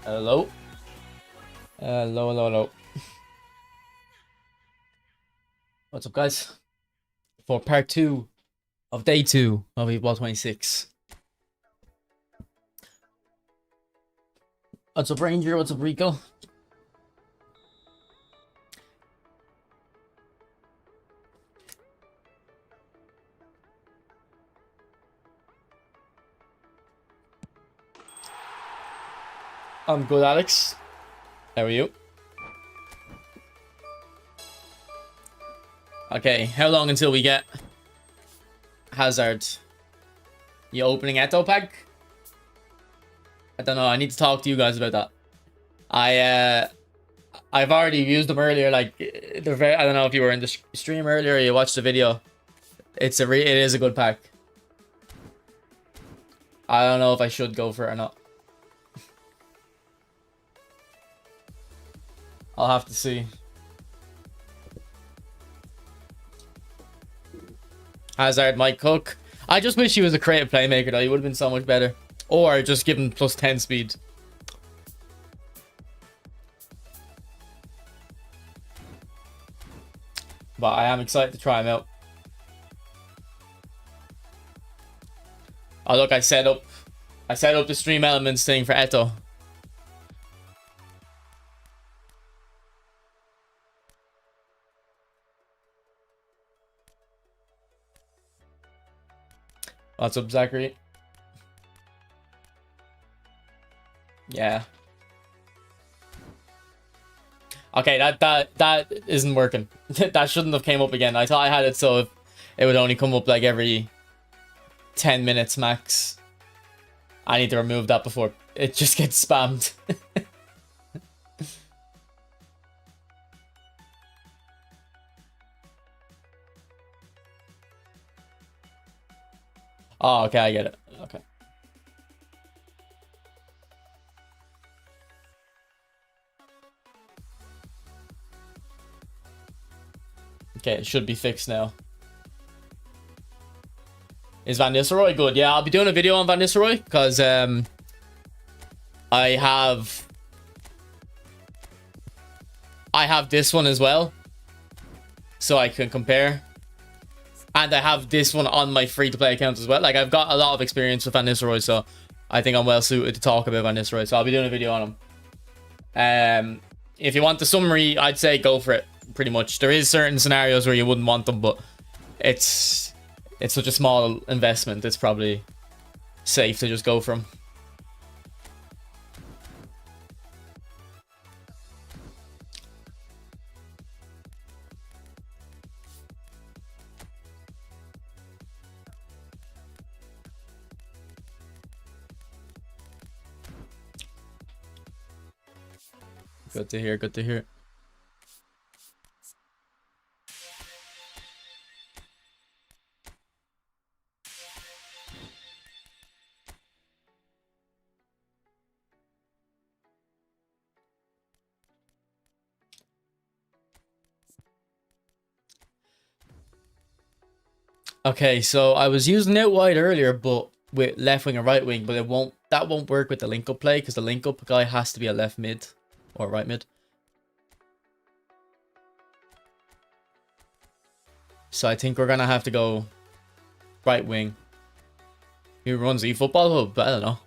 Hello. Hello. What's up, guys? For part 2 of day 2 of Ball 26. What's up, Ranger? What's up, Rico? I'm good, Alex. How are you? Okay, how long until we get Hazard? You opening Eto pack? I don't know. I need to talk to you guys about that. I've already used them earlier. Like they're very. I don't know if you were in the stream earlier or you watched the video. It is a good pack. I don't know if I should go for it or not. I'll have to see. Hazard, Mike Cook. I just wish he was a creative playmaker though. He would have been so much better. Or just give him plus 10 speed. But I am excited to try him out. Oh look, I set up the stream elements thing for Eto. What's up, Zachary? Yeah. Okay, that isn't working. That shouldn't have came up again. I thought I had it so it would only come up like every 10 minutes max. I need to remove that before it just gets spammed. Oh, okay, I get it. Okay. Okay, it should be fixed now. Is Van Nistelrooy good? Yeah, I'll be doing a video on Van Nistelrooy because I have this one as well, so I can compare. And I have this one on my free-to-play account as well. Like, I've got a lot of experience with Van Nistelrooy, so I think I'm well suited to talk about Van Nistelrooy. So I'll be doing a video on him. If you want the summary, I'd say go for it, pretty much. There is certain scenarios where you wouldn't want them, but it's such a small investment. It's probably safe to just go for him. Good to hear, good to hear. Okay, so I was using it wide earlier, but with left wing and right wing, but that won't work with the link up play because the link up guy has to be a left mid or right mid. So I think we're gonna have to go right wing. Who runs eFootball Hub? I don't know.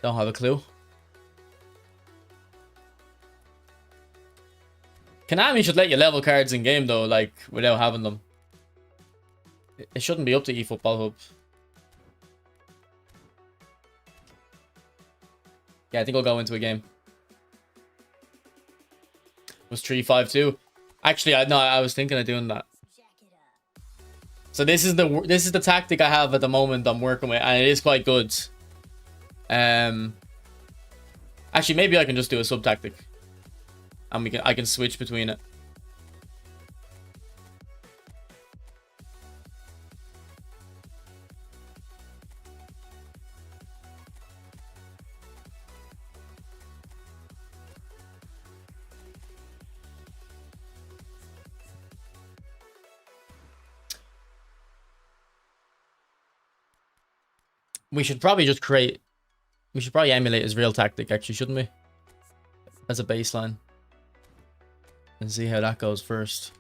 Don't have a clue. Konami should let you level cards in game though, like without having them. It shouldn't be up to eFootball Hub. Yeah, I think I'll go into a game. It was 3-5-2. Actually, I was thinking of doing that. So this is the tactic I have at the moment I'm working with, and it is quite good. Actually, maybe I can just do a sub tactic, and I can switch between it. We should probably just create We should probably emulate his real tactic, actually, shouldn't we? As a baseline. And see how that goes first.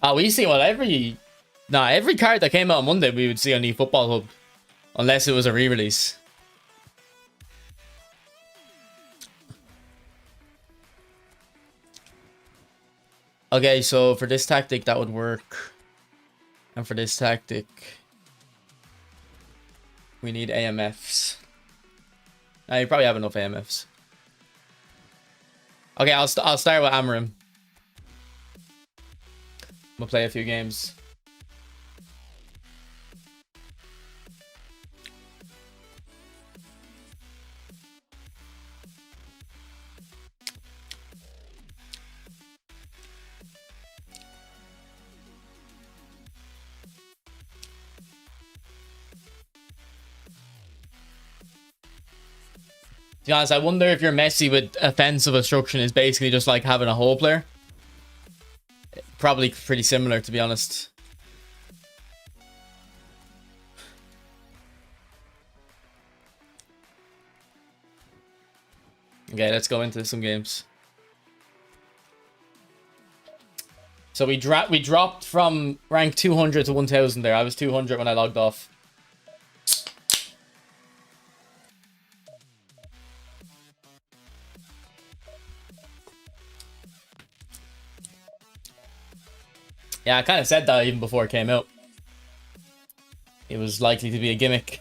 Oh, we see well every card that came out on Monday we would see on eFootball Hub. Unless it was a re-release. Okay, so for this tactic that would work. And for this tactic we need AMFs. Now you probably have enough AMFs. Okay, I'll start with AMORIM. We'll play a few games. To be honest, I wonder if you're Messi with offensive obstruction is basically just like having a hole player. Probably pretty similar, to be honest. Okay, let's go into some games. So we dropped from rank 200 to 1000 there. I was 200 when I logged off. Yeah, I kind of said that even before it came out. It was likely to be a gimmick.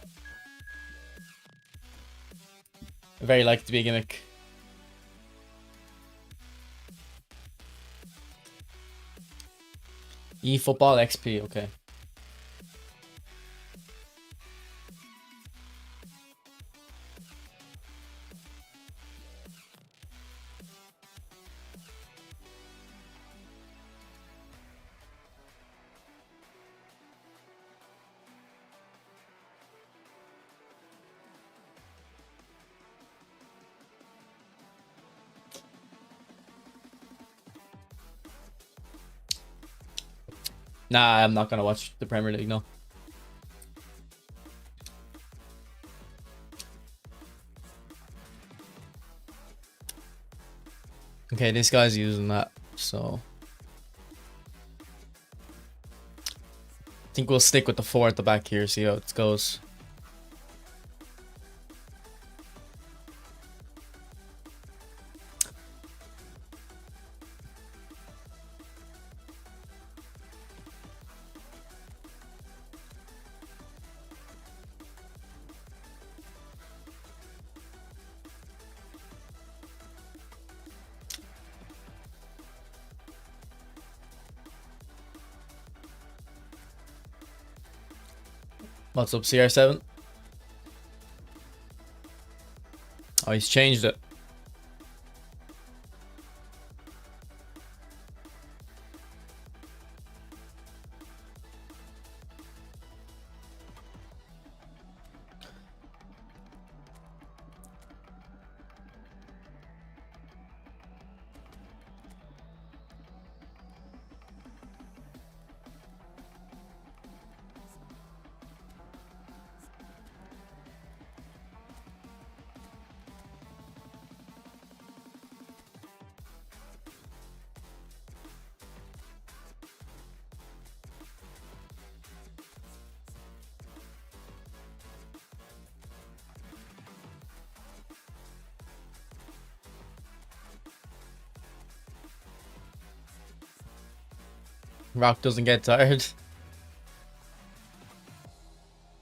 Very likely to be a gimmick. eFootball XP, okay. Nah, I'm not gonna watch the Premier League, no. Okay, this guy's using that, so I think we'll stick with the 4 at the back here, see how it goes. What's up, CR7? Oh, he's changed it. Rock doesn't get tired.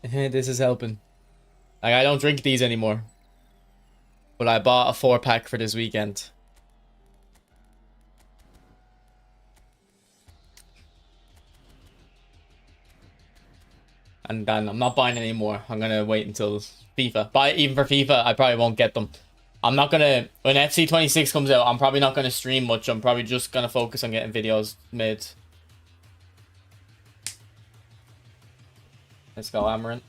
This is helping. Like, I don't drink these anymore. But I bought a 4-pack for this weekend. And then I'm not buying any more. I'm gonna wait until FIFA. But even for FIFA, I probably won't get them. I'm not gonna, when FC 26 comes out, I'm probably not gonna stream much. I'm probably just gonna focus on getting videos made. Let's go, AMORIM.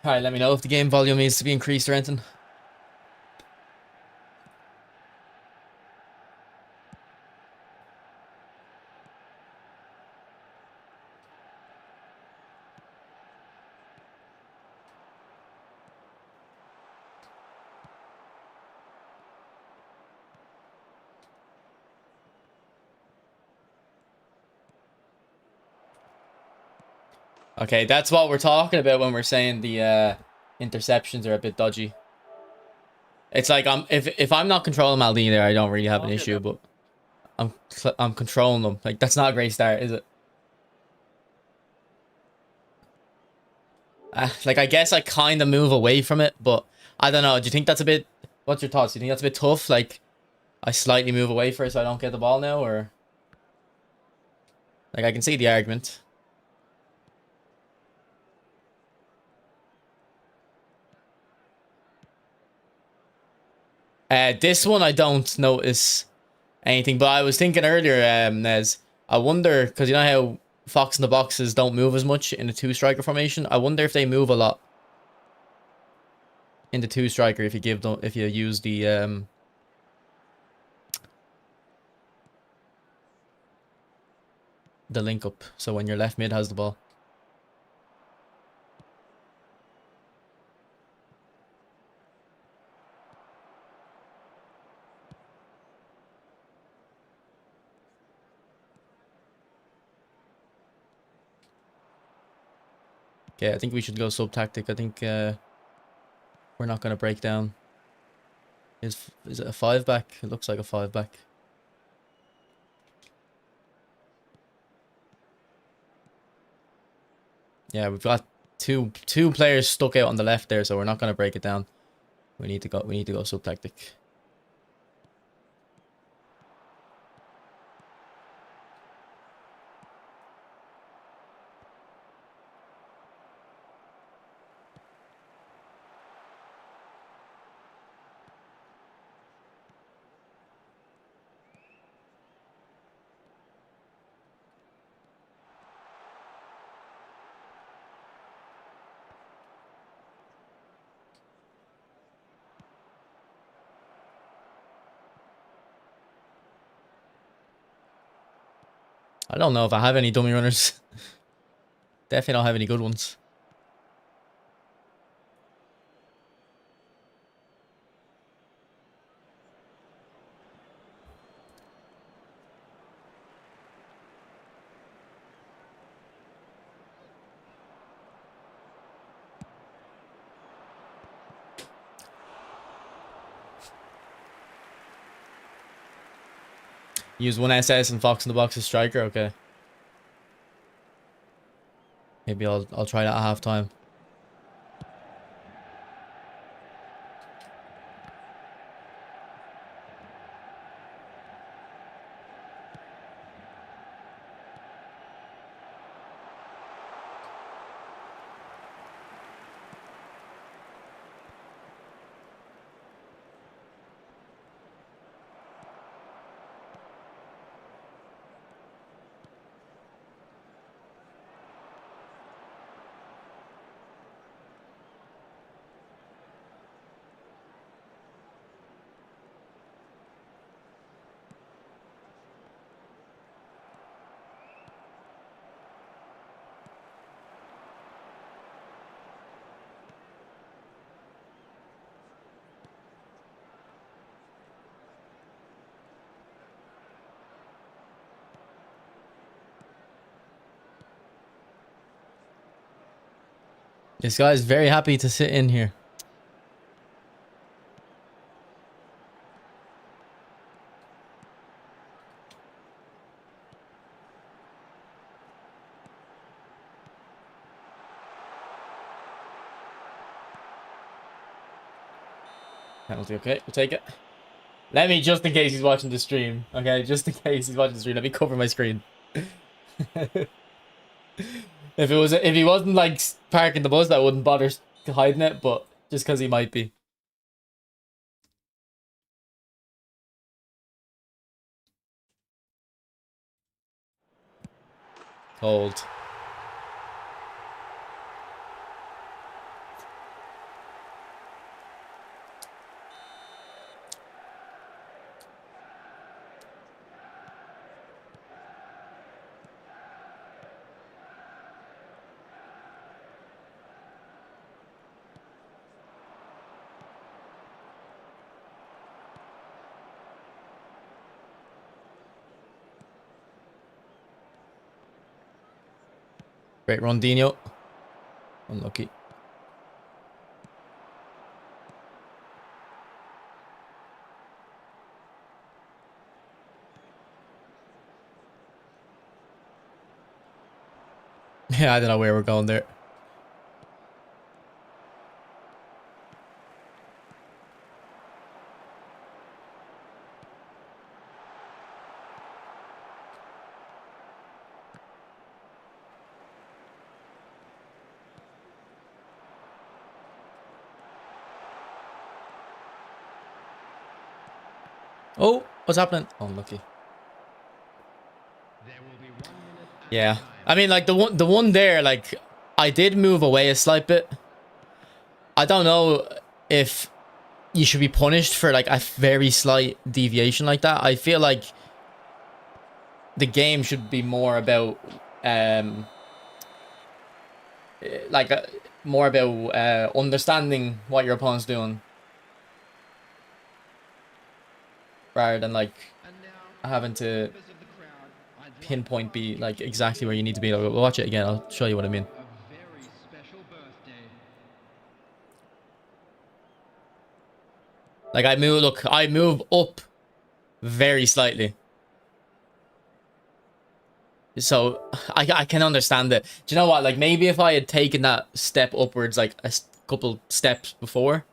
Alright, let me know if the game volume needs to be increased or anything. Okay, that's what we're talking about when we're saying the interceptions are a bit dodgy. It's like if I'm not controlling Maldini there, I don't really have an issue, but I'm controlling them. Like, that's not a great start, is it? Like, I guess I kind of move away from it, but I don't know. Do you think that's a bit... What's your thoughts? Do you think that's a bit tough? Like, I slightly move away for it so I don't get the ball now, or... Like, I can see the argument. This one I don't notice anything, but I was thinking earlier, Nez, I wonder, because you know how Fox in the boxes don't move as much in the two-striker formation? I wonder if they move a lot in the two-striker if you give them, if you use the link up, so when your left mid has the ball. Okay, I think we should go sub-tactic. I think we're not going to break down. Is it a 5-back? It looks like a 5-back. Yeah, we've got two players stuck out on the left there, so we're not going to break it down. We need to go sub-tactic. I don't know if I have any dummy runners. Definitely don't have any good ones. Use one SS and Fox in the box as striker. Okay. Maybe I'll try that at halftime. This guy is very happy to sit in here. Penalty, okay, we'll take it. Let me, just in case he's watching the stream, okay? Just in case he's watching the stream, let me cover my screen. If he wasn't like parking the bus, I wouldn't bother hiding it, but just because he might be. Cold. Great run, Dino. Unlucky. Yeah, I don't know where we're going there. Oh, what's happening? Unlucky. Yeah, I mean, like the one there, like I did move away a slight bit. I don't know if you should be punished for like a very slight deviation like that. I feel like the game should be more about like more about understanding what your opponent's doing rather than like having to pinpoint be like exactly where you need to be. Like, we'll watch it again, I'll show you what I mean. Like I move up very slightly, so I can understand it. Do you know what, like maybe if I had taken that step upwards like a couple steps before,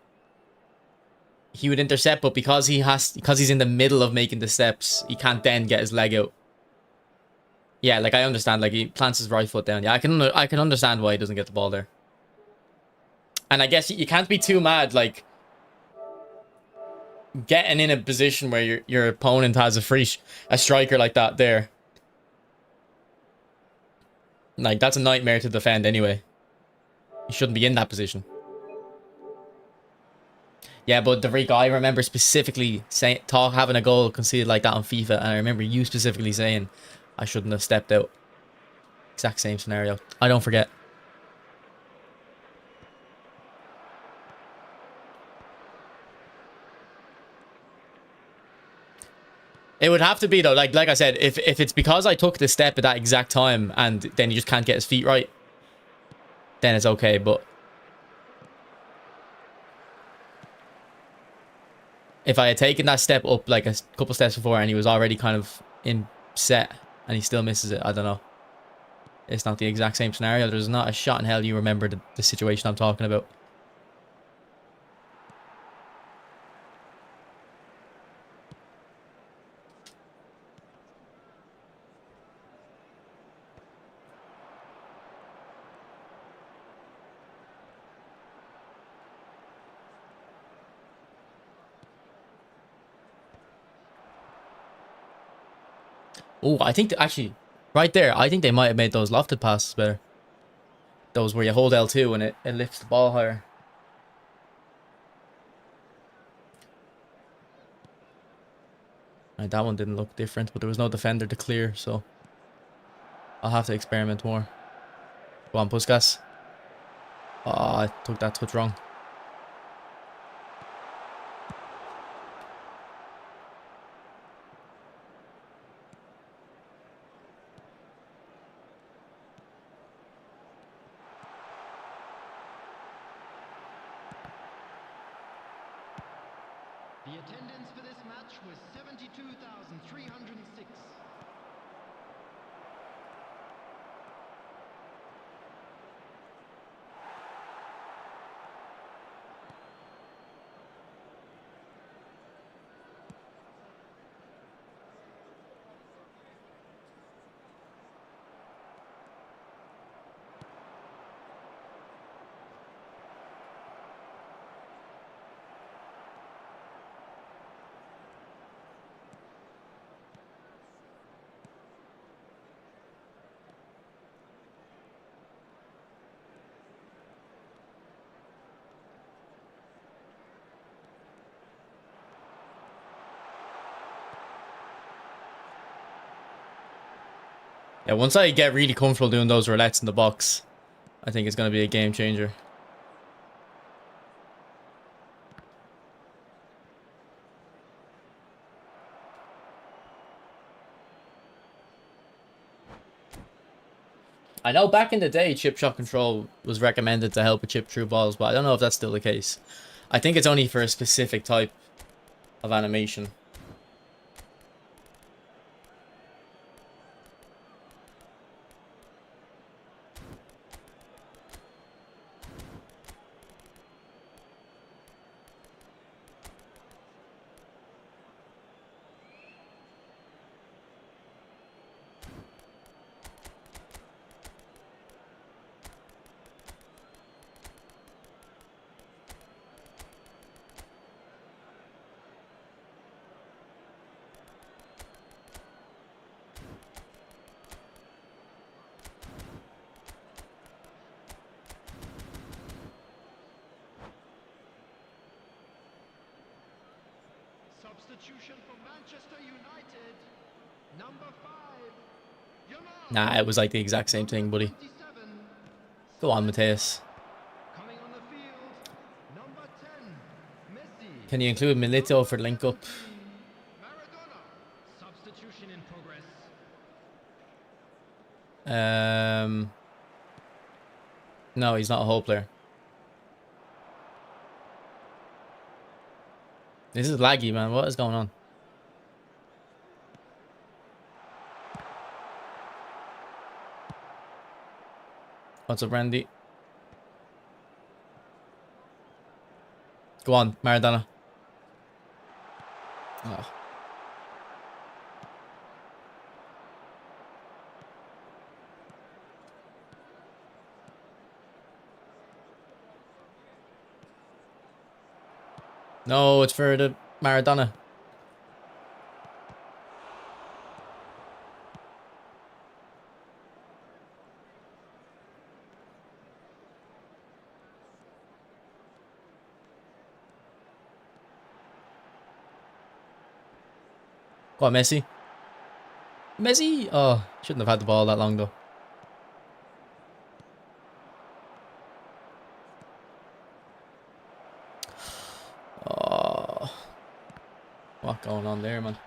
he would intercept, but because he's in the middle of making the steps, he can't then get his leg out. Yeah, like I understand, like he plants his right foot down. Yeah, I can understand why he doesn't get the ball there. And I guess you can't be too mad, like getting in a position where your opponent has a striker like that there. Like that's a nightmare to defend anyway. You shouldn't be in that position. Yeah, but Devrico, I remember specifically saying having a goal conceded like that on FIFA, and I remember you specifically saying I shouldn't have stepped out. Exact same scenario. I don't forget. It would have to be though, like I said, if it's because I took the step at that exact time and then he just can't get his feet right, then it's okay. But if I had taken that step up like a couple steps before and he was already kind of in set and he still misses it, I don't know. It's not the exact same scenario. There's not a shot in hell you remember the situation I'm talking about. Oh, I think actually, right there, I think they might have made those lofted passes better. Those where you hold L2 and it lifts the ball higher. Right, that one didn't look different, but there was no defender to clear, so I'll have to experiment more. Go on, Puskas. Oh, I took that touch wrong. The attendance for this match was 72,306. Yeah, once I get really comfortable doing those roulettes in the box, I think it's going to be a game changer. I know back in the day, chip shot control was recommended to help with chip through balls, but I don't know if that's still the case. I think it's only for a specific type of animation. Substitution for Manchester United. Number 5. Nah, it was like the exact same thing, buddy. 27. Go on, Mateus. Coming on the field. Number 10. Messi. Can you include Milito for link up? Maradona. Substitution in progress. No, he's not a whole player. This is laggy, man. What is going on? What's up, Randy? Go on, Maradona. Oh. No, it's for the Maradona. Go on, Messi. Messi! Oh, shouldn't have had the ball that long, though. Oh. What going on there, man?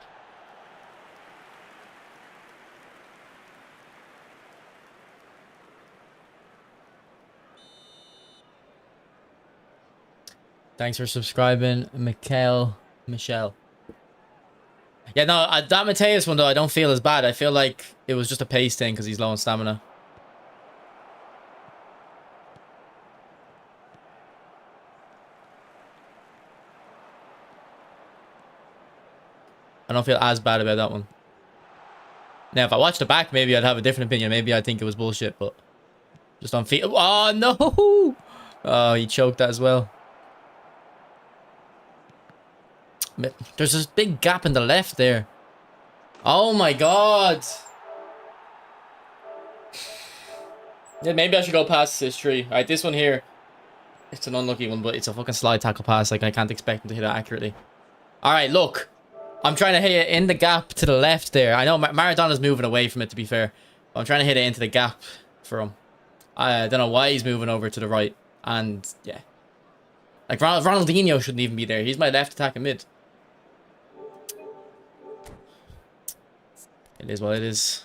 Thanks for subscribing, Michelle. Yeah, no, that Mateus one, though, I don't feel as bad. I feel like it was just a pace thing because he's low on stamina. I don't feel as bad about that one. Now, if I watched the back, maybe I'd have a different opinion. Maybe I'd think it was bullshit, but just on feet. Oh, no! Oh, he choked that as well. There's this big gap in the left there. Oh my god. Yeah, maybe I should go past this tree. Alright, this one here. It's an unlucky one, but it's a fucking slide tackle pass. Like, I can't expect him to hit it accurately. Alright, look. I'm trying to hit it in the gap to the left there. I know Maradona's moving away from it, to be fair. But I'm trying to hit it into the gap for him. I don't know why he's moving over to the right. And, yeah. Like, Ronaldinho shouldn't even be there. He's my left attacking mid. It is what it is.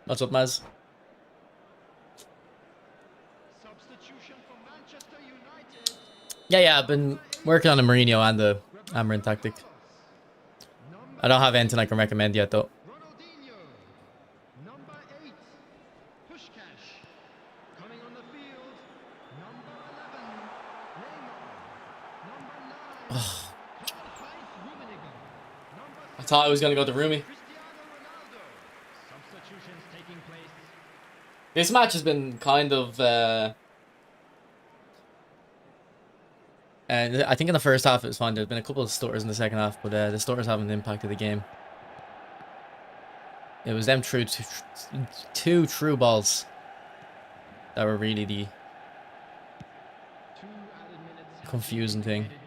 What's up, Maz? Substitution for Manchester United. Yeah, I've been working on the Mourinho and the AMORIM tactic. Number I don't have anything I can recommend yet, though. Ronaldinho. Number 8, Pushkash. Coming on the field, number 11, Neymar. Number 9, Karl-Heinz Rummenigge. Number I thought I was going to go to Rumi. Cristiano Ronaldo. Substitutions taking place. This match has been kind of... and I think in the first half it was fine. There's been a couple of stutters in the second half, but the stutters haven't impacted the game. It was them two true balls that were really the 2 added minutes have confusing been thing. provided.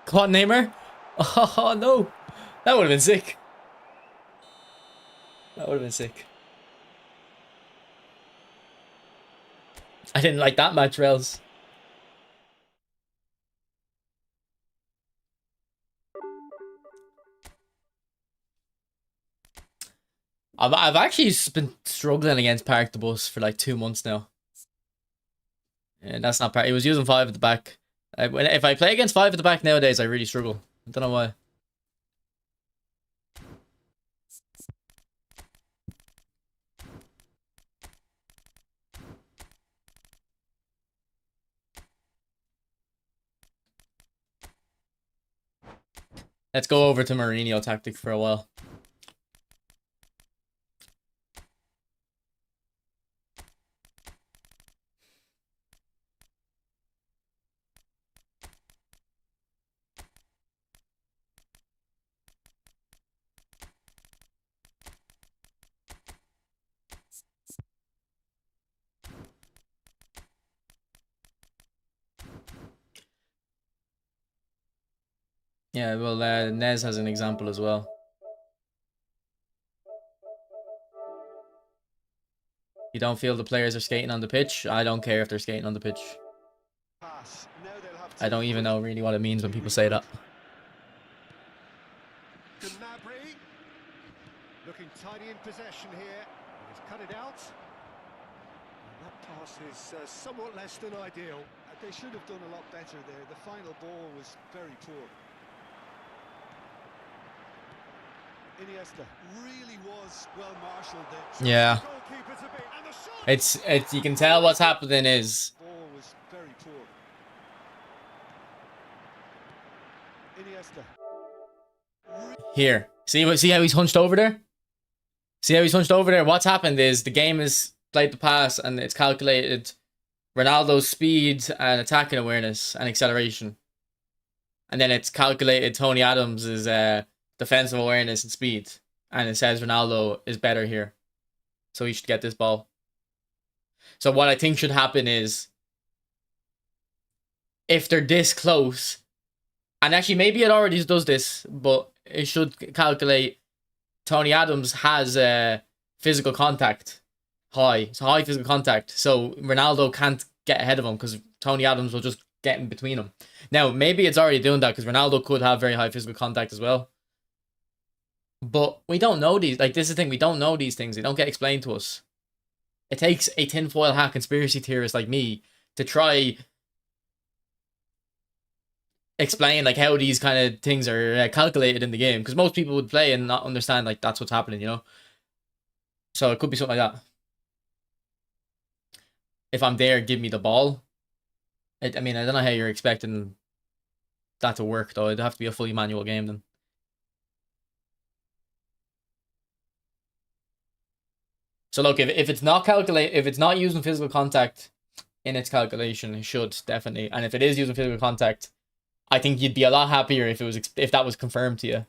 Come on, Neymar. Oh, no. That would have been sick. That would have been sick. I didn't like that match, Rails. I've actually been struggling against Park the Bus for like 2 months now. And that's not Park. He was using 5 at the back. If I play against 5 at the back nowadays, I really struggle. I don't know why. Let's go over to Mourinho tactic for a while. Yeah, well, Nez has an example as well. You don't feel the players are skating on the pitch? I don't care if they're skating on the pitch. I don't even know really what it means when people say that. Gnabry looking tidy in possession here. He's cut it out. And that pass is somewhat less than ideal. They should have done a lot better there. The final ball was very poor. Iniesta really was well marshaled there. Yeah. Goalkeeper to beat. And the shot! It's you can tell what's happening is Ball was very poor. Iniesta. here. See how he's hunched over there? See how he's hunched over there? What's happened is the game is played the pass and it's calculated Ronaldo's speed and attacking awareness and acceleration. And then it's calculated Tony Adams' defensive awareness and speed. And it says Ronaldo is better here. So he should get this ball. So what I think should happen is if they're this close, and actually maybe it already does this, but it should calculate Tony Adams has physical contact high. So high physical contact. So Ronaldo can't get ahead of him because Tony Adams will just get in between them. Now, maybe it's already doing that because Ronaldo could have very high physical contact as well. But we don't know these. Like, this is the thing. We don't know these things. They don't get explained to us. It takes a tinfoil hat conspiracy theorist like me to try explain like how these kind of things are calculated in the game, because most people would play and not understand like that's what's happening, you know. So it could be something like that. If I'm there, give me the ball. I mean, I don't know how you're expecting that to work though. It'd have to be a fully manual game then. So look, if it's not if it's not using physical contact in its calculation, it should definitely. And if it is using physical contact, I think you'd be a lot happier if it was if that was confirmed to you,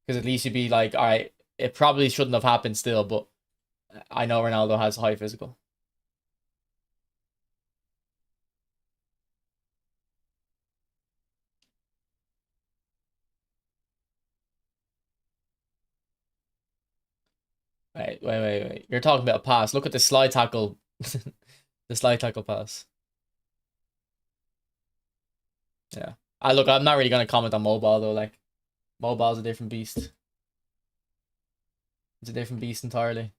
because at least you'd be like, all right, it probably shouldn't have happened still, but I know Ronaldo has high physical. Wait. You're talking about a pass. Look at the slide tackle. The slide tackle pass. Yeah. Look, I'm not really gonna comment on mobile though. Like, mobile's a different beast. It's a different beast entirely.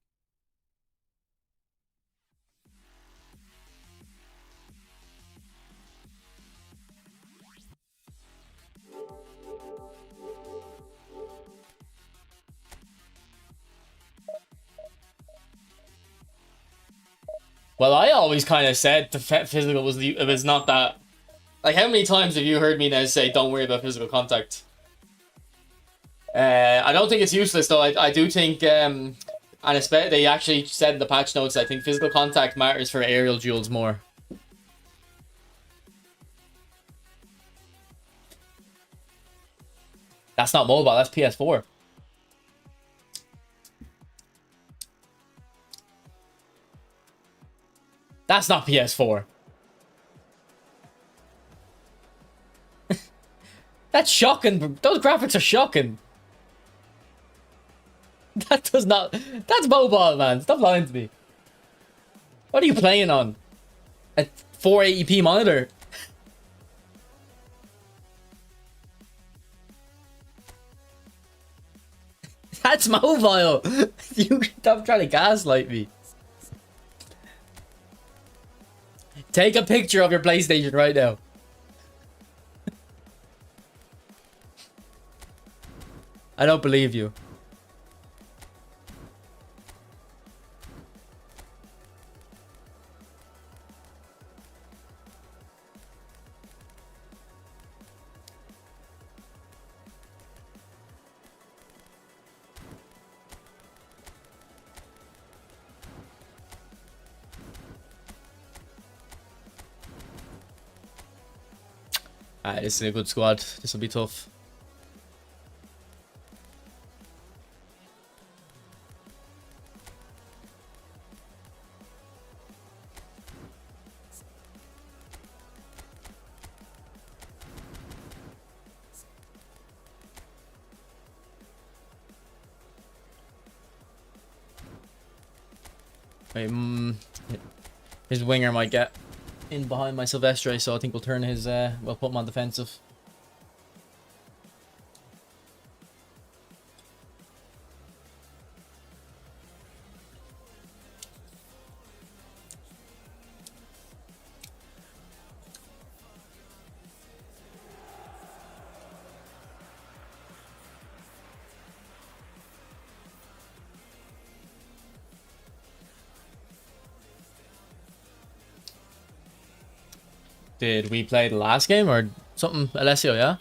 Well, I always kind of said the physical was it was not that. Like, how many times have you heard me now say, "Don't worry about physical contact"? I don't think it's useless though. I do think, and especially they actually said in the patch notes, I think physical contact matters for aerial duels more. That's not mobile. That's PS4. That's not PS4. That's shocking. Those graphics are shocking. That does not... That's mobile, man. Stop lying to me. What are you playing on? A 480p monitor? That's mobile. You stop trying to gaslight me. Take a picture of your PlayStation right now. I don't believe you. Alright, this is a good squad. This will be tough. Wait, his winger might get in behind my Silvestre, so I think we'll turn his, we'll put him on defensive. Did we play the last game or something, Alessio, yeah?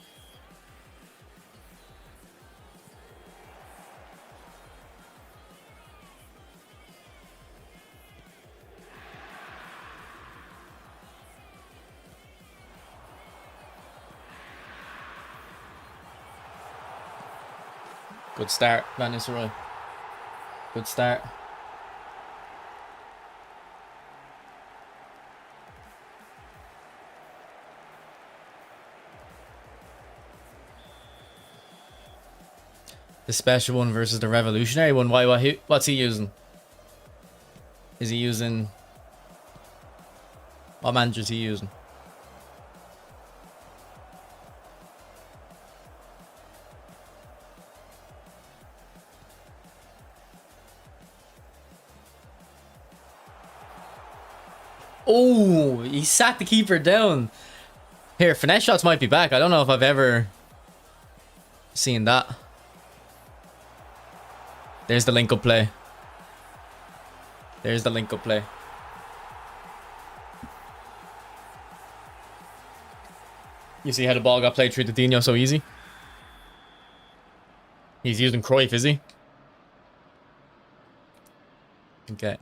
Good start, Van Nistelrooy. Good start. The special one versus the revolutionary one. What's he using? Is he using... What manager is he using? Oh, he sat the keeper down. Here, finesse shots might be back. I don't know if I've ever seen that. There's the link-up play. There's the link-up play. You see how the ball got played through to Dino so easy? He's using Cruyff, is he? Okay.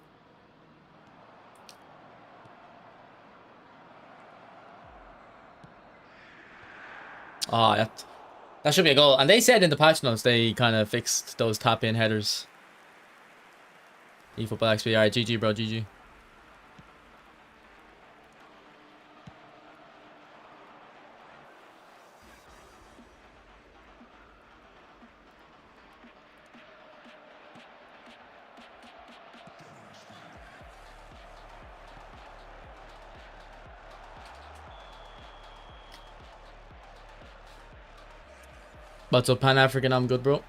Ah, that should be a goal. And they said in the patch notes they kind of fixed those tap-in headers. eFootball XP. Alright, GG, bro. GG. What's up, Pan African? I'm good, bro.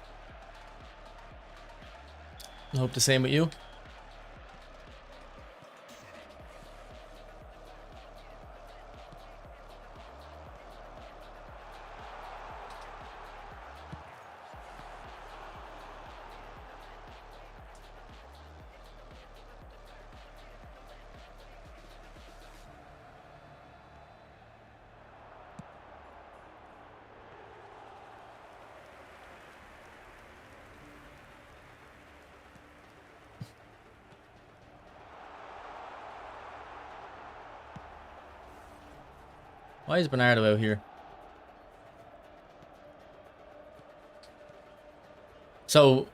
I hope the same with you. Why is Bernardo out here? So,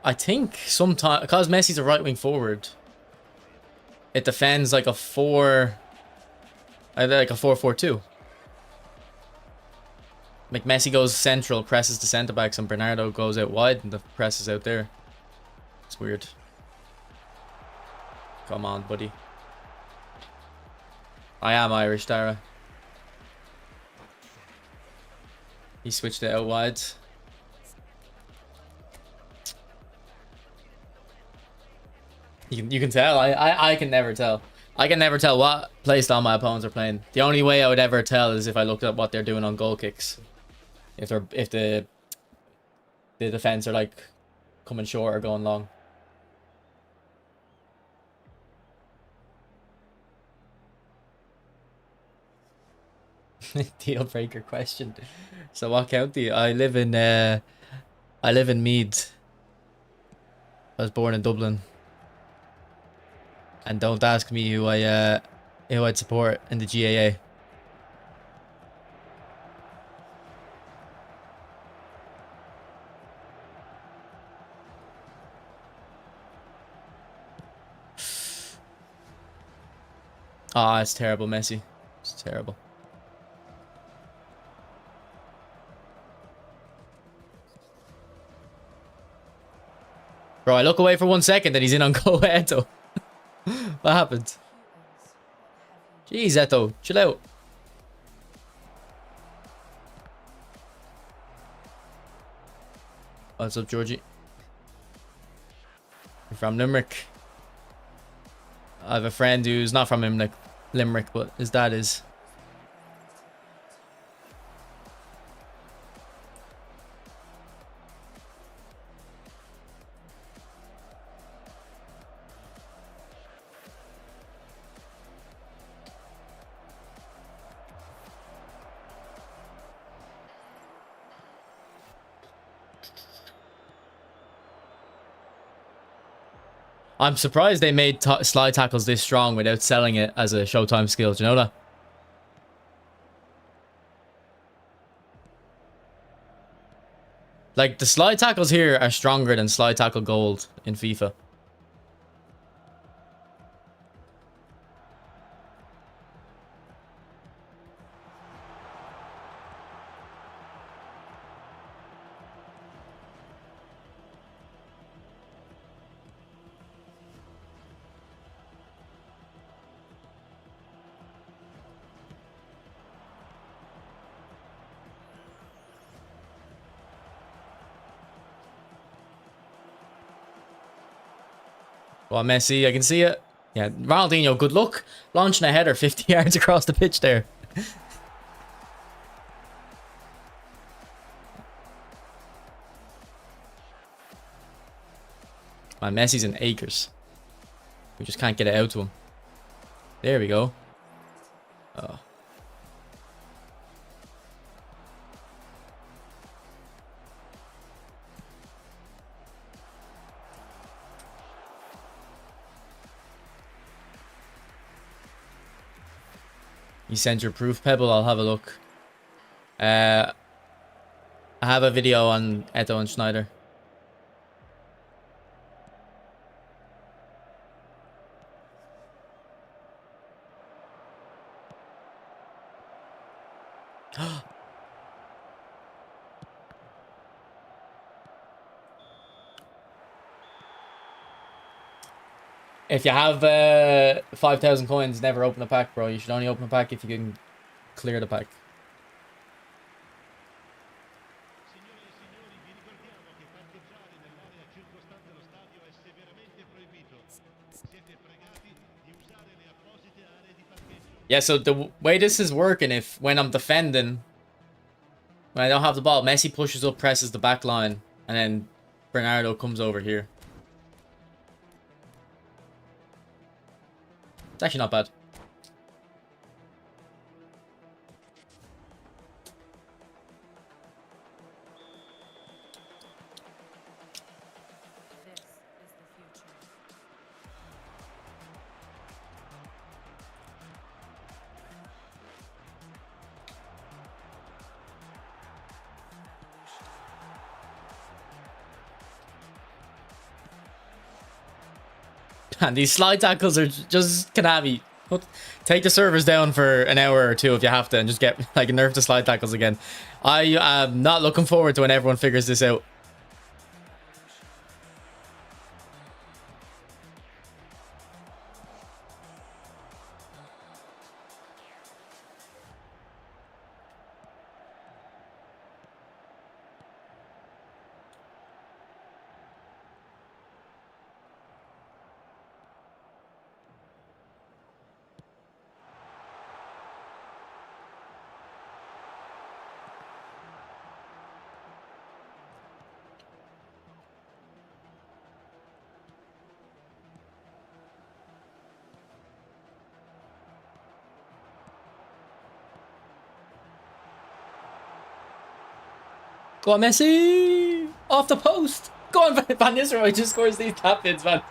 I think sometimes, because Messi's a right wing forward, it defends like a 4-4-2. Like Messi goes central, presses the centre backs, and Bernardo goes out wide and the press is out there. It's weird. Come on, buddy. I am Irish, Dara. He switched it out wide. You can tell. I can never tell. I can never tell what playstyle my opponents are playing. The only way I would ever tell is if I looked at what they're doing on goal kicks. If the defense are like coming short or going long. Deal breaker question. So what county? I live in Meath. I was born in Dublin. And don't ask me who I'd support in the GAA. Ah, it's terrible, Messi. It's terrible. Bro, I look away for 1 second and he's in on goal, Eto. What happened? Jeez, Eto, chill out. What's up, Georgie? You're from Limerick. I have a friend who's not from Limerick, but his dad is. I'm surprised they made slide tackles this strong without selling it as a Showtime skill. Do you know that? Like, the slide tackles here are stronger than slide tackle gold in FIFA. Well, Messi, I can see it. Yeah, Ronaldinho, good luck launching a header 50 yards across the pitch there. Man, Messi's in acres. We just can't get it out to him. There we go. Oh. You sent your proof, Pebble? I'll have a look. I have a video on Eto and Schneider. If you have 5,000 coins, never open a pack, bro. You should only open a pack if you can clear the pack. Yeah, so the way this is working, if when I'm defending, when I don't have the ball, Messi pushes up, presses the back line, and then Bernardo comes over here. It's actually not bad. And these slide tackles are just Konami. Take the servers down for an hour or two if you have to, and just get like nerf the slide tackles again. I am not looking forward to when everyone figures this out. Go on, Messi! Off the post! Go on, Van Nistelrooy just scores these tap-ins, man.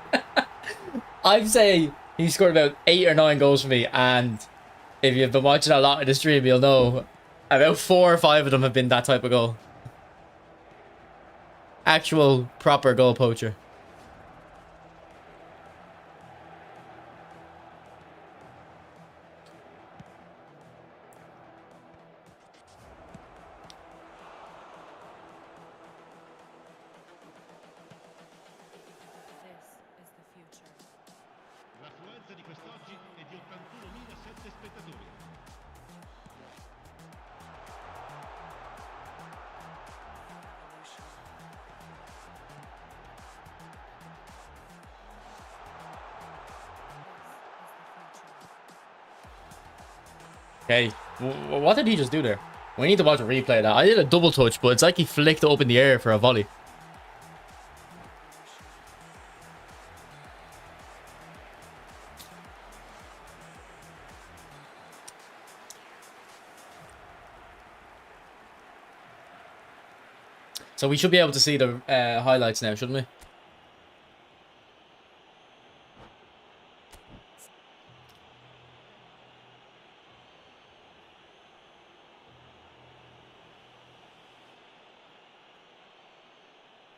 I'd say he scored about 8 or 9 goals for me, and if you've been watching a lot of the stream, you'll know about 4 or 5 of them have been that type of goal. Actual, proper goal poacher. L'affluenza di quest'oggi è di 81.007 spettatori. Okay, what did he just do there? We need to watch a replay of that. I did a double touch, but it's like he flicked it up in the air for a volley. So we should be able to see the highlights now, shouldn't we?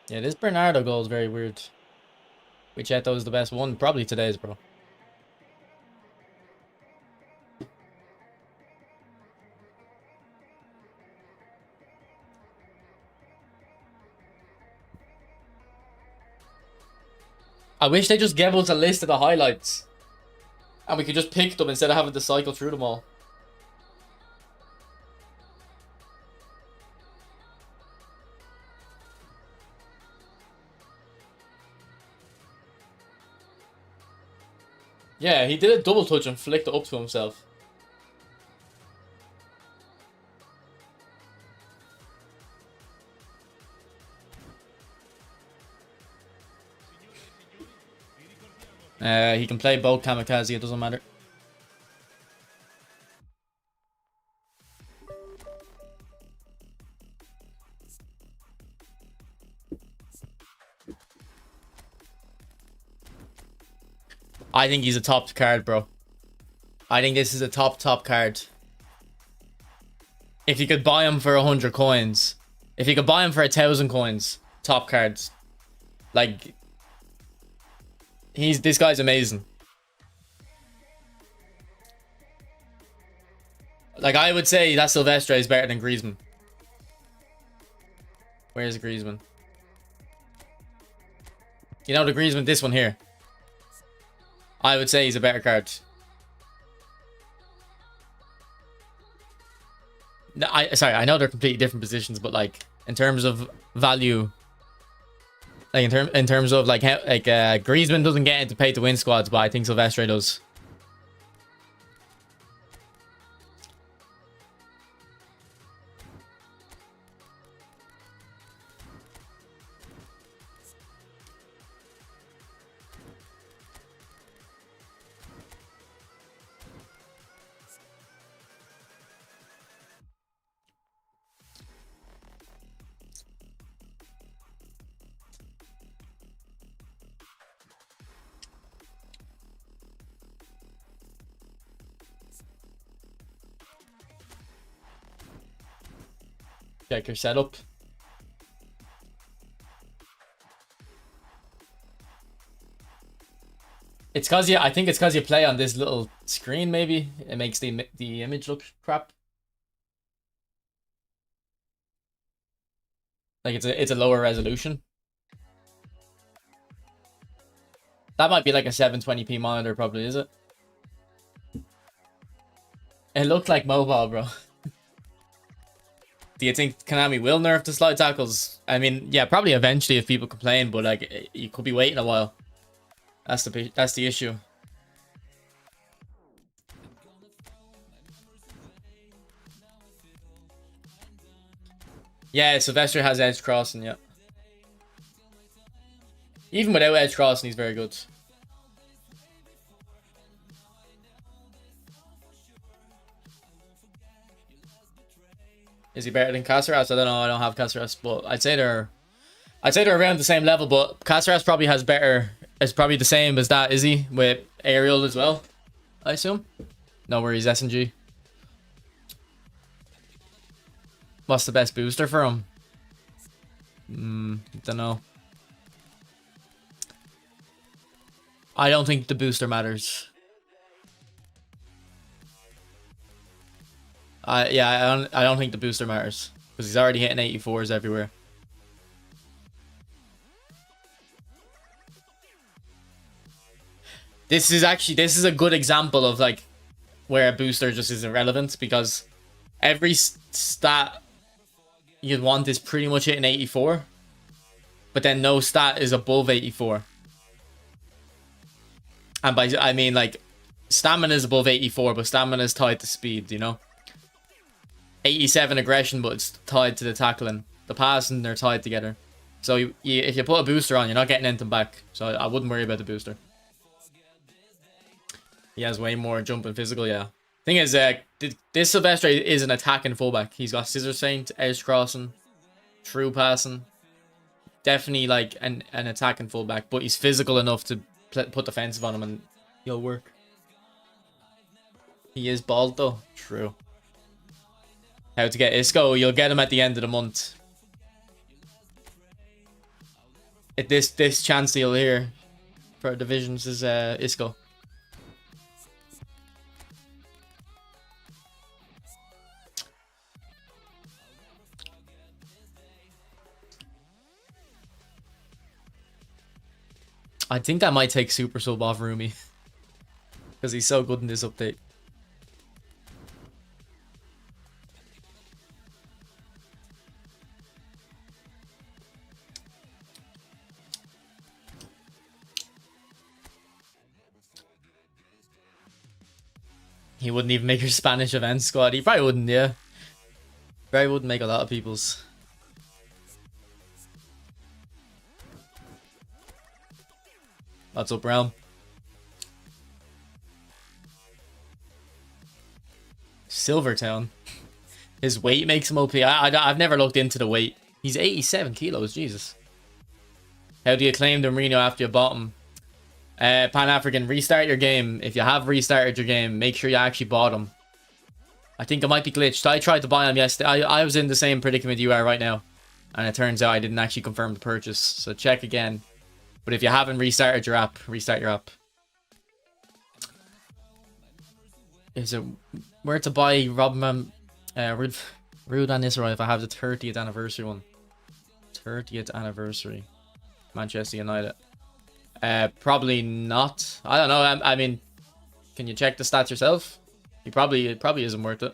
Yeah, this Bernardo goal is very weird. Which I thought was the best one. Probably today's, bro. I wish they just gave us a list of the highlights. And we could just pick them instead of having to cycle through them all. Yeah, he did a double touch and flicked it up to himself. He can play both kamikaze, it doesn't matter. I think he's a top card, bro. I think this is a top card. If you could buy him for 100 coins, if you could buy him for 1,000 coins, top cards. Like, this guy's amazing. Like, I would say that Silvestre is better than Griezmann. Where's Griezmann? You know the Griezmann, this one here. I would say he's a better card. No, sorry, I know they're completely different positions, but like in terms of value, like in terms of like how Griezmann doesn't get into pay to win squads, but I think Silvestre does. Check your setup. It's cause I think it's cause you play on this little screen. Maybe it makes the image look crap. Like it's a lower resolution. That might be like a 720p monitor, probably, is it? It looked like mobile, bro. Do you think Konami will nerf the slide tackles? I mean, yeah, probably eventually if people complain, but like you could be waiting a while. That's the issue. Yeah, Sylvester has edge crossing, yeah. Even without edge crossing, he's very good. Is he better than Caceres? I don't know. I don't have Caceres, but I'd say they're around the same level. But Caceres probably has better. It's probably the same as that, is he? With aerial as well, I assume. No worries, SNG. What's the best booster for him? Don't know. I don't think the booster matters. Yeah, I don't think the booster matters because he's already hitting 84s everywhere. This is a good example of like where a booster just is irrelevant because every stat you'd want is pretty much hitting 84, but then no stat is above 84. And by I mean like stamina is above 84, but stamina is tied to speed, you know. 87 aggression, but it's tied to the tackling. The passing, they're tied together. So if you put a booster on, you're not getting anything back. So I wouldn't worry about the booster. He has way more jump and physical, yeah. Thing is, this Sylvester is an attacking fullback. He's got scissor saint, edge crossing, true passing. Definitely like an attacking fullback, but he's physical enough to put defensive on him and he'll work. He is bald though. True. How to get Isco? You'll get him at the end of the month. This chance deal here for divisions is Isco. I think I might take Super Sub off Rumi because he's so good in this update. He wouldn't even make your Spanish event squad. He probably wouldn't, yeah. Probably wouldn't make a lot of people's. What's up, Realm? Silvertown. His weight makes him OP. I've never looked into the weight. He's 87 kilos, Jesus. How do you claim the MOURINHO after you bought him? Pan-African, restart your game. If you have restarted your game, make sure you actually bought him. I think it might be glitched. I tried to buy him yesterday. I was in the same predicament you are right now. And it turns out I didn't actually confirm the purchase. So check again. But if you haven't restarted your app, restart your app. Is it where to buy Robman Rude on this, right? If I have the 30th anniversary one. 30th anniversary. Manchester United. Probably not. I don't know. I mean, can you check the stats yourself? It probably isn't worth it.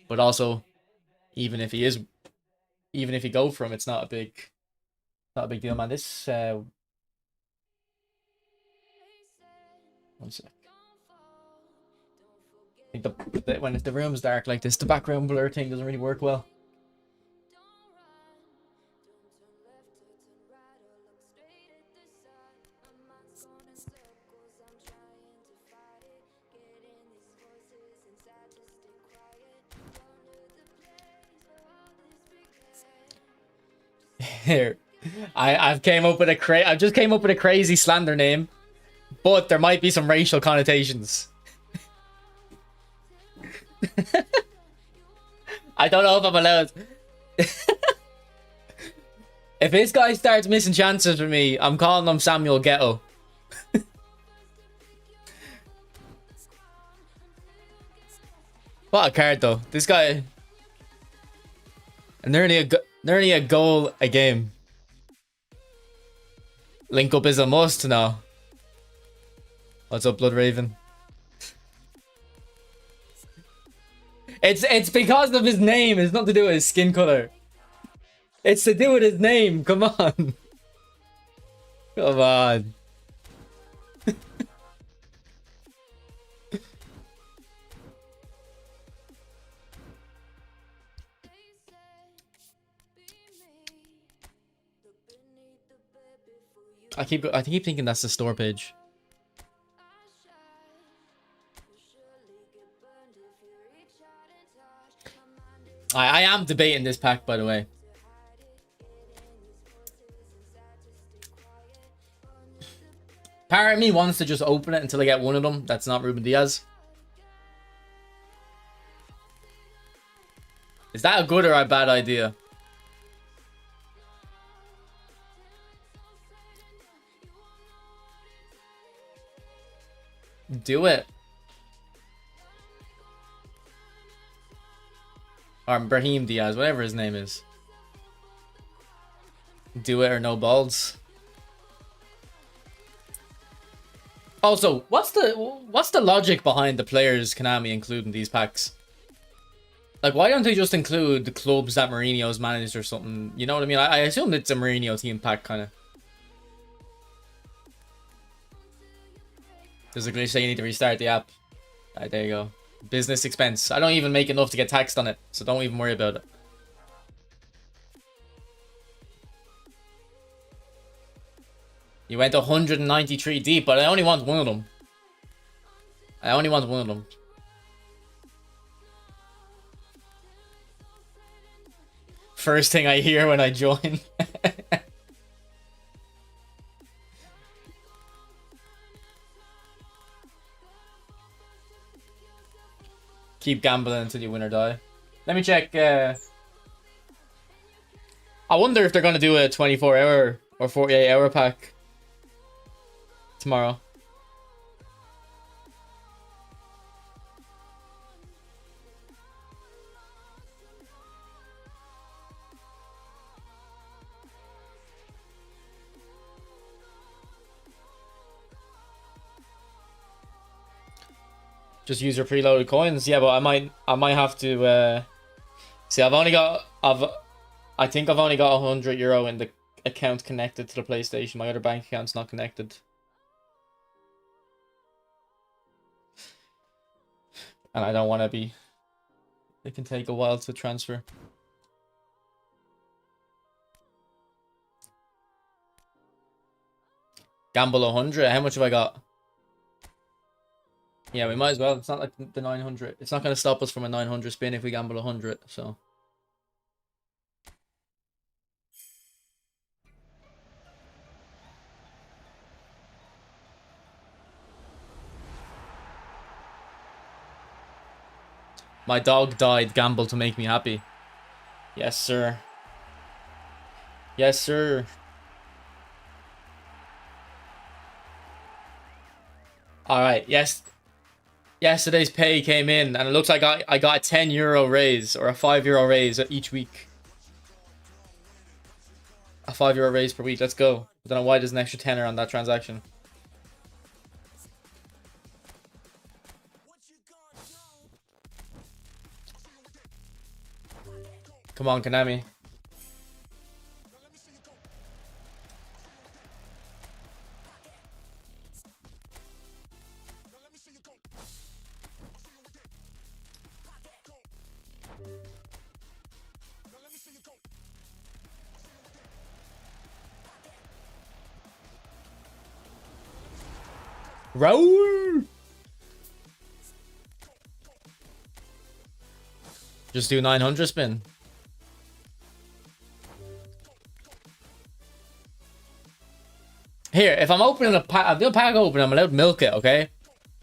But also, even if you go for him, it's not a big deal, man. This one sec. I think when the room's dark like this, the background blur thing doesn't really work well. Here, I've just came up with a crazy slander name, but there might be some racial connotations. I don't know if I'm allowed. If this guy starts missing chances for me, I'm calling him Samuel Ghetto. What a card though. This guy... nearly a goal a game. Link up is a must now. What's up, Blood Raven? It's because of his name. It's nothing to do with his skin color. It's to do with his name. Come on. Come on. I keep thinking that's the store page. I am debating this pack, by the way. Part of me wants to just open it until I get one of them. That's not Ruben Diaz. Is that a good or a bad idea? Do it. Or Brahim Diaz, whatever his name is. Do it or no balls. Also, what's the logic behind the players Konami including these packs? Like, why don't they just include the clubs that Mourinho's managed or something? You know what I mean? I assume it's a Mourinho team pack, kind of. There's a glitch saying you need to restart the app. Alright, there you go. Business expense. I don't even make enough to get taxed on it, so don't even worry about it. You went 193 deep, but I only want one of them. I only want one of them. First thing I hear when I join. Keep gambling until you win or die. Let me check. I wonder if they're going to do a 24-hour or 48-hour pack tomorrow. Just use your preloaded coins. Yeah, but I might have to see. I think I've only got €100 in the account connected to the PlayStation. My other bank account's not connected. And I don't want to be. It can take a while to transfer. Gamble 100. How much have I got? Yeah, we might as well. It's not like the 900. It's not going to stop us from a 900 spin if we gamble 100, so. My dog died. Gamble to make me happy. Yes, sir. Yes, sir. Alright, yes. Yesterday's pay came in, and it looks like I got a €10 raise, or a €5 raise each week. A €5 raise per week, let's go. I don't know why there's an extra tenner on that transaction. Come on, Konami. Raul! Just do 900 spin. Here, if I'm opening a pack, I'm doing a pack open, I'm allowed to milk it, okay?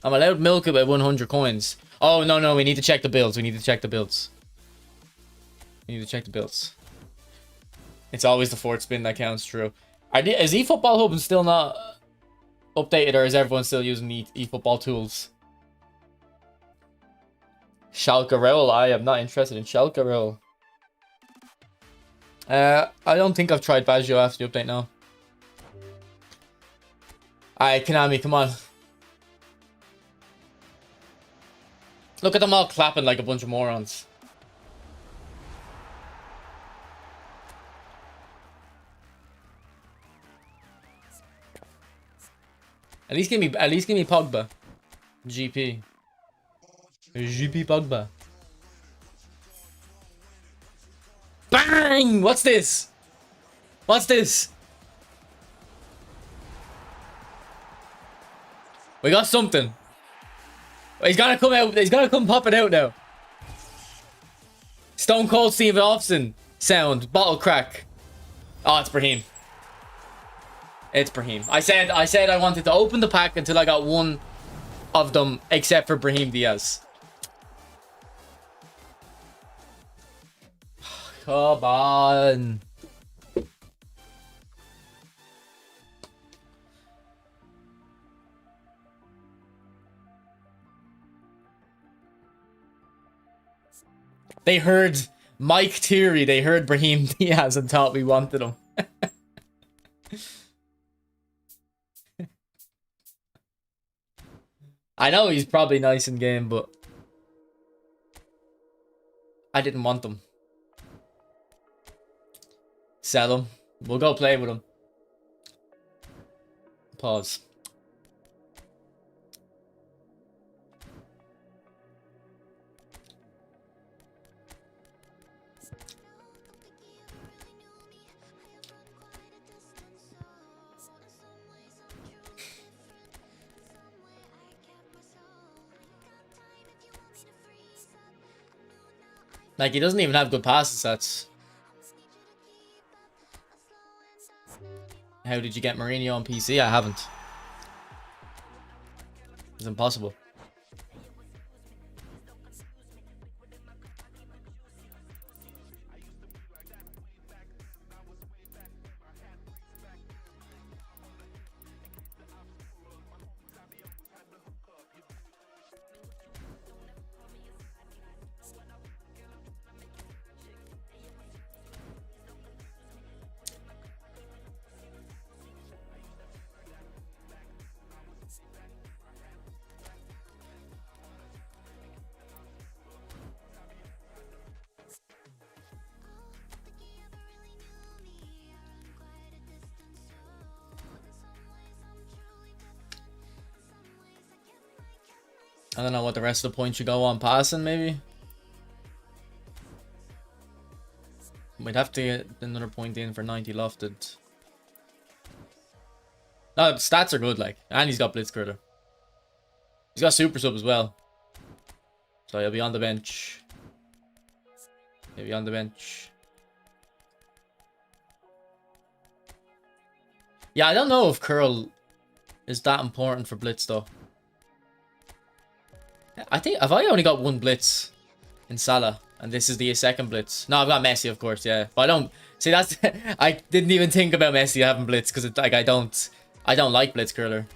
I'm allowed to milk it with 100 coins. Oh, no, we need to check the builds. We need to check the builds. You need to check the builds. It's always the fourth spin that counts, true. Is eFootball Hub still not updated, or is everyone still using eFootball tools? Schalke Roll. I am not interested in Schalke Roll. I don't think I've tried Baggio after the update now. Alright, Konami, come on. Look at them all clapping like a bunch of morons. At least give me Pogba. GP. GP Pogba. Bang! What's this? What's this? We got something. He's gotta come out. He's gotta come pop it out now. Stone Cold Steve Austin sound. Bottle crack. Oh, it's Brahim. It's Brahim. I said I wanted to open the pack until I got one of them, except for Brahim Diaz. Come on. They heard Mike Thierry, they heard Brahim Diaz and thought we wanted him. I know he's probably nice in game, but I didn't want them. Sell him. We'll go play with him. Pause. Like, he doesn't even have good passing stats. How did you get Mourinho on PC? I haven't. It's impossible. I don't know what the rest of the points should go on. Passing, maybe? We'd have to get another point in for 90 lofted. No, the stats are good, like. And he's got Blitzkritter. He's got Super Sub as well. So he'll be on the bench. He'll be on the bench. Yeah, I don't know if Curl is that important for Blitz, though. I think, have I only got one Blitz in Salah? And this is the second Blitz. No, I've got Messi, of course, yeah. But I don't... See, that's... I didn't even think about Messi having Blitz, because like, I don't like Blitz Curler.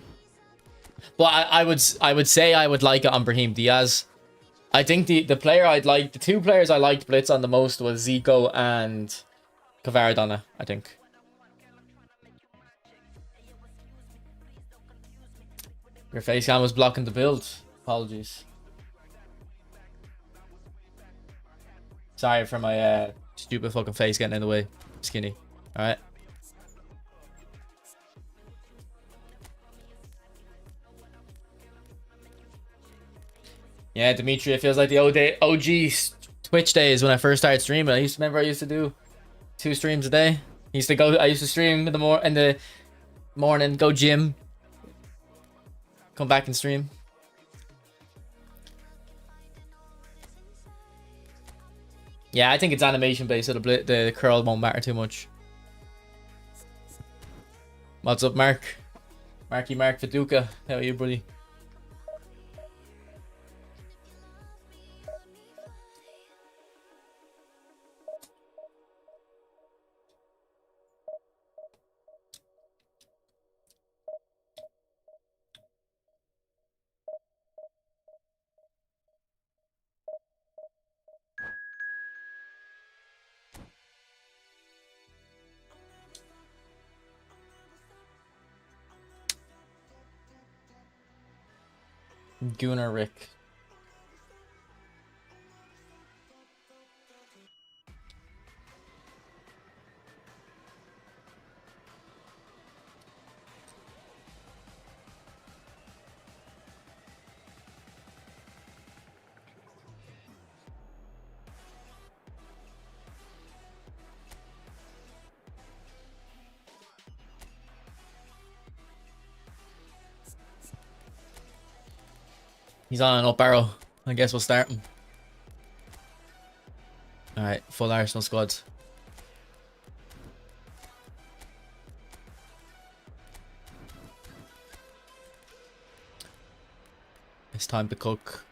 But I would say I would like it on Brahim Diaz. I think the player I'd like... The two players I liked Blitz on the most was Zico and Kvaradona, I think. Your face cam was blocking the build. Apologies. Sorry for my stupid fucking face getting in the way. Skinny. Alright. Yeah, Dimitri, it feels like the OG Twitch days when I first started streaming. I used to do 2 streams a day. I used to stream in the morning, go gym, come back and stream. Yeah, I think it's animation based, so the curl won't matter too much. What's up, Mark? Mark Viduka. How are you, buddy? Gunnar Rick. He's on an up arrow. I guess we'll start him. Alright, full Arsenal squad. It's time to cook.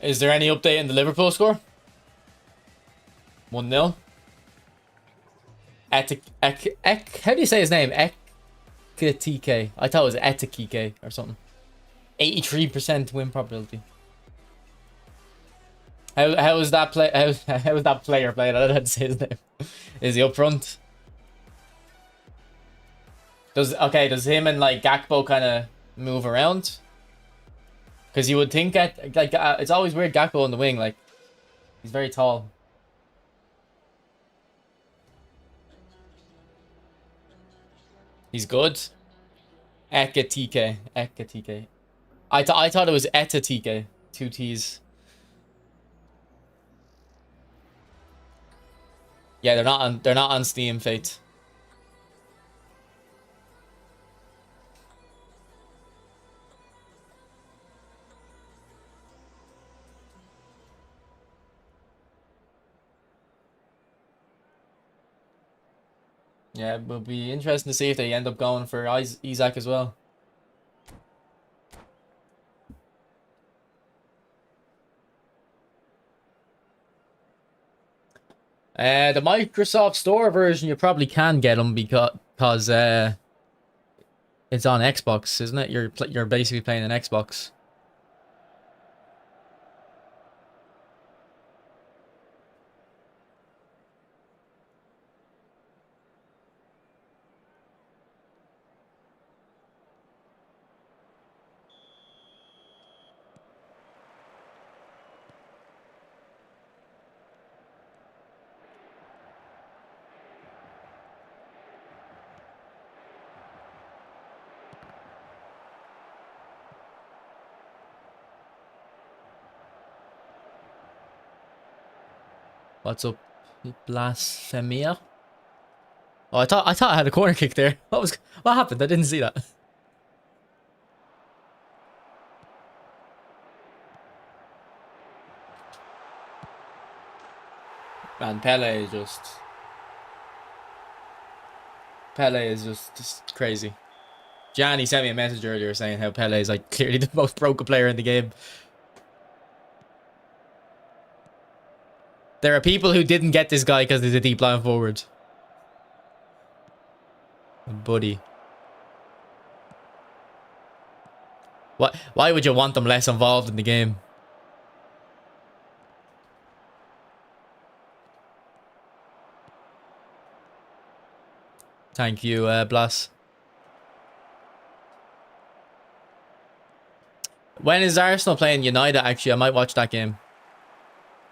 Is there any update in the Liverpool score? 1-0. How do you say his name? Ekatike. I thought it was Etikike or something. 83% win probability. How was that play? How was that player playing? I don't know how to say his name. Is he up front? Does him and like Gakpo kind of move around? Because you would think it's always weird Gakpo on the wing, like he's very tall. He's good. Ekatike. I thought it was Etatike. 2 T's. Yeah, they're not on Steam, Fate. Yeah, it will be interesting to see if they end up going for Isaac as well. The Microsoft Store version, you probably can get them because it's on Xbox, isn't it? You're basically playing an Xbox. What's up, Blasphemia? Oh, I thought I had a corner kick there. What happened? I didn't see that. Man, Pele is just crazy. Gianni sent me a message earlier saying how Pele is like clearly the most broken player in the game. There are people who didn't get this guy because he's a deep line forward. Buddy. Why would you want them less involved in the game? Thank you, Blas. When is Arsenal playing United? Actually, I might watch that game.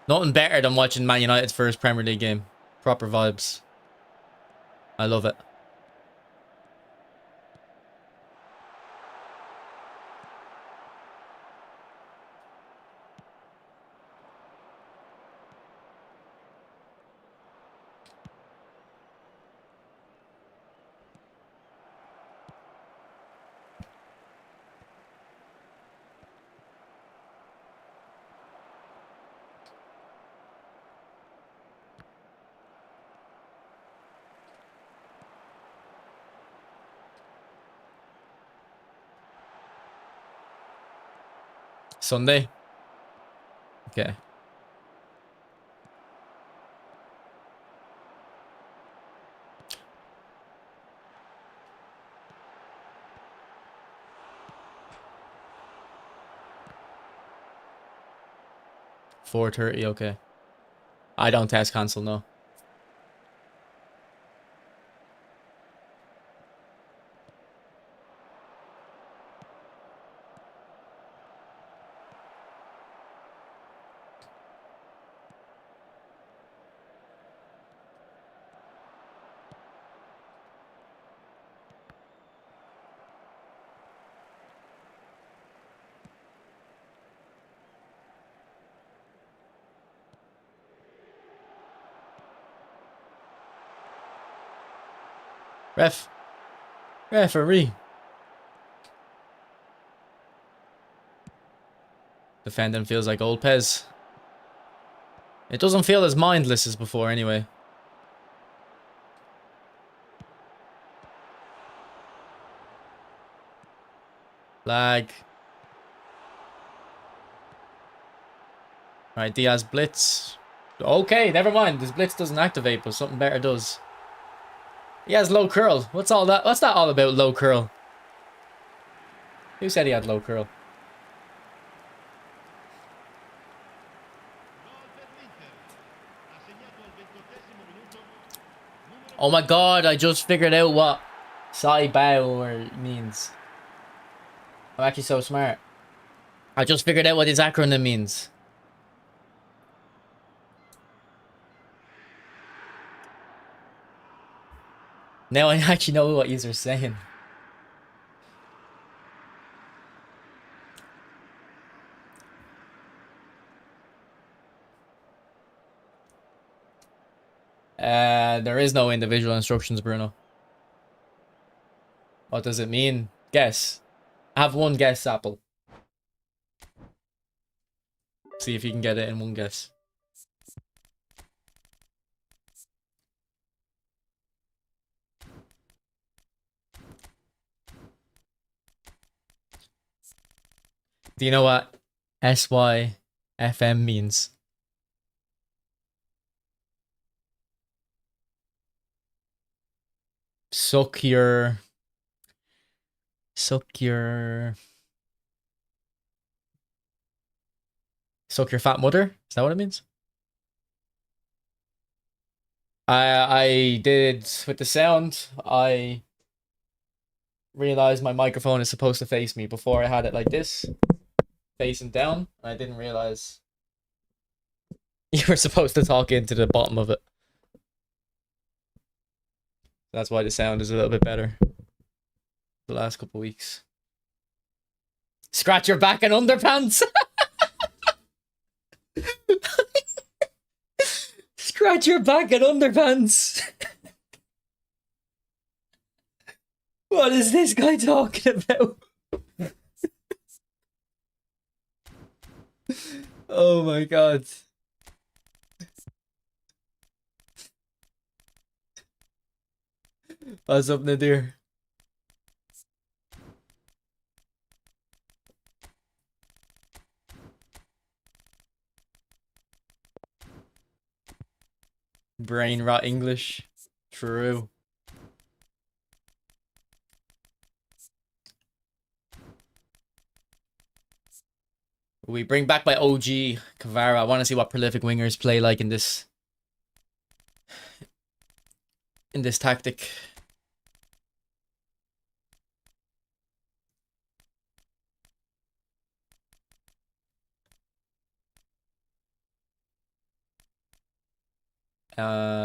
Nothing better than watching Man United's first Premier League game. Proper vibes. I love it. Sunday. Okay. $4:30. Okay. I don't test cancel. No. Ref. Referee. Defending feels like old Pez. It doesn't feel as mindless as before anyway. Lag. Right, Diaz blitz. Okay, never mind. This blitz doesn't activate, but something better does. He has low curl. What's all that? What's that all about, low curl? Who said he had low curl? Gol per l'Inter. Ha segnato al 28° minuto. Numero Oh my god, I just figured out what Sai Bao means. I'm actually so smart. I just figured out what his acronym means. Now I actually know what you're saying. There is no individual instructions, Bruno. What does it mean? Guess. Have one guess, Apple. See if you can get it in one guess. Do you know what SYFM means? Suck your... Suck your fat mother? Is that what it means? I did with the sound. I realized my microphone is supposed to face me. Before I had it like this, facing down. I didn't realize you were supposed to talk into the bottom of it. That's why the sound is a little bit better the last couple weeks. Scratch your back and underpants. Scratch your back and underpants. What is this guy talking about? Oh my god. What's up, Nadir? Brain rot English. True. We bring back my OG Kavara. I want to see what prolific wingers play like in this tactic.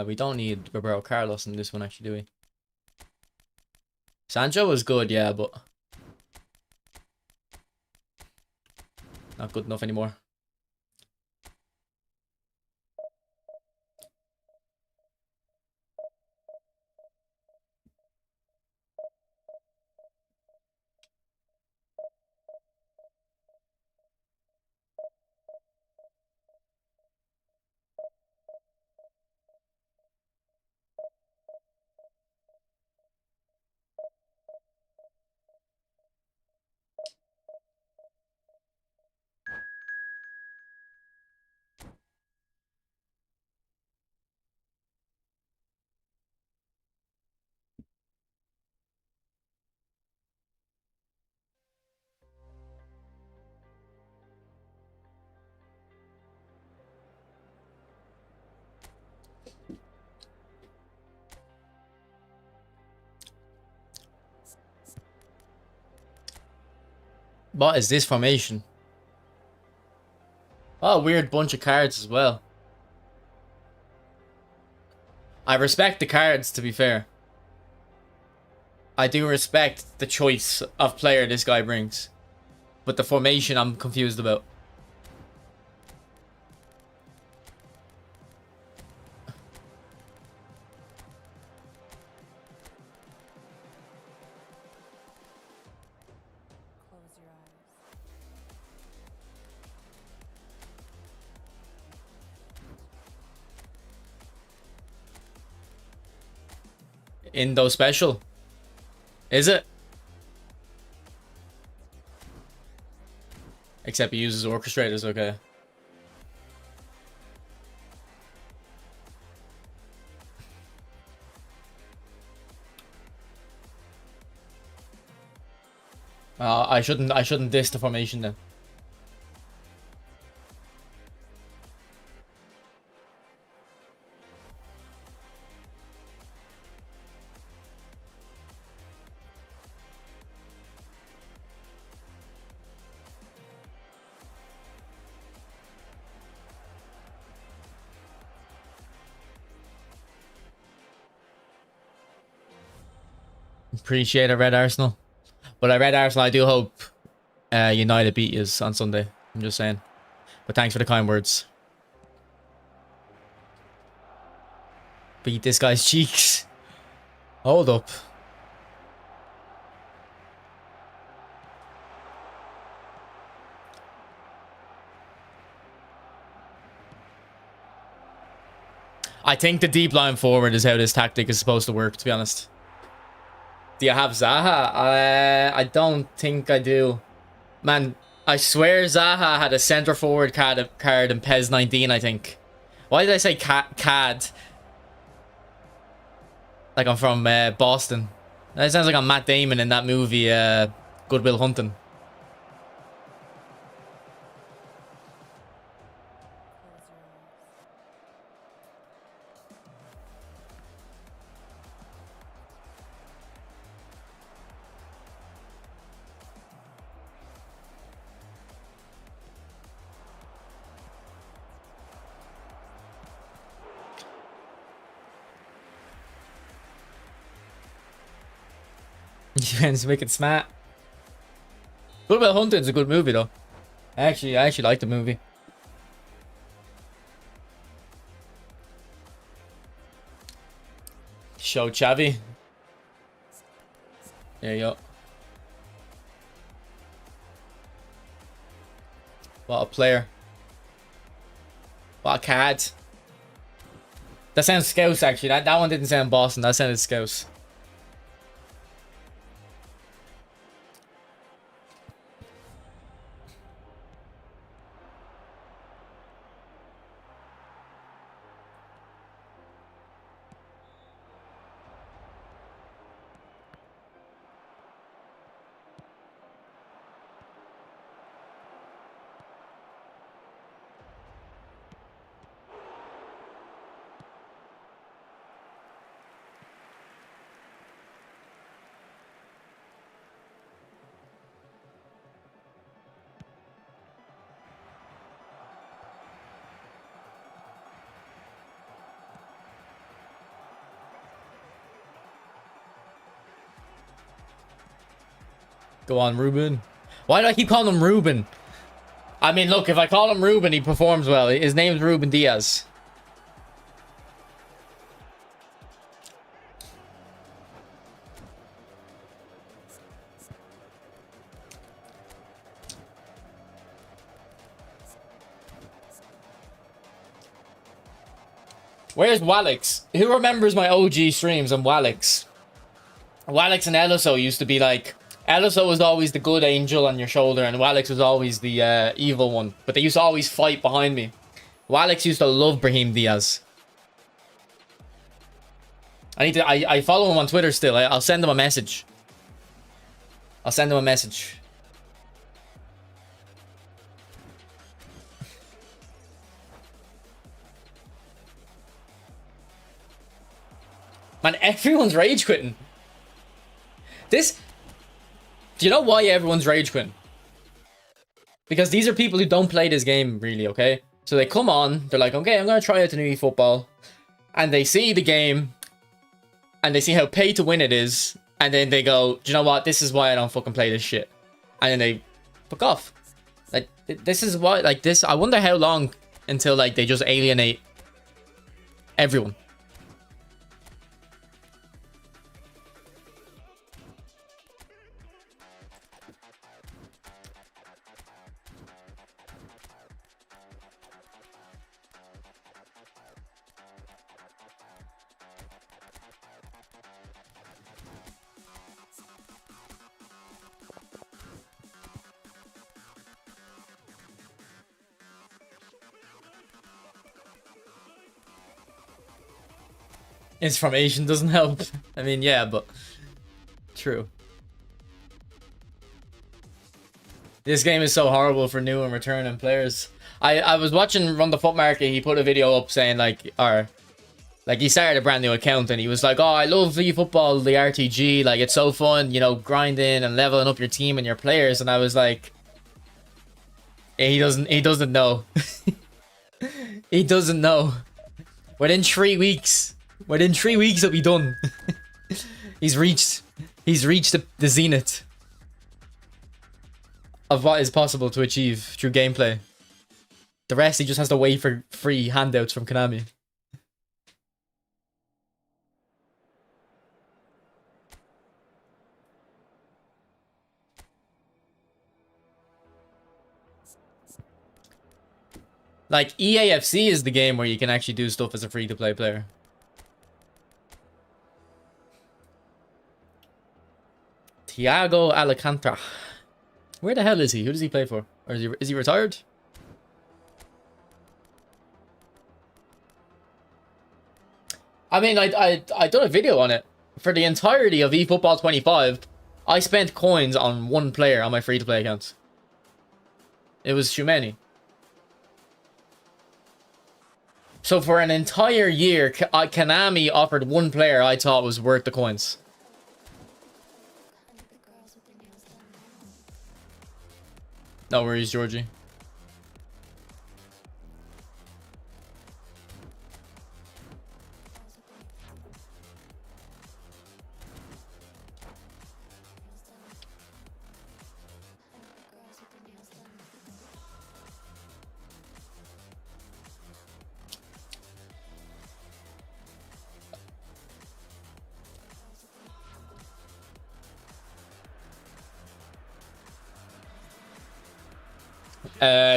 We don't need Roberto Carlos in this one, actually, do we? Sancho was good, yeah, but not good enough anymore. What is this formation? Oh, weird bunch of cards as well. I respect the cards, to be fair. I do respect the choice of player this guy brings. But the formation I'm confused about. Indo special. Is it? Except he uses orchestrators, okay. I shouldn't diss the formation then. Appreciate a red Arsenal. But I read Arsenal. I do hope United beat us on Sunday. I'm just saying. But thanks for the kind words. Beat this guy's cheeks. Hold up. I think the deep line forward is how this tactic is supposed to work, to be honest. Do you have Zaha? I don't think I do. Man, I swear Zaha had a centre forward card in PES 19, I think. Why did I say CAD? Like I'm from Boston. That sounds like I'm Matt Damon in that movie, Good Will Hunting. Defense wicked smart. Good Will Hunting's a good movie though. I actually like the movie. Show Chavi. There you go. What a player. What a card. That sounds Scouse actually. That one didn't sound Boston, that sounded Scouse. Go on, Ruben. Why do I keep calling him Ruben? I mean, look, if I call him Ruben, he performs well. His name's Ruben Diaz. Where's Wallix? Who remembers my OG streams on Wallix? Wallix and Eliso used to be like... Eliso was always the good angel on your shoulder, and Wallix was always the evil one. But they used to always fight behind me. Wallix used to love Brahim Diaz. I follow him on Twitter still. I'll send him a message. I'll send him a message. Man, everyone's rage quitting. Do you know why everyone's rage quitting? Because these are people who don't play this game really, okay? So they come on, they're like, okay, I'm going to try out the new eFootball. And they see the game, and they see how pay to win it is, and then they go, do you know what? This is why I don't fucking play this shit. And then they fuck off. Like, this is why, like, this, I wonder how long until, like, they just alienate everyone. Information doesn't help. I mean, yeah, but true. This game is so horrible for new and returning players. I was watching Run the Foot Market. He put a video up saying like, he started a brand new account and he was like, oh, I love eFootball, the RTG. Like, it's so fun, you know, grinding and leveling up your team and your players. And I was like, he doesn't know. He doesn't know. Within 3 weeks it'll be done. He's reached the zenith of what is possible to achieve through gameplay. The rest he just has to wait for free handouts from Konami. Like, EAFC is the game where you can actually do stuff as a free-to-play player. Thiago Alcantara. Where the hell is he? Who does he play for? Or is he retired? I mean, I done a video on it. For the entirety of eFootball 25, I spent coins on one player on my free-to-play account. It was Shumeni. So for an entire year, Konami offered one player I thought was worth the coins. No worries, Georgie.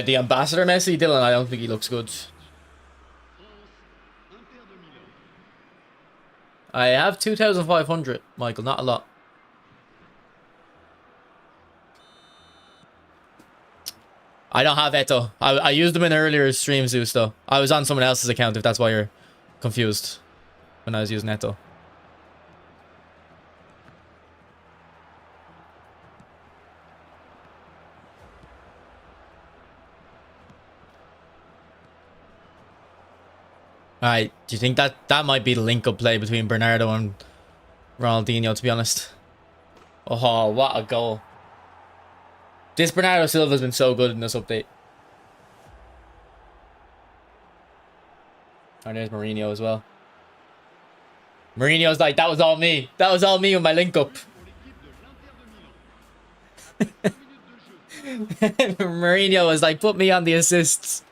The ambassador Messi, Dylan, I don't think he looks good. I have 2,500, Michael, not a lot. I don't have Eto. I used them in earlier stream, Zeus, though. I was on someone else's account, if that's why you're confused when I was using Eto. Alright, do you think that might be the link-up play between Bernardo and Ronaldinho, to be honest? Oh, what a goal. This Bernardo Silva has been so good in this update. Oh, there's Mourinho as well. Mourinho's like, that was all me. That was all me with my link-up. Mourinho was like, put me on the assists.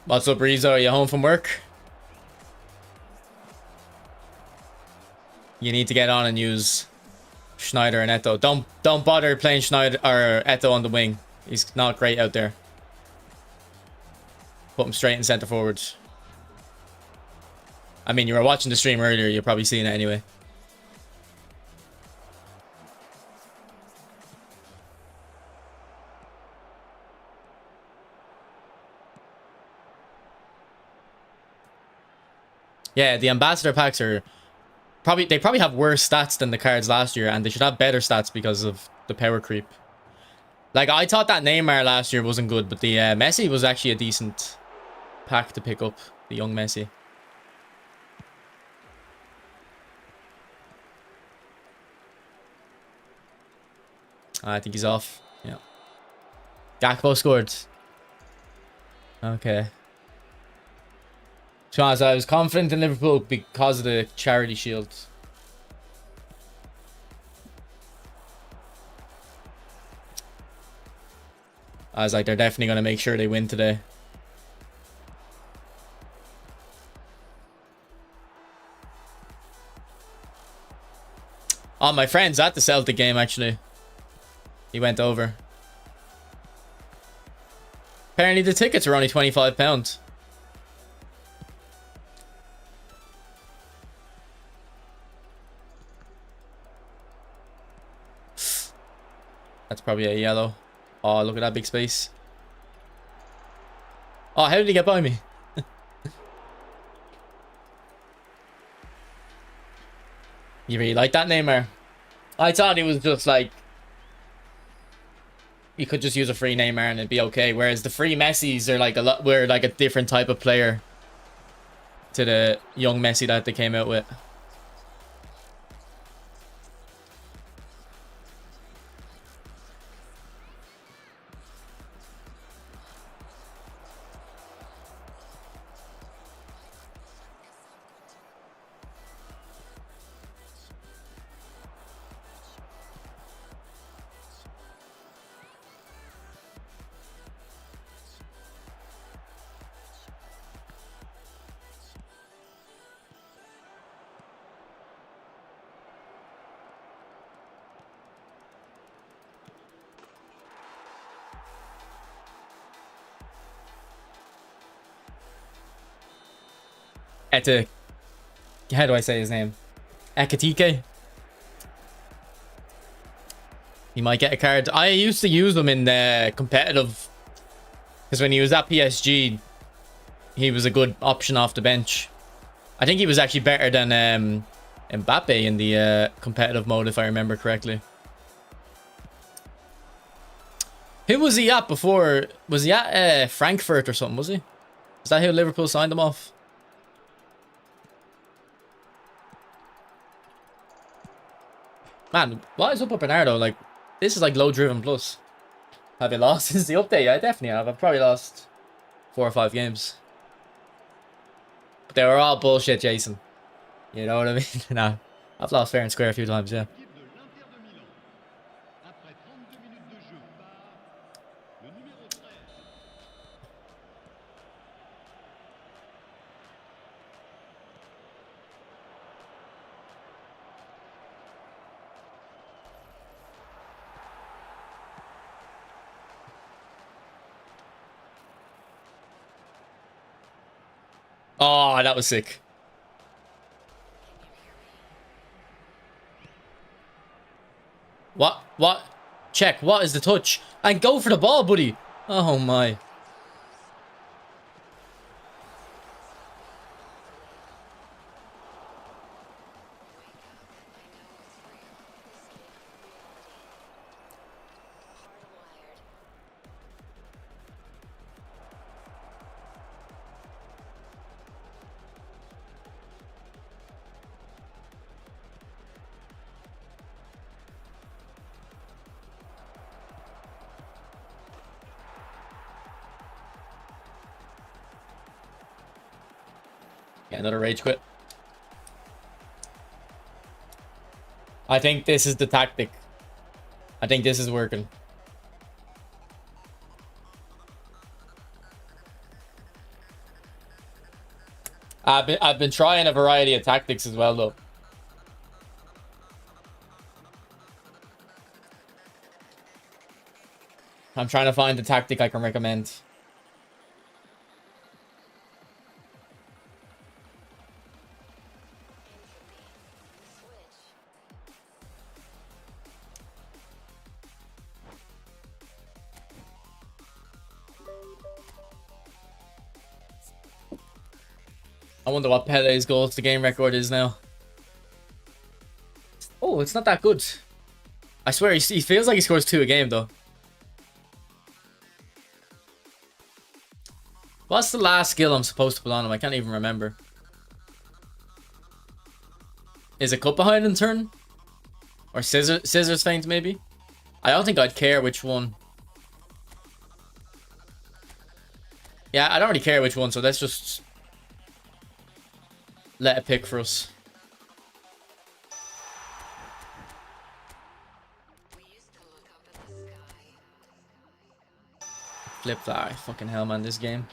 What's up, Rizzo? Are you home from work? You need to get on and use Schneider and Eto. Don't bother playing Schneider or Eto on the wing. He's not great out there. Put him straight in center forward. I mean, you were watching the stream earlier. You're probably seeing it anyway. Yeah, the ambassador packs are they probably have worse stats than the cards last year, and they should have better stats because of the power creep. Like, I thought that Neymar last year wasn't good, but the Messi was actually a decent pack to pick up. The young Messi. I think he's off. Yeah. Gakpo scored. Okay. To be honest, I was confident in Liverpool because of the Charity Shield. I was like, they're definitely going to make sure they win today. Oh, my friend's at the Celtic game, actually. He went over. Apparently, the tickets are only £25. That's probably a yellow. Oh, look at that big space. Oh, how did he get by me? You really like that, Neymar? I thought he was just like... You could just use a free Neymar and it'd be okay. Whereas the free Messis are like we're like a different type of player to the young Messi that they came out with. How do I say his name? Ekatike. He might get a card. I used to use him in the competitive, because when he was at PSG, he was a good option off the bench. I think he was actually better than Mbappe in the competitive mode, if I remember correctly. Who was he at before? Was he at Frankfurt or something, was he? Is that who Liverpool signed him off? Man, what is up with Bernardo? Like, this is like low driven plus. Have you lost since the update? I definitely have. I've probably lost 4 or 5 games. But they were all bullshit, Jason. You know what I mean? Nah, I've lost fair and square a few times, yeah. Oh, that was sick. What? Check. What is the touch? And go for the ball, buddy. Oh, my. Yeah, another rage quit. I think this is the tactic. I think this is working. I've been trying a variety of tactics as well, though. I'm trying to find the tactic I can recommend. I wonder what Pele's goal to game record is now. it's not that good. I swear, he feels like he scores 2 a game, though. What's the last skill I'm supposed to put on him? I can't even remember. Is it cut behind and turn? Or scissors feint, maybe? I don't think I'd care which one. Yeah, I don't really care which one, so let's just let it pick for us. Flip fly. Fucking hell, man, this game.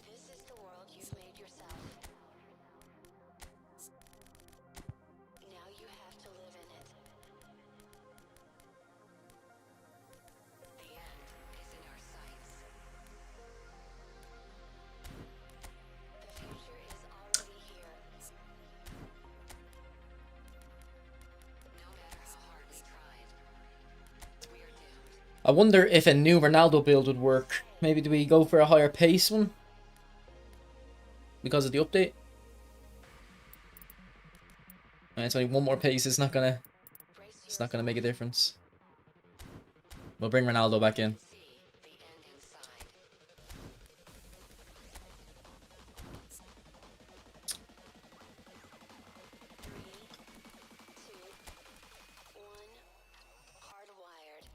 This is the world you've made yourself. Now you have to live in it. The end is in our sights. The future is already here. No matter how hard we tried, we are doomed. I wonder if a new Ronaldo build would work. Maybe do we go for a higher pace one? Because of the update? It's only one more pace, it's not gonna make a difference. We'll bring Ronaldo back in. See the end inside. 3, 2, 1. Hardwired.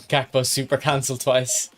Gakpo super cancelled twice.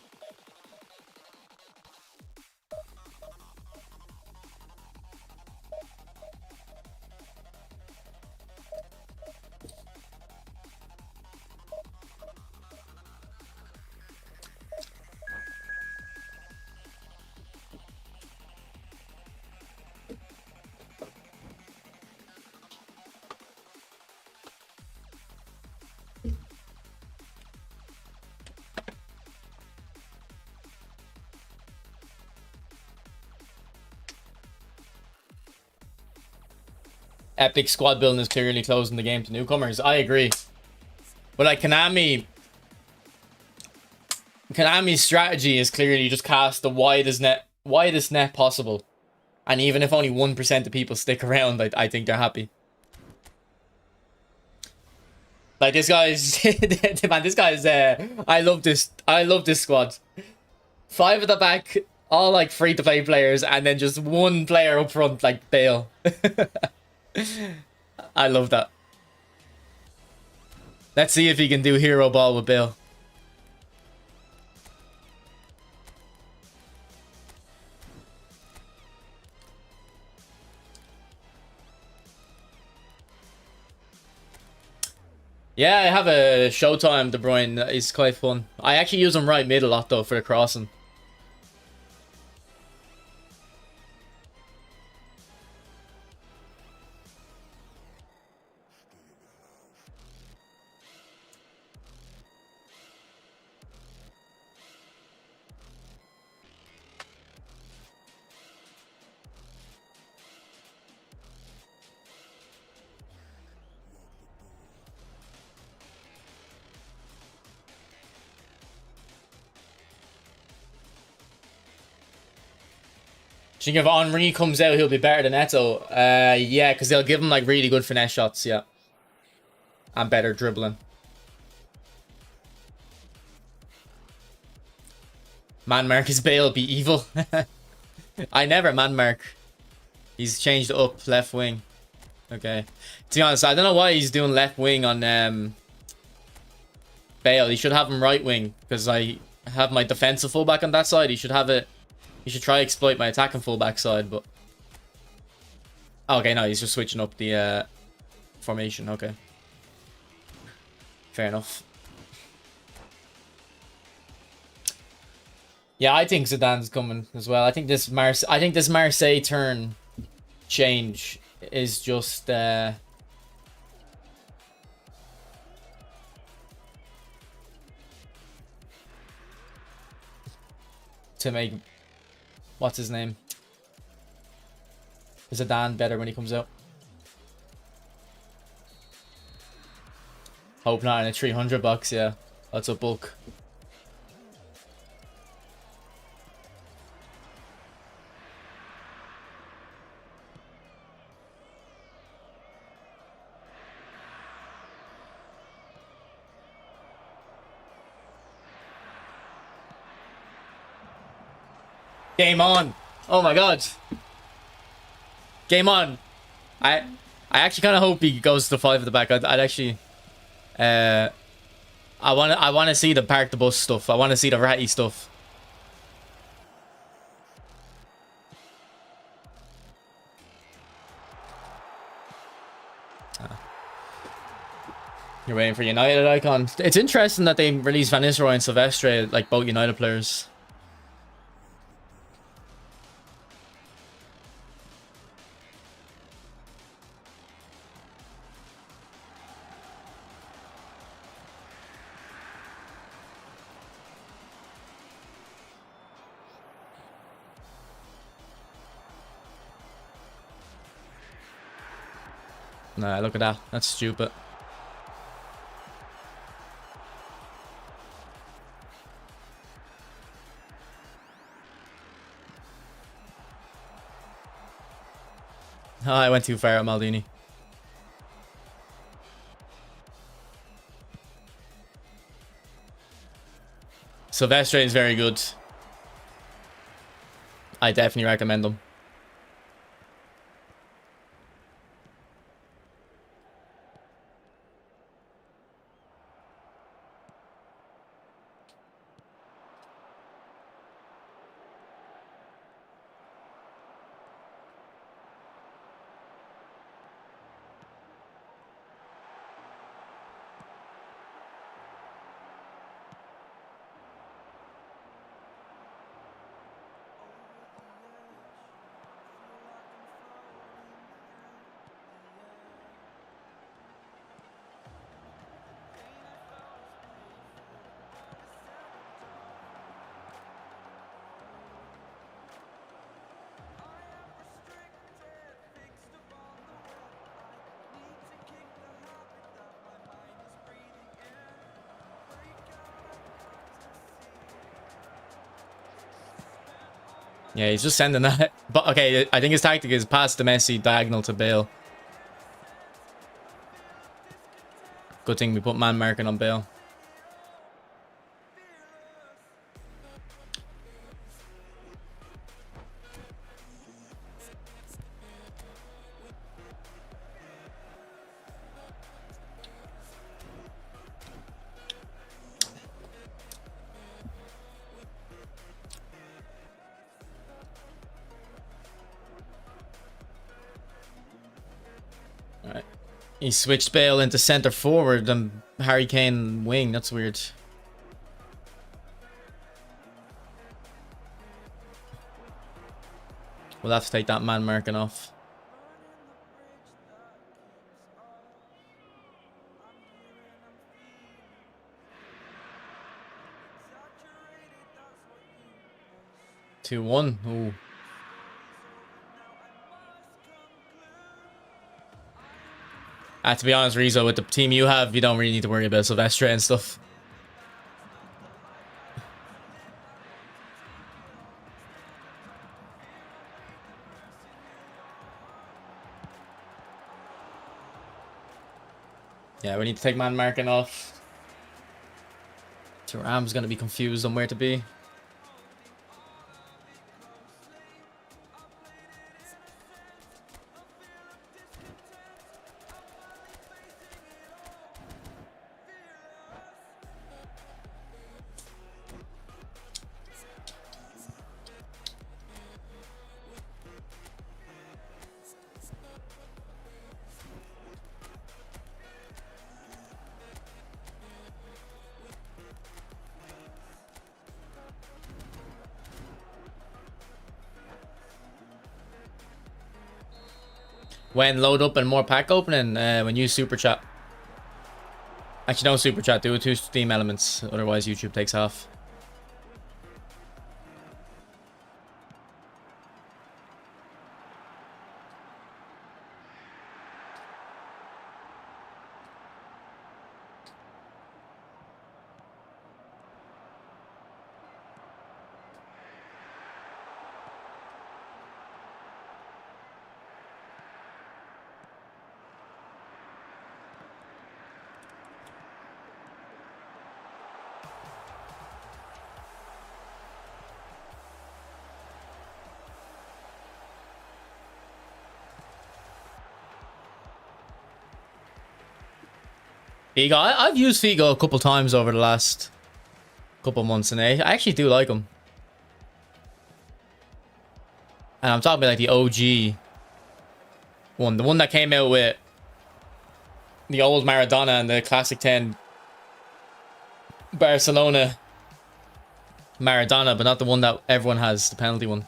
Epic squad building is clearly closing the game to newcomers. I agree. But like Konami's strategy is clearly just cast the widest net possible. And even if only 1% of people stick around, I think they're happy. Like this guy's man, this guy's I love this squad. 5 at the back, all like free to play players, and then just one player up front like Bale. I love that. Let's see if he can do hero ball with Bale. Yeah, I have a Showtime De Bruyne. He's quite fun. I actually use him right mid a lot though for the crossing. Do you think if Henri comes out, he'll be better than Eto? Yeah, because they'll give him like really good finesse shots, yeah. And better dribbling. Man mark is Bale, be evil. I never man mark. He's changed up left wing. Okay. To be honest, I don't know why he's doing left wing on Bale. He should have him right wing because I have my defensive fullback on that side. He should have it. He should try exploit my attacking fullback side, but okay, no, he's just switching up the formation. Okay, fair enough. Yeah, I think Zidane's coming as well. I think this Marseille turn change is just to make what's his name? Zidane better when he comes out. Hope not in a 300 bucks, yeah. That's a bulk. Game on. Oh my god. Game on. I actually kind of hope he goes to the 5 at the back. I'd actually I want to see the park the bus stuff. I want to see the ratty stuff. You're waiting for United icon. It's interesting that they released Van Nistelrooy and Silvestre, like both United players. Nah, look at that. That's stupid. Oh, I went too far at Maldini. Silvestre is very good. I definitely recommend them. Yeah, he's just sending that. But okay, I think his tactic is pass to Messi, diagonal to Bale. Good thing we put man marking on Bale. Alright. He switched Bale into centre forward and Harry Kane wing. That's weird. We'll have to take that man marking off. Two one. Ooh. To be honest, Rizzo, with the team you have, you don't really need to worry about Silvestre and stuff. Yeah, we need to take man marking off. Thuram's going to be confused on where to be. When load up and more pack opening, when you super chat. Actually, don't super chat. Do it to Steam Elements. Otherwise, YouTube takes off. Figo, I've used Figo a couple times over the last couple months, and I actually do like him. And I'm talking about like the OG one, the one that came out with the old Maradona and the classic 10 Barcelona Maradona, but not the one that everyone has, the penalty one.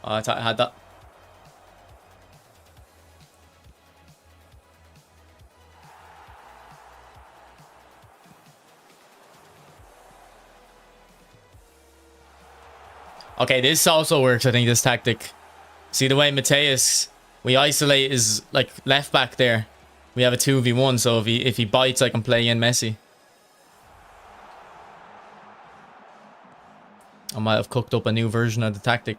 Oh, I thought I had that. Okay, this also works, I think, this tactic. See the way Mateus, we isolate his like left back there. We have a 2v1, so if he bites, I can play in Messi. I might have cooked up a new version of the tactic.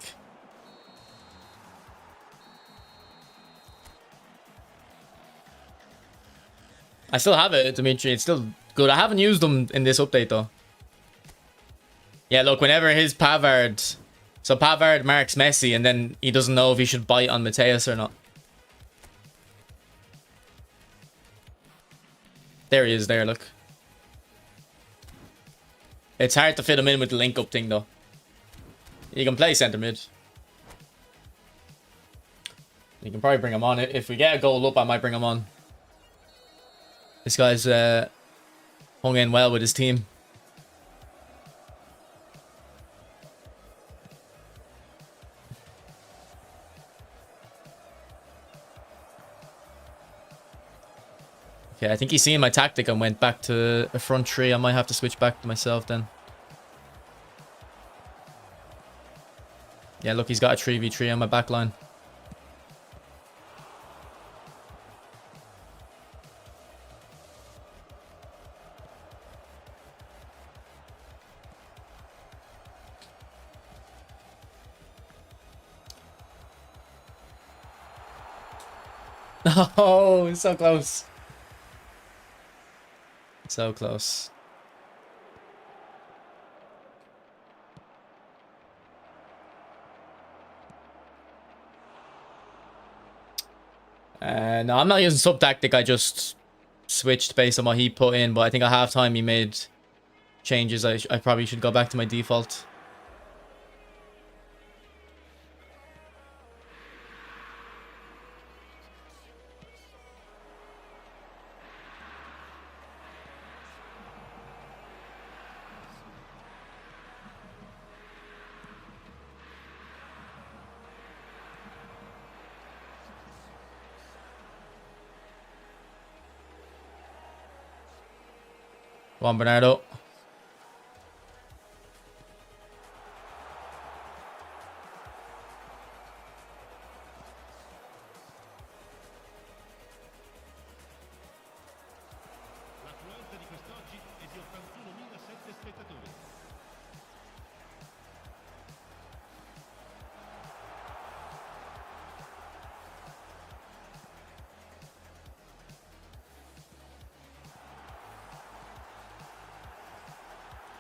I still have it, Dimitri. It's still good. I haven't used them in this update, though. Yeah, look, whenever his Pavard... So Pavard marks Messi, and then he doesn't know if he should bite on Mateus or not. There he is there, look. It's hard to fit him in with the link-up thing, though. You can play centre mid. You can probably bring him on. If we get a goal up, I might bring him on. This guy's hung in well with his team. Okay, I think he's seen my tactic and went back to a front three. I might have to switch back to myself then. Yeah, look, he's got a 3v3 on my back line. Oh, so close. So close. No, I'm not using sub tactic. I just switched based on what he put in. But I think at halftime he made changes. I probably should go back to my default. Juan Bernardo. L'affluenza di quest'oggi è di 81.007 spettatori.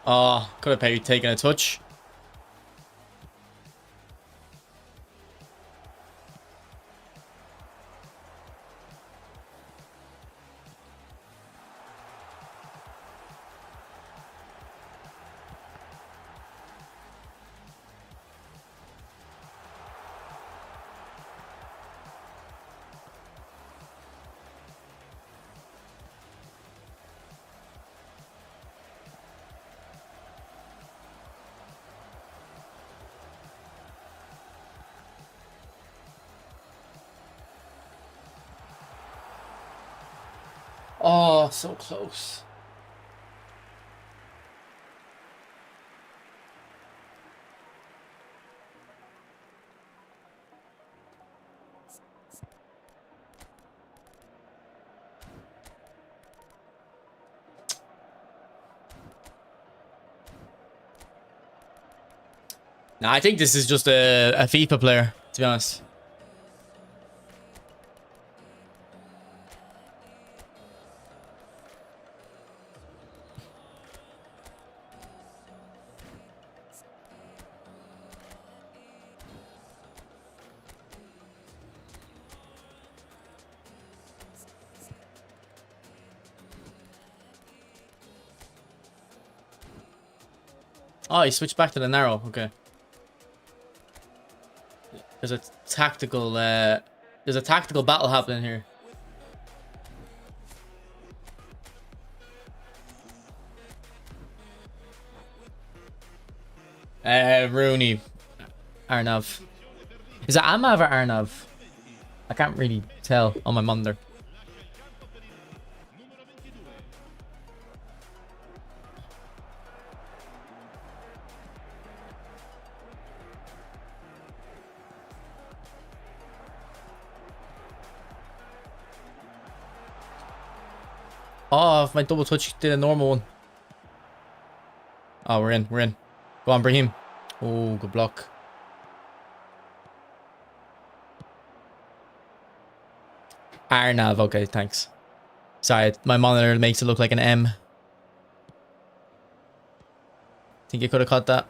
Oh, could have maybe taken a touch. Oh, so close. Nah, I think this is just a FIFA player, to be honest. Oh, he switched back to the narrow. Okay. There's a tactical battle happening here. Rooney. Arnav. Is it Amav or Arnav? I can't really tell on my monitor. Oh, if my double touch did a normal one. Oh, we're in. We're in. Go on, Brahim. Oh, good block. Arnav. Okay, thanks. Sorry, my monitor makes it look like an M. Think you could have caught that.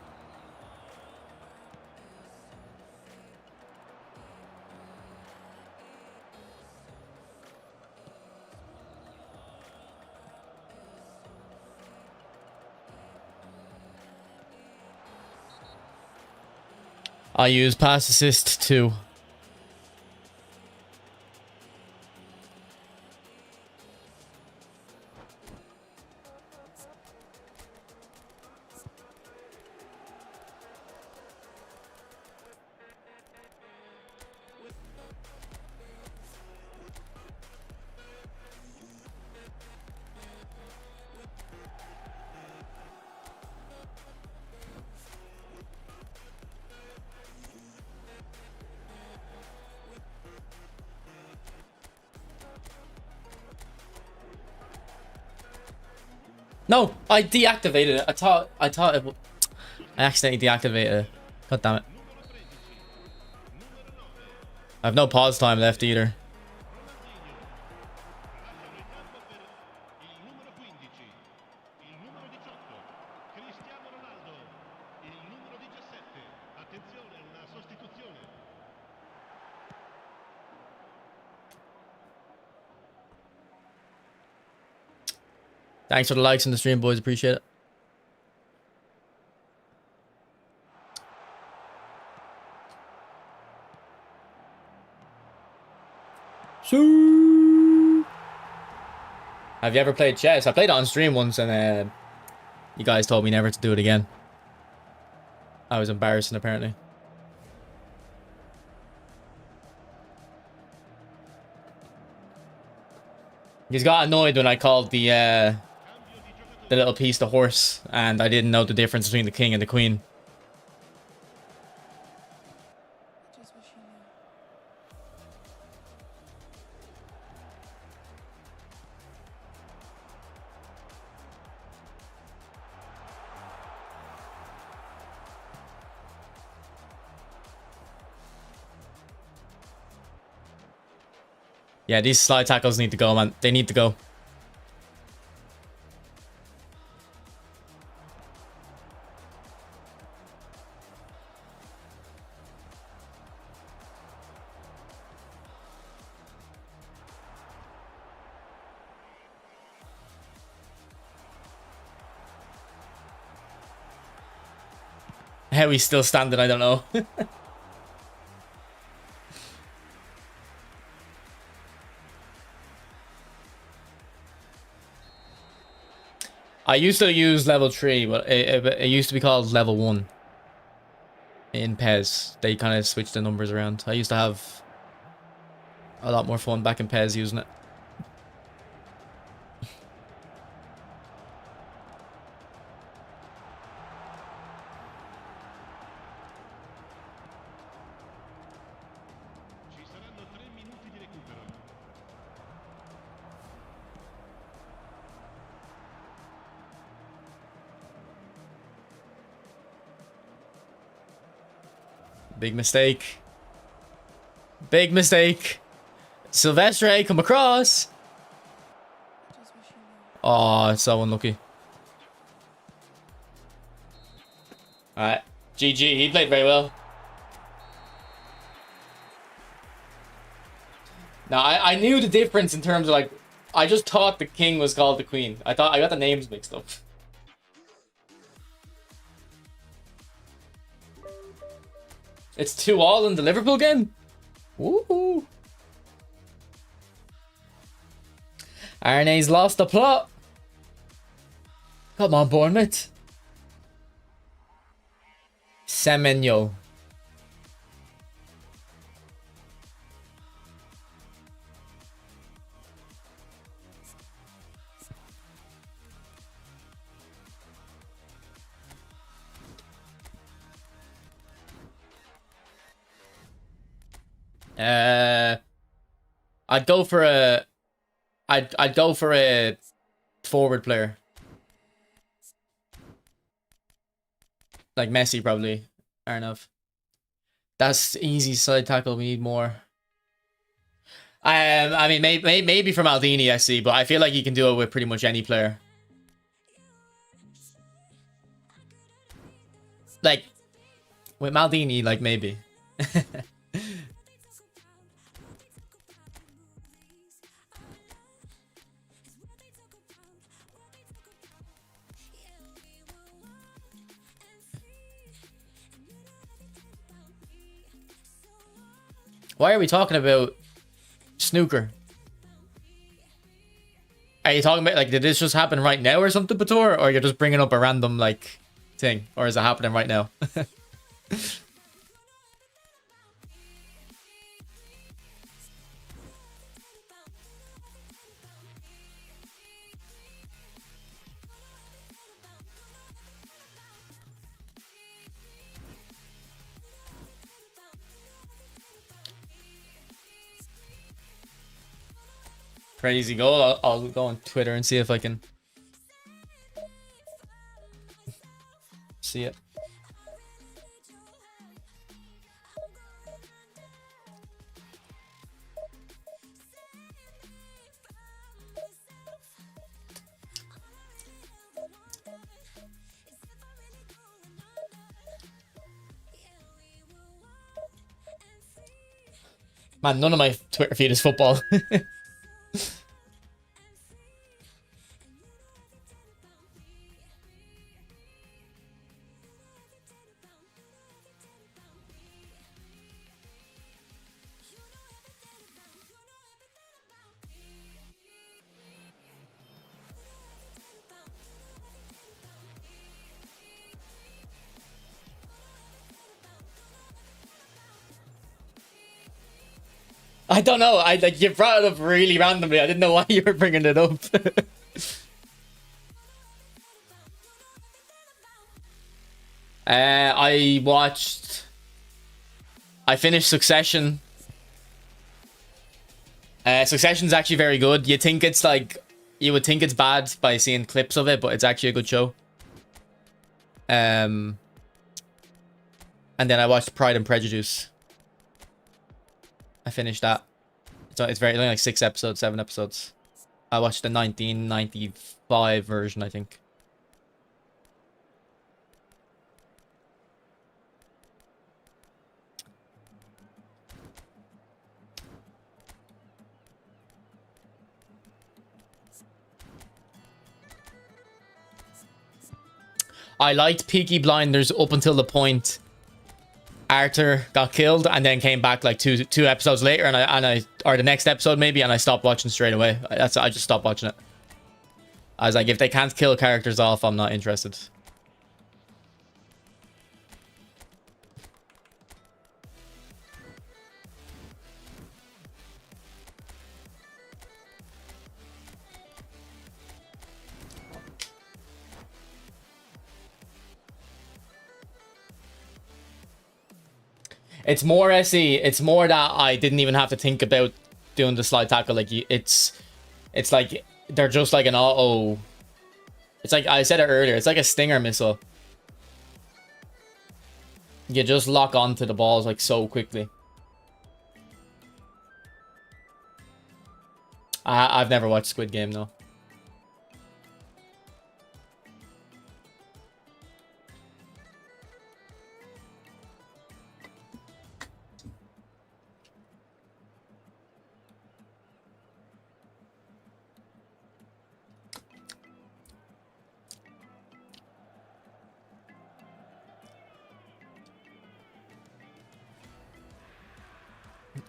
I use pass assist too. No, I deactivated it. I thought it. I accidentally deactivated it. God damn it. I have no pause time left either. Thanks for the likes on the stream, boys. Appreciate it. Have you ever played chess? I played it on stream once and you guys told me never to do it again. I was embarrassing apparently. He's got annoyed when I called the little piece the horse and I didn't know the difference between the king and the queen. Yeah, these slide tackles need to go, man. They need to go. How he's still standing, I don't know. I used to use level 3, but it used to be called level 1 in PES. They kind of switched the numbers around. I used to have a lot more fun back in PES using it. Ci saranno 3 minuti di recupero. Big mistake. Big mistake. Silvestre, come across. Oh, it's so unlucky. Alright. GG, he played very well. Now, I knew the difference in terms of, like, I just thought the king was called the queen. I thought I got the names mixed up. It's 2-2 in the Liverpool game? Woohoo! Arne's lost the plot. Come on, Bournemouth. Semenyo. I'd go for a I'd go for a forward player. Like Messi, probably. Arnav. That's easy side tackle. We need more. I mean, maybe from Maldini, I see, but I feel like you can do it with pretty much any player. Like, with Maldini, like, maybe. Why are we talking about snooker? Are you talking about, like, did this just happen right now or something, Bator? Or you're just bringing up a random, like, thing? Or is it happening right now? Crazy goal. I'll go on Twitter and see if I can see it. Man, none of my Twitter feed is football. I don't know. Like, you brought it up really randomly. I didn't know why you were bringing it up. I finished Succession. Succession's actually very good. You think it's like, you would think it's bad by seeing clips of it, but it's actually a good show. And then I watched Pride and Prejudice. I finished that. It's very, only like 6 episodes, 7 episodes. I watched the 1995 version, I think. I liked Peaky Blinders up until the point Arthur got killed, and then came back like two episodes later, and I or the next episode maybe, and I stopped watching straight away. I just stopped watching it. I was like, if they can't kill characters off, I'm not interested. It's more SE. It's more that I didn't even have to think about doing the slide tackle. Like, it's like they're just like an auto. It's like I said it earlier. It's like a Stinger missile. You just lock onto the balls like so quickly. I've never watched Squid Game though.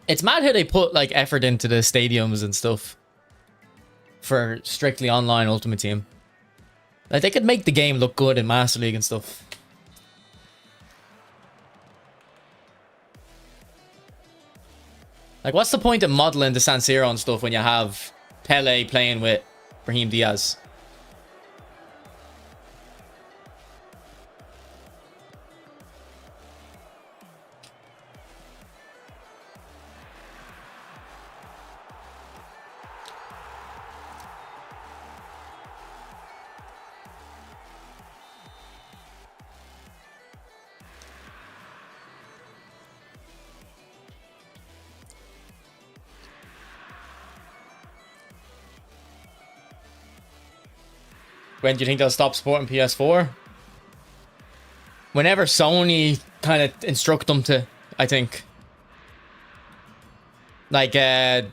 It's mad how they put like effort into the stadiums and stuff for strictly online Ultimate Team. Like, they could make the game look good in Master League and stuff. Like, what's the point of modeling the San Siro and stuff when you have Pele playing with Brahim Diaz? When do you think they'll stop supporting PS4? Whenever Sony kind of instruct them to, I think. Like, yeah.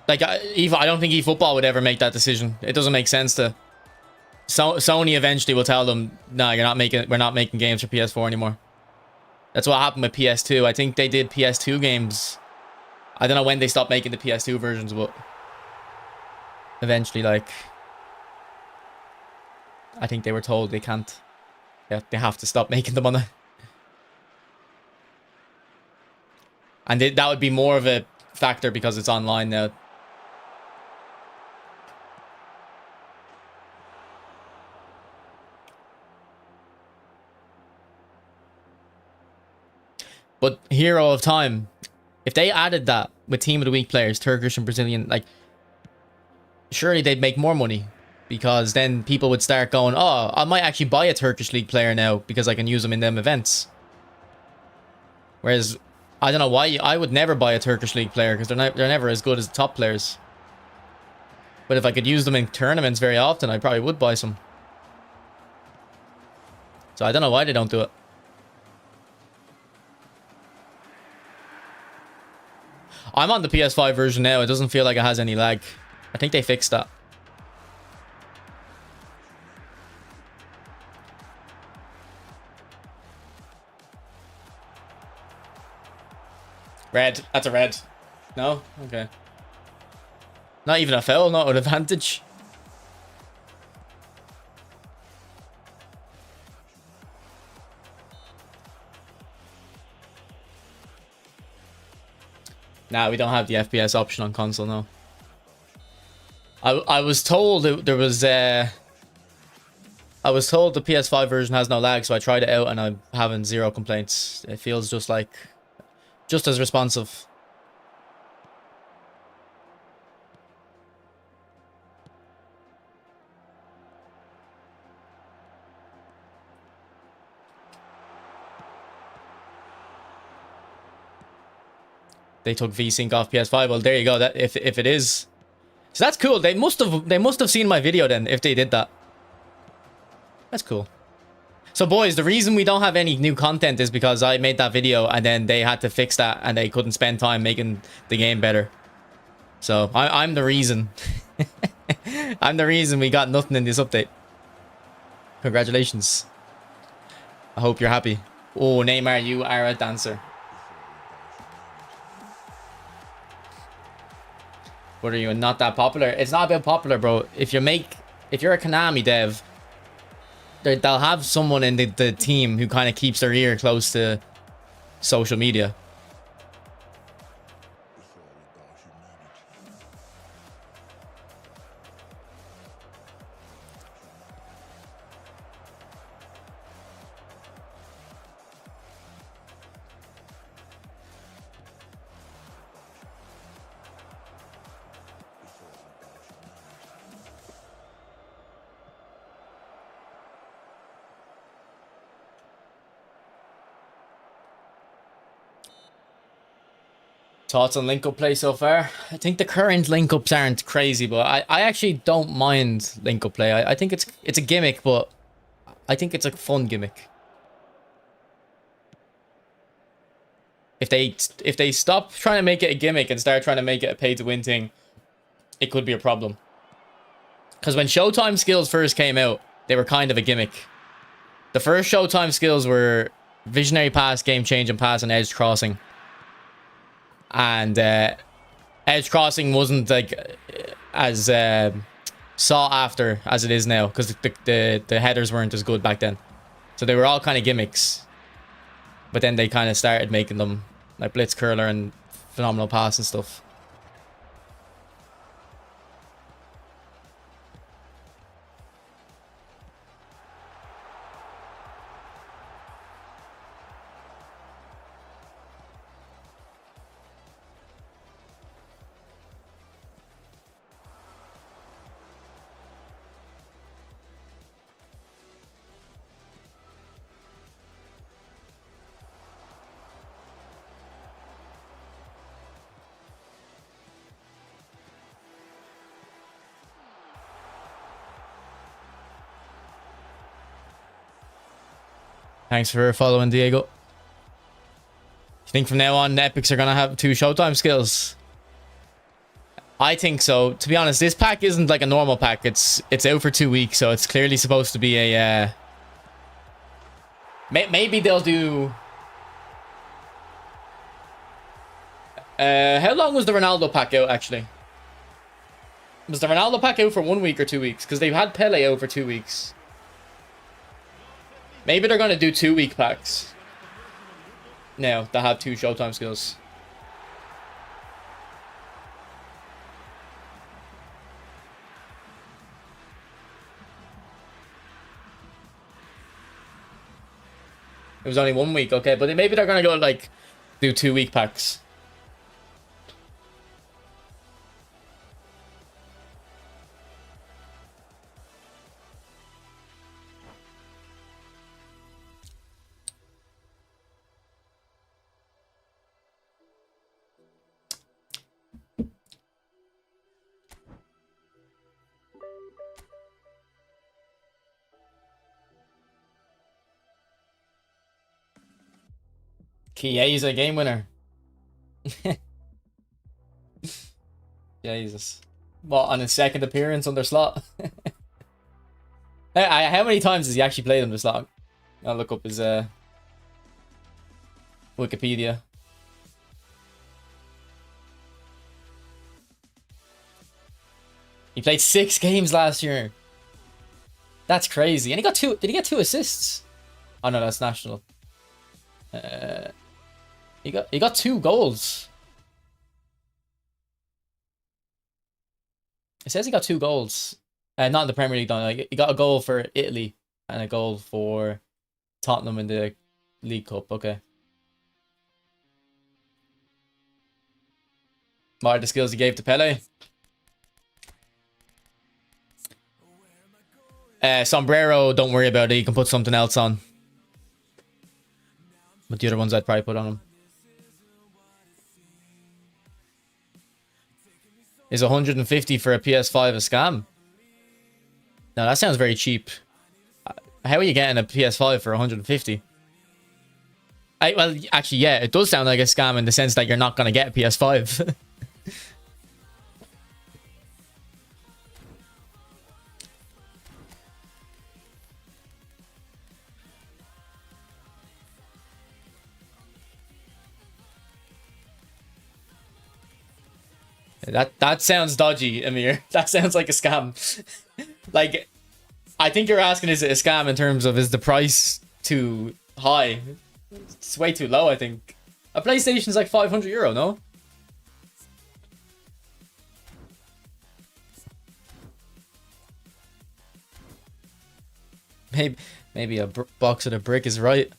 Like, I don't think eFootball would ever make that decision. It doesn't make sense to. Sony eventually will tell them, no, we're not making games for PS4 anymore. That's what happened with PS2. I think they did PS2 games. I don't know when they stopped making the PS2 versions, but eventually, like, I think they were told they can't. Yeah, they have to stop making them on it. And that would be more of a factor because it's online now. But Hero of Time, if they added that with Team of the Week players, Turkish and Brazilian, like, surely they'd make more money, because then people would start going, oh, I might actually buy a Turkish League player now because I can use them in them events. Whereas, I don't know why, I would never buy a Turkish League player because they're never as good as the top players. But if I could use them in tournaments very often, I probably would buy some. So I don't know why they don't do it. I'm on the PS5 version now. It doesn't feel like it has any lag. I think they fixed that. Red. That's a red. No? Okay. Not even a foul, not an advantage. Nah, we don't have the FPS option on console now. I was told there was I was told the PS5 version has no lag, so I tried it out and I'm having zero complaints. It feels just as responsive. They took VSync off PS5. Well, there you go. That if it is, so that's cool. They must have seen my video then if they did that. That's cool. So boys, the reason we don't have any new content is because I made that video and then they had to fix that and they couldn't spend time making the game better. So I'm the reason. I'm the reason we got nothing in this update. Congratulations. I hope you're happy. Oh, Neymar, you are a dancer. What are you? Not that popular? It's not about popular, bro. If you're a Konami dev, they'll have someone in the team who kind of keeps their ear close to social media. Thoughts on link-up play so far? I think the current link-ups aren't crazy, but I actually don't mind link-up play. I think it's a gimmick, but I think it's a fun gimmick. If they stop trying to make it a gimmick and start trying to make it a pay-to-win thing, it could be a problem. Because when Showtime skills first came out, they were kind of a gimmick. The first Showtime skills were Visionary Pass, Game Changing Pass, and Edge Crossing. And Edge Crossing wasn't like as sought after as it is now, because the headers weren't as good back then. So they were all kind of gimmicks. But then they kind of started making them like Blitz Curler and Phenomenal Pass and stuff. Thanks for following, Diego. You think from now on, the Epics are going to have 2 Showtime skills? I think so. To be honest, this pack isn't like a normal pack. It's out for 2 weeks, so it's clearly supposed to be a... Maybe they'll do... how long was the Ronaldo pack out, actually? Was the Ronaldo pack out for 1 week or 2 weeks? Because they've had Pele out for 2 weeks. Maybe they're going to do 2-week packs. Now, that have 2 Showtime skills. It was only 1 week, okay. But maybe they're going to go, like, do 2-week packs. Kie's a game winner. Jesus. What, on his second appearance on their slot? How many times has he actually played on the slot? I'll look up his Wikipedia. He played 6 games last year. That's crazy. And he got 2. Did he get 2 assists? Oh no, that's national. He got 2 goals. It says he got 2 goals. Not in the Premier League, though. He got a goal for Italy and a goal for Tottenham in the League Cup. Okay. What are the skills he gave to Pele? Sombrero, don't worry about it. You can put something else on. But the other ones I'd probably put on him. Is 150 for a PS5 a scam? No, that sounds very cheap. How are you getting a PS5 for 150? Well, actually, yeah, it does sound like a scam in the sense that you're not going to get a PS5. That sounds dodgy, Amir. That sounds like a scam. Like, I think you're asking, is it a scam in terms of, is the price too high? It's way too low, I think. A PlayStation's like €500, no? Maybe a box of a brick is right.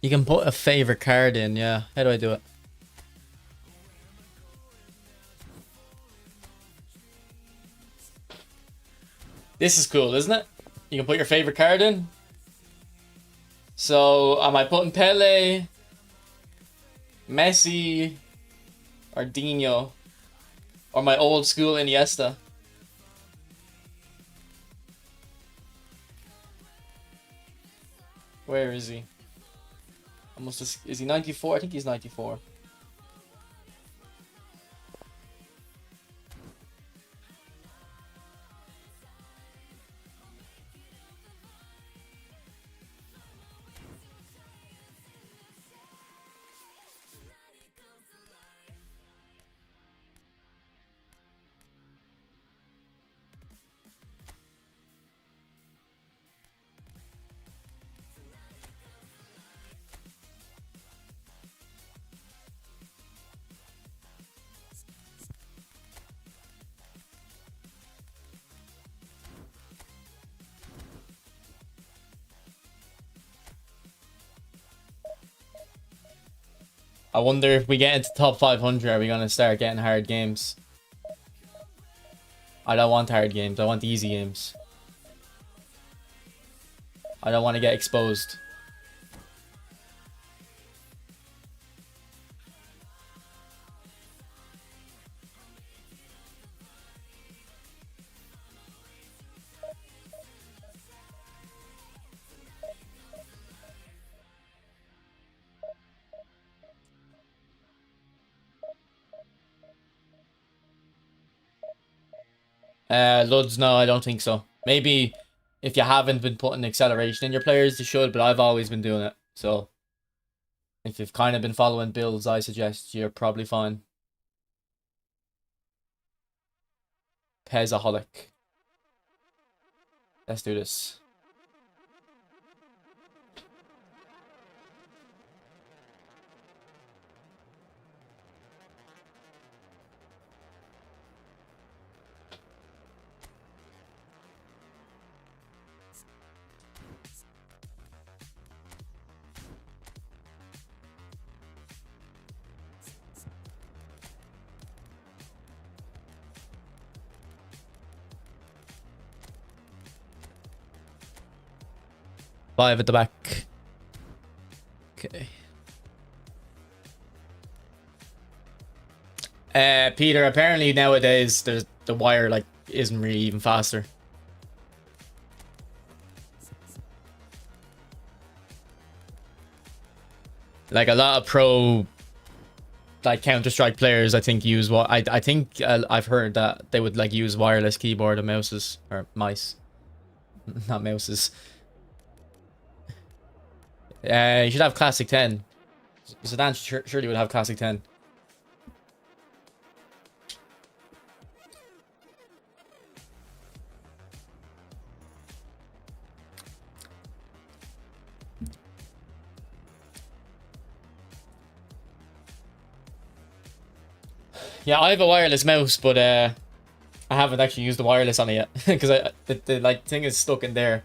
You can put a favorite card in, yeah. How do I do it? This is cool, isn't it? You can put your favorite card in. So, am I putting Pele, Messi, or Dino, or my old school Iniesta? Where is he? Is he 94? I think he's 94. I wonder if we get into top 500, are we going to start getting hard games? I don't want hard games. I want easy games. I don't want to get exposed. Luds, no, I don't think so. Maybe if you haven't been putting acceleration in your players, you should, but I've always been doing it. So if you've kind of been following builds, I suggest you're probably fine. Pezaholic. Let's do this. Five at the back. Okay. Peter, apparently nowadays the wire like isn't really even faster. Like a lot of pro like Counter-Strike players, I think use what I think I've heard that they would like use wireless keyboard and mouses or mice, not mouses. You should have classic 10. Zidane surely would have classic 10. Yeah, I have a wireless mouse, but I haven't actually used the wireless on it yet because the like thing is stuck in there,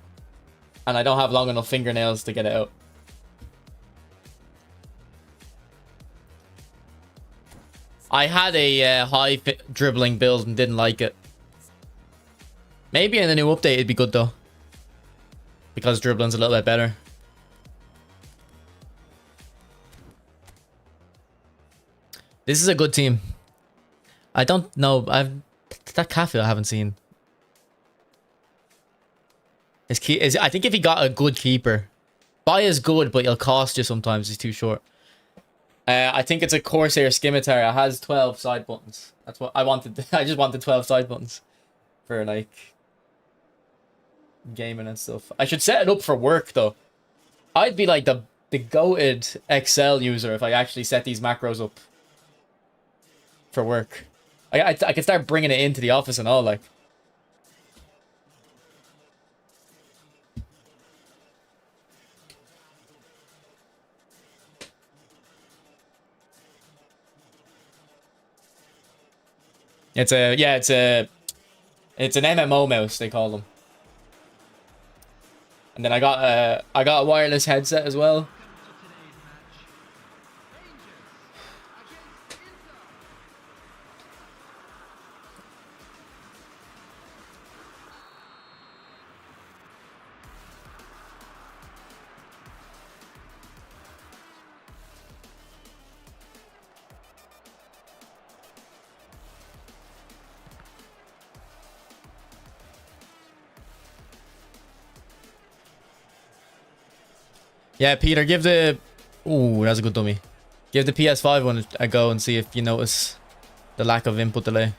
and I don't have long enough fingernails to get it out. I had a high dribbling build and didn't like it. Maybe in the new update it'd be good though, because dribbling's a little bit better. This is a good team. I don't know. That Cafe I haven't seen. I think if he got a good keeper, buy is good, but he'll cost you sometimes. He's too short. I think it's a Corsair Scimitar. It has 12 side buttons. That's what I wanted. I just wanted 12 side buttons for like gaming and stuff. I should set it up for work though. I'd be like the goated Excel user if I actually set these macros up for work. I could start bringing it into the office and all, like. It's an MMO mouse, they call them. And then I got a wireless headset as well. Yeah, Peter, give the... Ooh, that's a good dummy. Give the PS5 one a go and see if you notice the lack of input delay.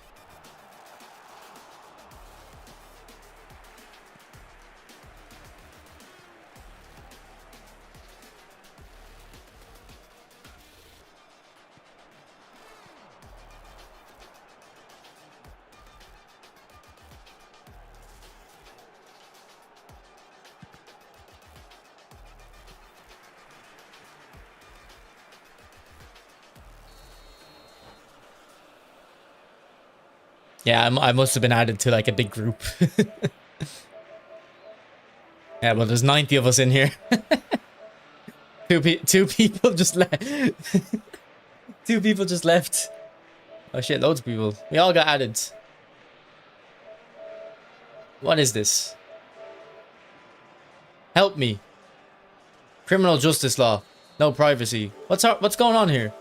Yeah, I must have been added to like a big group. Yeah, well, there's 90 of us in here. Two people just left. Two people just left. Oh shit, loads of people. We all got added. What is this? Help me. Criminal justice law. No privacy. What's going on here?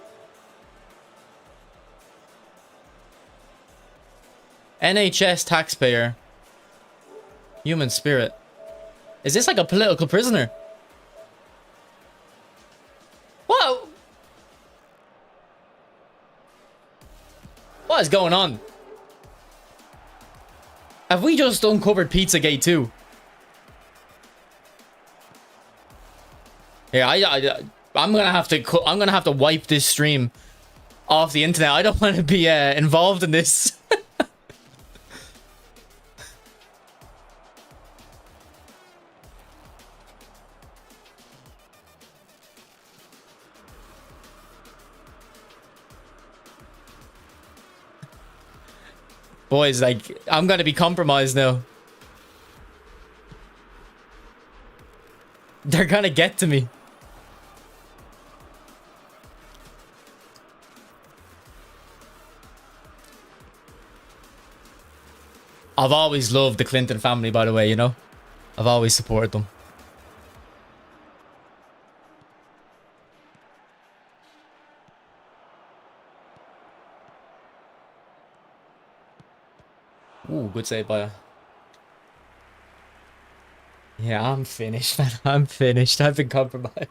NHS taxpayer. Human spirit. Is this like a political prisoner? Whoa! What is going on? Have we just uncovered Pizzagate too? Yeah, I'm gonna have to wipe this stream off the internet. I don't want to be involved in this. Boys, like, I'm gonna be compromised now. They're gonna get to me. I've always loved the Clinton family, by the way, you know? I've always supported them. Ooh, good save by. Yeah, I'm finished, man. I'm finished. I've been compromised.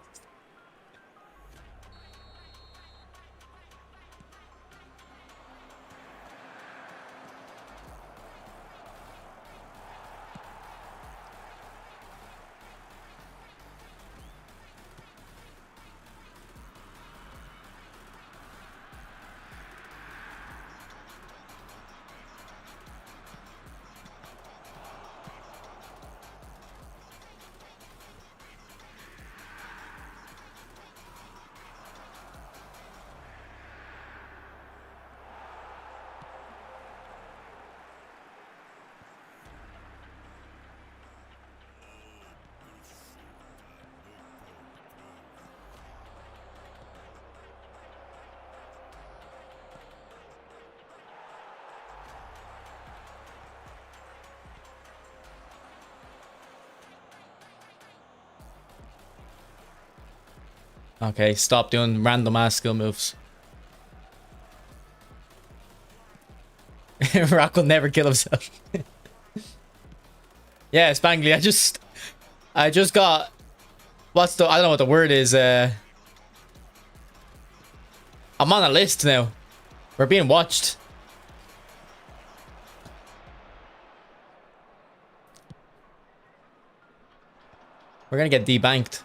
Okay, stop doing random ass skill moves. Rock will never kill himself. Yeah, Spangly, I just got, I don't know what the word is, I'm on a list now. We're being watched. We're gonna get debanked.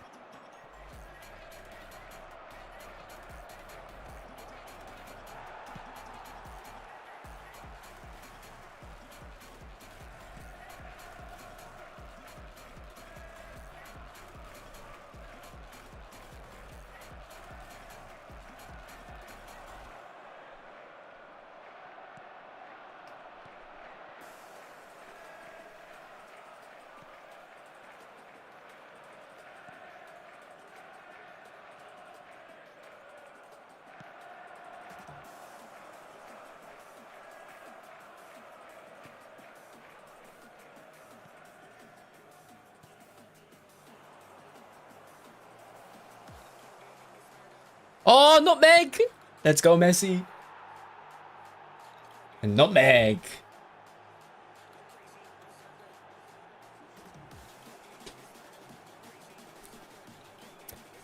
Oh, nutmeg! Let's go, Messi. And nutmeg.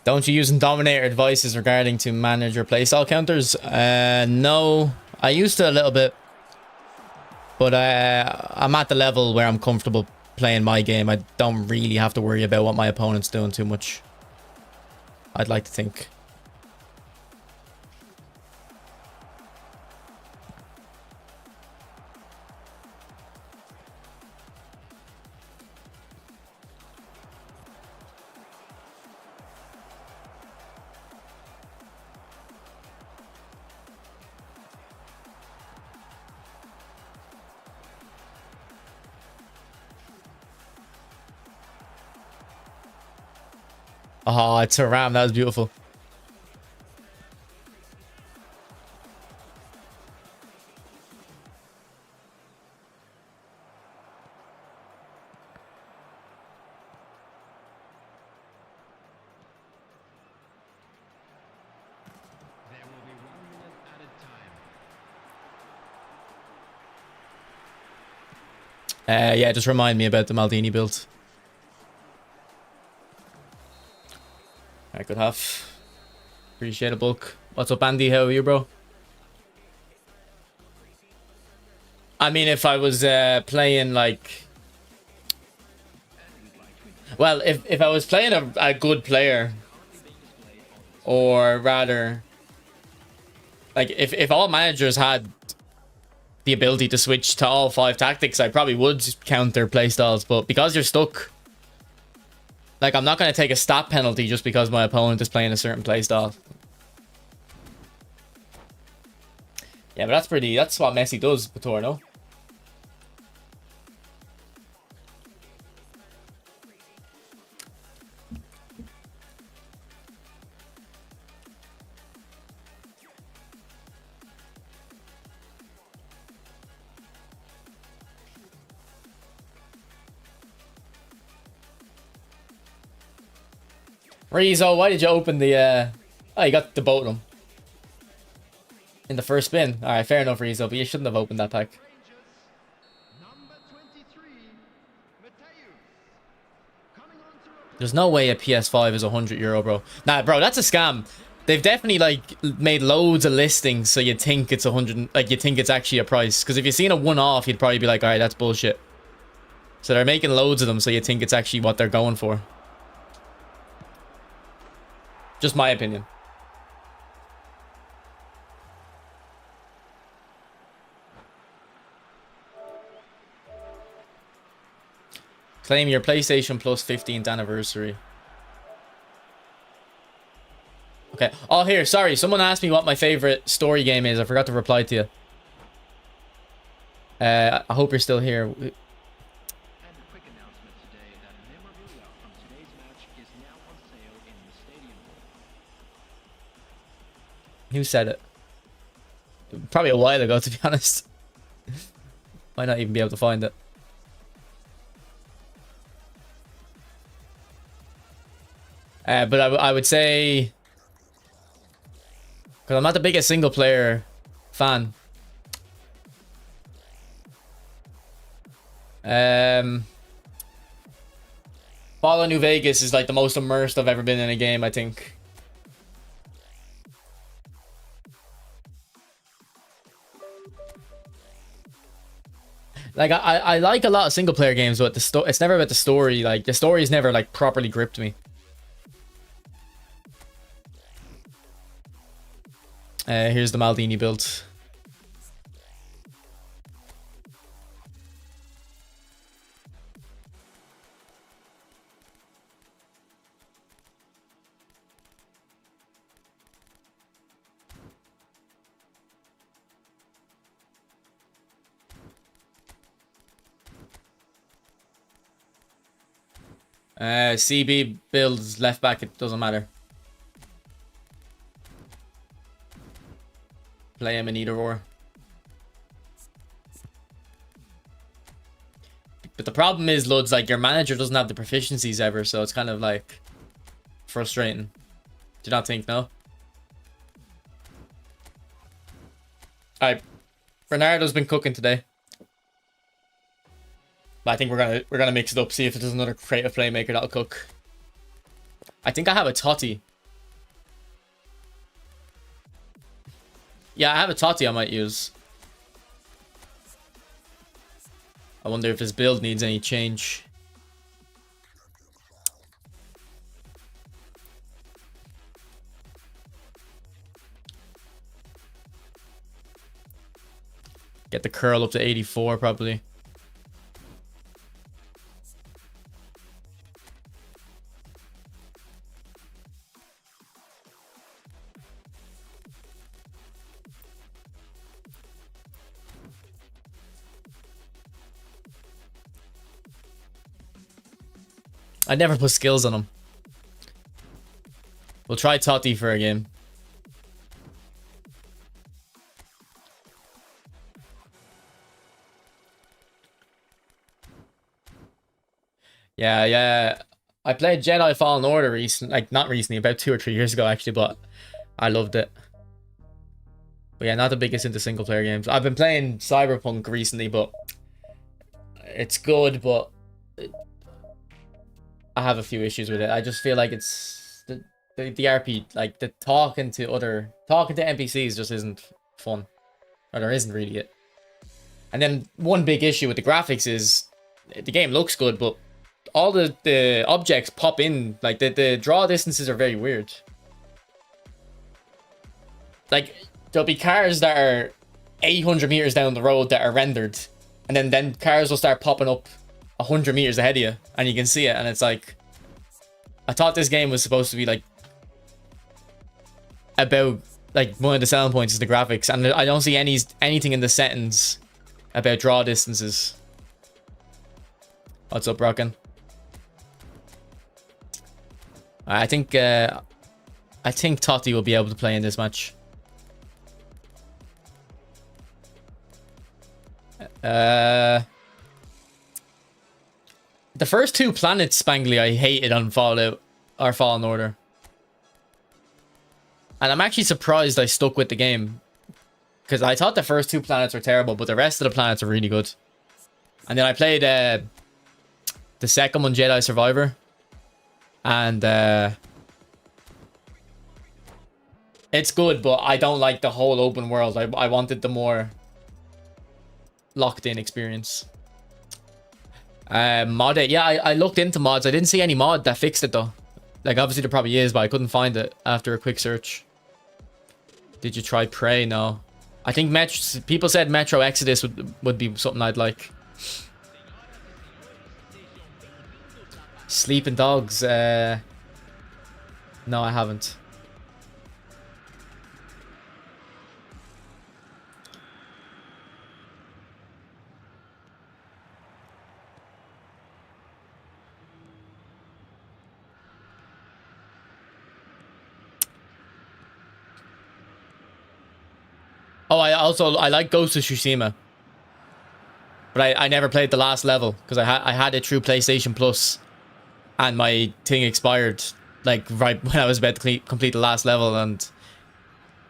Don't you use Dominator advices regarding to manage your playstyle counters? No. I used to a little bit. But I'm at the level where I'm comfortable playing my game. I don't really have to worry about what my opponent's doing too much. I'd like to think. Oh, it's a ram. That was beautiful. There will be 1 minute added time. Yeah, just remind me about the Maldini build. Alright, good half. Appreciate it, Bulk. What's up, Andy? How are you, bro? I mean, if I was playing like... Well, if I was playing a good player, or rather, like if all managers had the ability to switch to all 5 tactics, I probably would counter playstyles. But because you're stuck, like I'm not going to take a stat penalty just because my opponent is playing a certain playstyle. Yeah, but that's what Messi does, Bator, no? Rizzo, why did you open the oh, you got the boat them in the first spin. All right, fair enough, Rizzo, but you shouldn't have opened that pack. Number 23, Mateus. Coming on to replace There's no way a PS5 is €100, bro. Nah, bro, that's a scam. They've definitely like made loads of listings so you think it's 100, like you think it's actually a price. Because if you've seen a one-off, you'd probably be like, all right, that's bullshit. So they're making loads of them so you think it's actually what they're going for. Just my opinion. Claim your PlayStation Plus 15th anniversary. Okay. Oh, here. Sorry. Someone asked me what my favorite story game is. I forgot to reply to you. I hope you're still here. And a quick announcement today that memorabilia from today's match is now on sale in the stadium. Who said it? Probably a while ago, to be honest. Might not even be able to find it. But I would say... Because I'm not the biggest single player fan. Fallout New Vegas is like the most immersed I've ever been in a game, I think. Like I like a lot of single player games, but it's never about the story. Like the story's never like properly gripped me. Here's the Maldini build. CB builds left back, it doesn't matter. Play him in either or. But the problem is, Luds, like your manager doesn't have the proficiencies ever, so it's kind of like frustrating. Do you not think, no? Alright. Bernardo's been cooking today. But I think we're gonna mix it up, see if there's another creative playmaker that'll cook. I think I have a Totti. Yeah, I have a Totti I might use. I wonder if his build needs any change. Get the curl up to 84 probably. I never put skills on him. We'll try Totti for a game. Yeah. I played Jedi Fallen Order recently, like not recently, about 2 or 3 years ago actually, but I loved it. But yeah, not the biggest into single player games. I've been playing Cyberpunk recently, but it's good, but I have a few issues with it. I just feel like it's the RP, like the talking to NPCs just isn't fun, or there isn't really it. And then one big issue with the graphics is the game looks good, but all the objects pop in, like the draw distances are very weird. Like there'll be cars that are 800 meters down the road that are rendered, and then cars will start popping up 100 meters ahead of you, and you can see it, and it's like, I thought this game was supposed to be like about, like, one of the selling points is the graphics, and I don't see anything in the settings about draw distances. What's up, Rockin? I think Totti will be able to play in this match. The first 2 planets, Spangly, I hated on Fallout or Fallen Order. And I'm actually surprised I stuck with the game, because I thought the first 2 planets were terrible, but the rest of the planets are really good. And then I played the second one, Jedi Survivor. And it's good, but I don't like the whole open world. I wanted the more locked in experience. Mod it. Yeah, I looked into mods. I didn't see any mod that fixed it though. Like obviously there probably is, but I couldn't find it after a quick search. Did you try Prey? No. I think people said Metro Exodus would be something I'd like. Sleeping Dogs. No, I haven't. Oh, I like Ghost of Tsushima, but I never played the last level because I had it through PlayStation Plus, and my thing expired like right when I was about to complete the last level, and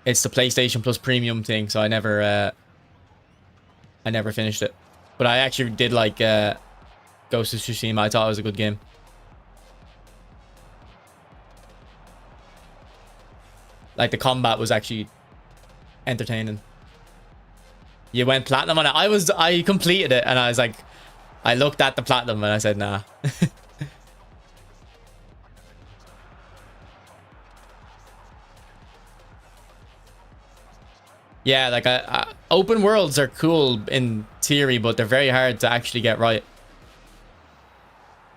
it's the PlayStation Plus Premium thing, so I never finished it. But I actually did like Ghost of Tsushima. I thought it was a good game. Like the combat was actually entertaining. You went platinum on it. I completed it and I was like, I looked at the platinum and I said, nah. Yeah, like open worlds are cool in theory, but they're very hard to actually get right.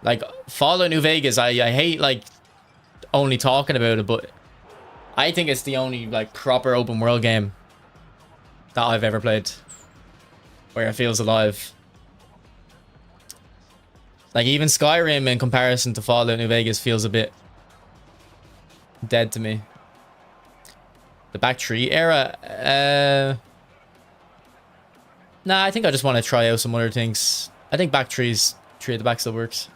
Like Fallout New Vegas, I hate like only talking about it, but I think it's the only like proper open world game that I've ever played where it feels alive. Like even Skyrim in comparison to Fallout New Vegas feels a bit dead to me. The back tree era, nah, I think I just want to try out some other things. I think back trees, tree at the back still works.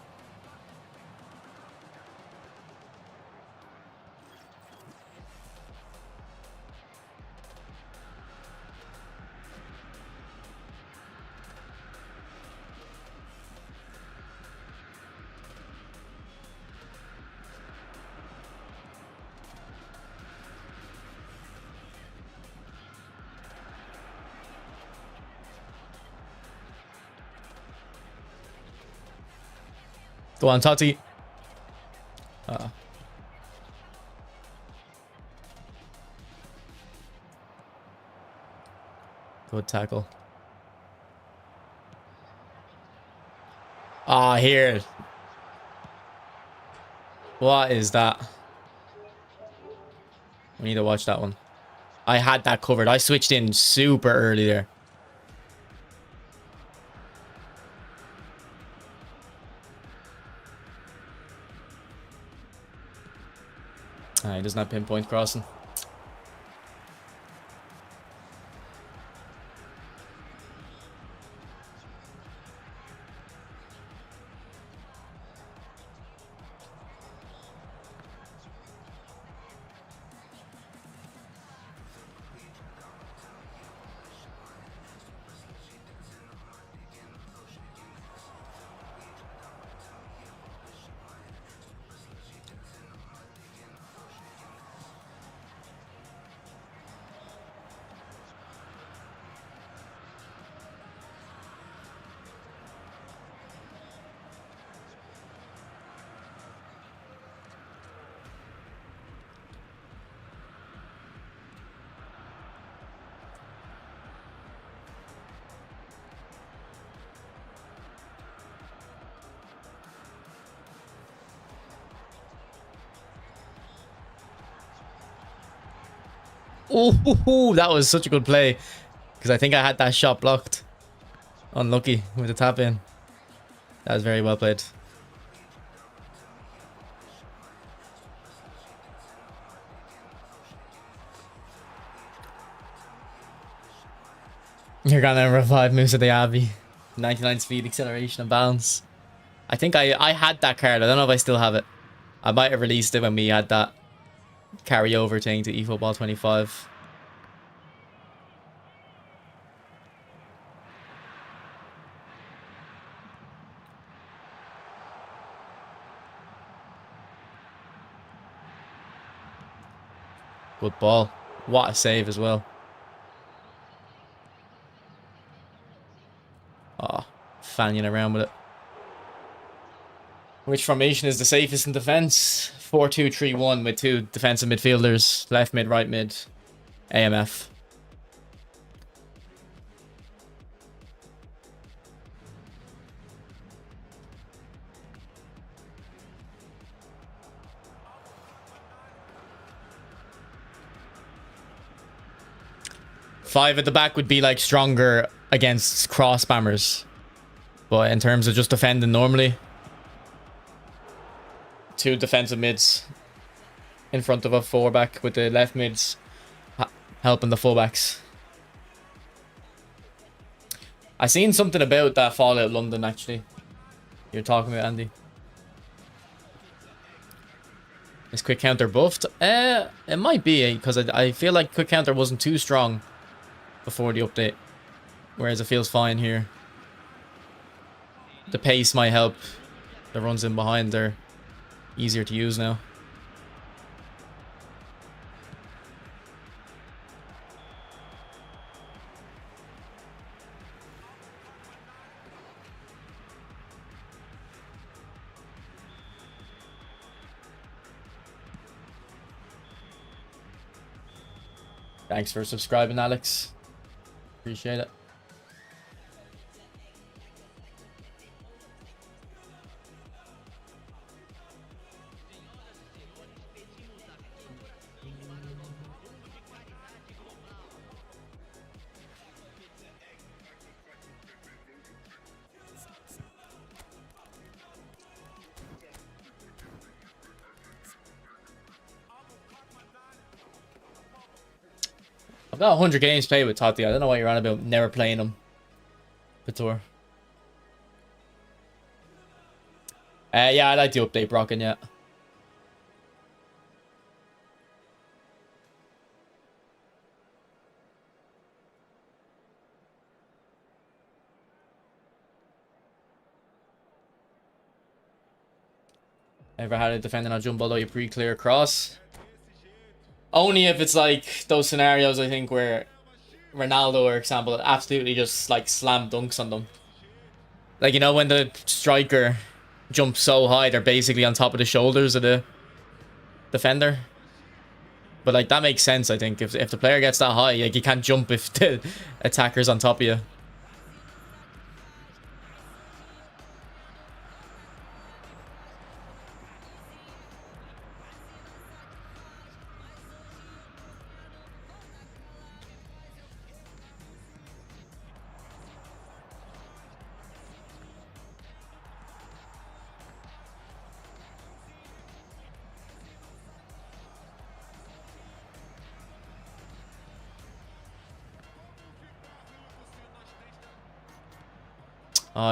Go on, Tati. Good tackle. Ah, here. What is that? We need to watch that one. I had that covered. I switched in super early there. He doesn't have pinpoint crossing. Oh, that was such a good play. Because I think I had that shot blocked. Unlucky with the tap in. That was very well played. You're gonna revive Musa de Abbey. 99 speed, acceleration, and balance. I think I had that card. I don't know if I still have it. I might have released it when we had that carryover thing to eFootball 25. Good ball. What a save as well. Oh, fanning around with it. Which formation is the safest in defense? 4-2-3-1 with two defensive midfielders. Left mid, right mid. AMF. Five at the back would be like stronger against cross spammers. But in terms of just defending normally, two defensive mids in front of a four back with the left mids helping the fullbacks. I seen something about that Fallout London actually. You're talking about, Andy. Is quick counter buffed? It might be, because I feel like quick counter wasn't too strong before the update, whereas it feels fine here. The pace might help. The runs in behind are easier to use now. Thanks for subscribing, Alex. Appreciate it. I've got 100 games played with Totti. I don't know what you're on about never playing him. Pator. Yeah, I like the update, Brocken, yeah. Ever had a defender not jump although you pre-clear across? Only if it's like those scenarios, I think, where Ronaldo, for example, absolutely just like slam dunks on them. Like, you know, when the striker jumps so high, they're basically on top of the shoulders of the defender. But like, that makes sense, I think. If the player gets that high, like, you can't jump if the attacker's on top of you.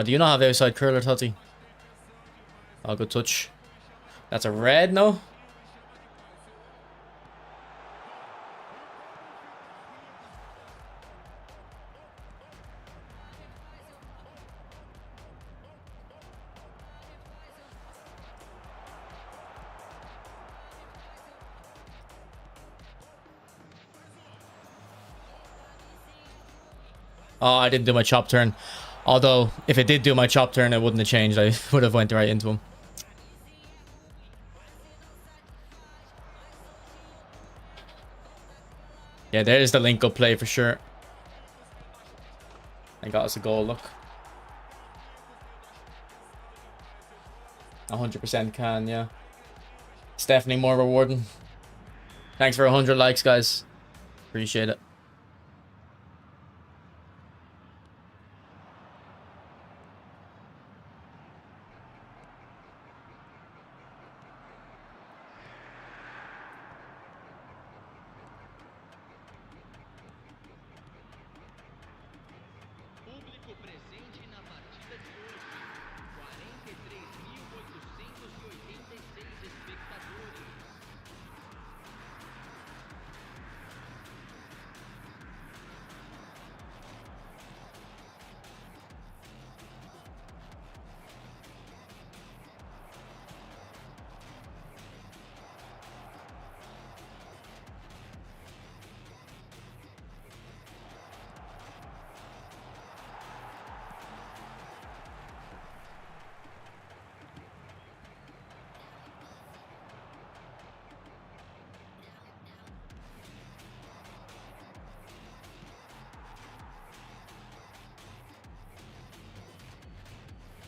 Do you not have outside curler, Totti? Oh, good touch. That's a red, no? Oh, I didn't do my chop turn. Although, if it did do my chop turn, it wouldn't have changed. I would have went right into him. Yeah, there's the link-up play for sure. And got us a goal, look. 100% can, yeah. It's definitely more rewarding. Thanks for 100 likes, guys. Appreciate it. Público presente na partida de hoje. 43.886 espectadores.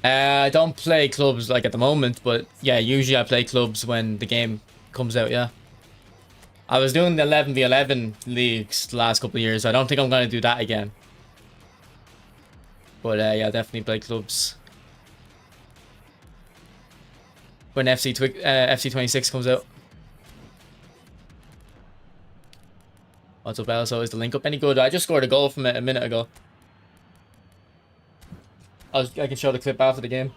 I don't play clubs like at the moment, but yeah, usually I play clubs when the game comes out, yeah. I was doing the 11v11 leagues the last couple of years. I don't think I'm going to do that again. But yeah, definitely play clubs. When FC26 comes out. What's up, Elso? Is the link up any good? I just scored a goal from it a minute ago. I can show the clip after the game.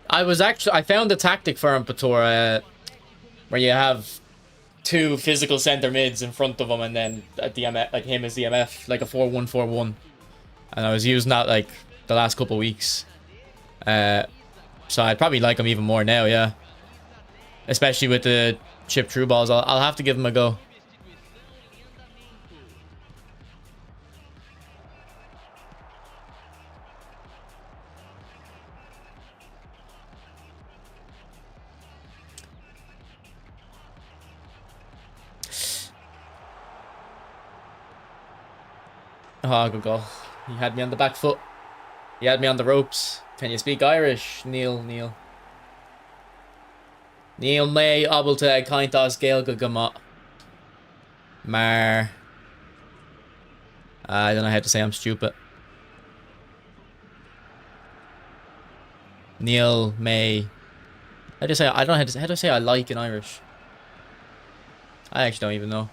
I found the tactic for him, Pator, where you have two physical center mids in front of him, and then at the MF, like him as the MF, like a 4-1-4-1. And I was using that like the last couple of weeks. So I'd probably like him even more now, yeah. Especially with the chip through balls. I'll have to give him a go. Oh, good goal. He had me on the back foot. He had me on the ropes. Can you speak Irish? Neil May Obalta Kaintas Gael Gugama. Mar. I don't know how to say I'm stupid. Neil May. How do you say? I don't know how do I say I like in Irish? I actually don't even know.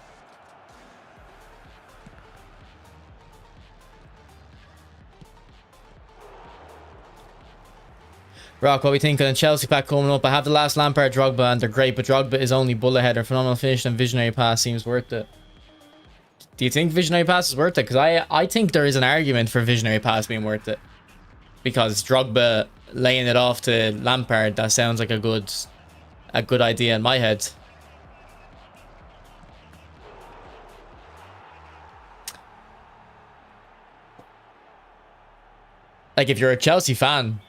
Rock, what we think of the Chelsea pack coming up? I have the last Lampard Drogba and they're great, but Drogba is only bullet header. Phenomenal finish and visionary pass seems worth it. Do you think visionary pass is worth it? Because I think there is an argument for visionary pass being worth it. Because Drogba laying it off to Lampard, that sounds like a good idea in my head. Like if you're a Chelsea fan,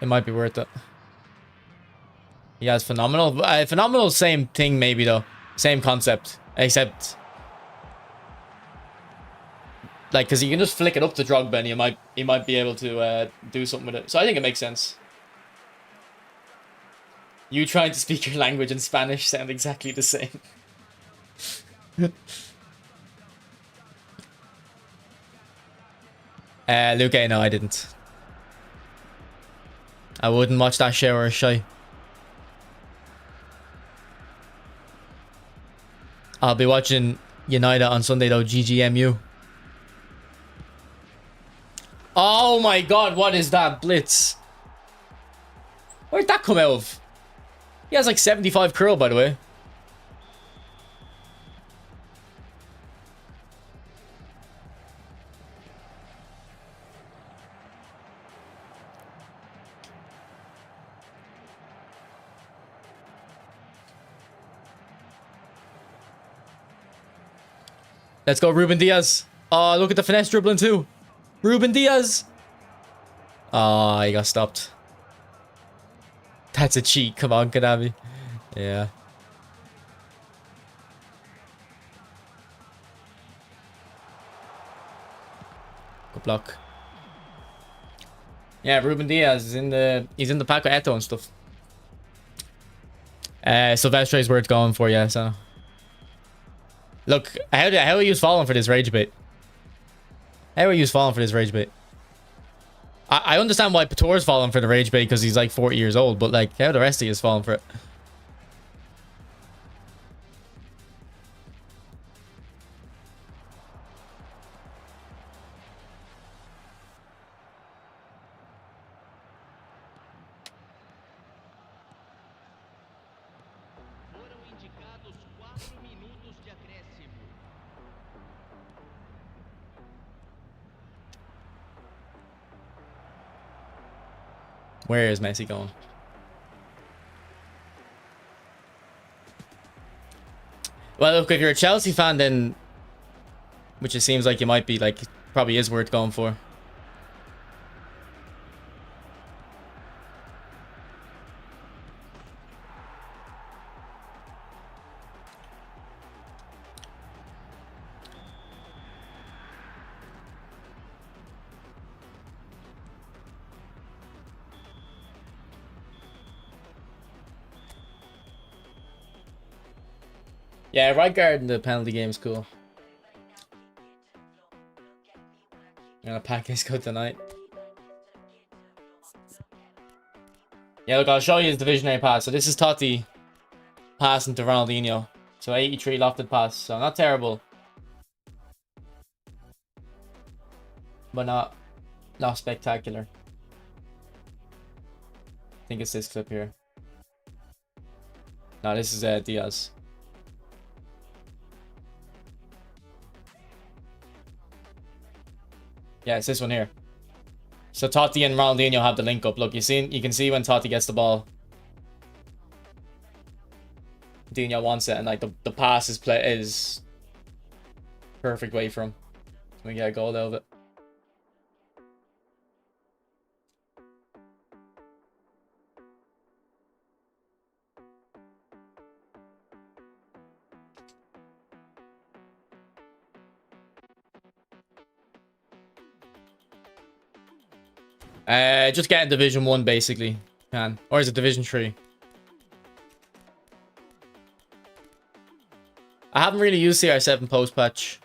it might be worth it. He has phenomenal. Phenomenal, same thing maybe though. Same concept. Except, like, because you can just flick it up to Drogba and you might be able to do something with it. So I think it makes sense. You trying to speak your language in Spanish sound exactly the same. Luke, no, I didn't. I wouldn't watch that show or shy. I'll be watching United on Sunday though, GGMU. Oh my god, what is that blitz? Where'd that come out of? He has like 75 curl, by the way. Let's go, Ruben Diaz. Oh, look at the finesse dribbling too. Ruben Diaz. Oh, he got stopped. That's a cheat. Come on, Kanabi. Yeah. Good block. Yeah, Ruben Diaz is in the pack with Eto and stuff. Silvestre is worth going for, yeah. So look, how are you falling for this rage bait? How are you falling for this rage bait? I understand why Pator's falling for the rage bait because he's like 40 years old, but like how the rest of you is falling for it. Foram indicados 4 minutos de acréscimo. Where is Messi going? Well, look, if you're a Chelsea fan, then, which it seems like you might be, like, probably is worth going for. Yeah, right guard in the penalty game is cool. And a pack is good tonight. Yeah, look, I'll show you his divisionary pass. So this is Totti passing to Ronaldinho. So 83 lofted pass. So not terrible. But not spectacular. I think it's this clip here. No, this is Diaz. Yeah, it's this one here. So Totti and Ronaldinho have the link up. Look, you can see when Totti gets the ball. Dino wants it, and like the pass is perfect way for him. We get a goal out of it. Just getting Division 1 basically. Can. Or is it Division 3? I haven't really used CR7 post patch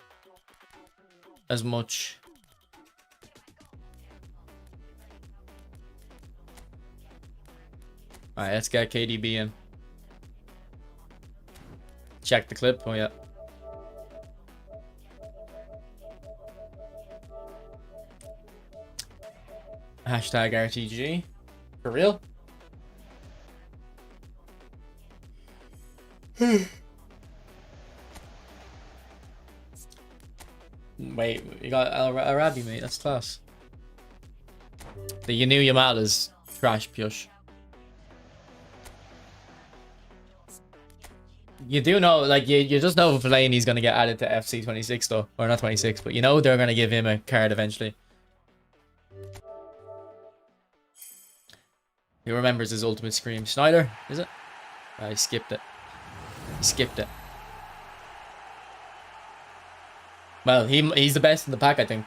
as much. Alright, let's get KDB in. Check the clip. Oh, yeah. Hashtag RTG. For real? Wait, you got Arabi, mate. That's class. The Yanu Yamal is trash, Piyush. You do know, like, you just know Fellaini's going to get added to FC 26, though. Or not 26, but you know they're going to give him a card eventually. He remembers his ultimate scream. Schneider, is it? I skipped it. Skipped it. Well, he's the best in the pack, I think.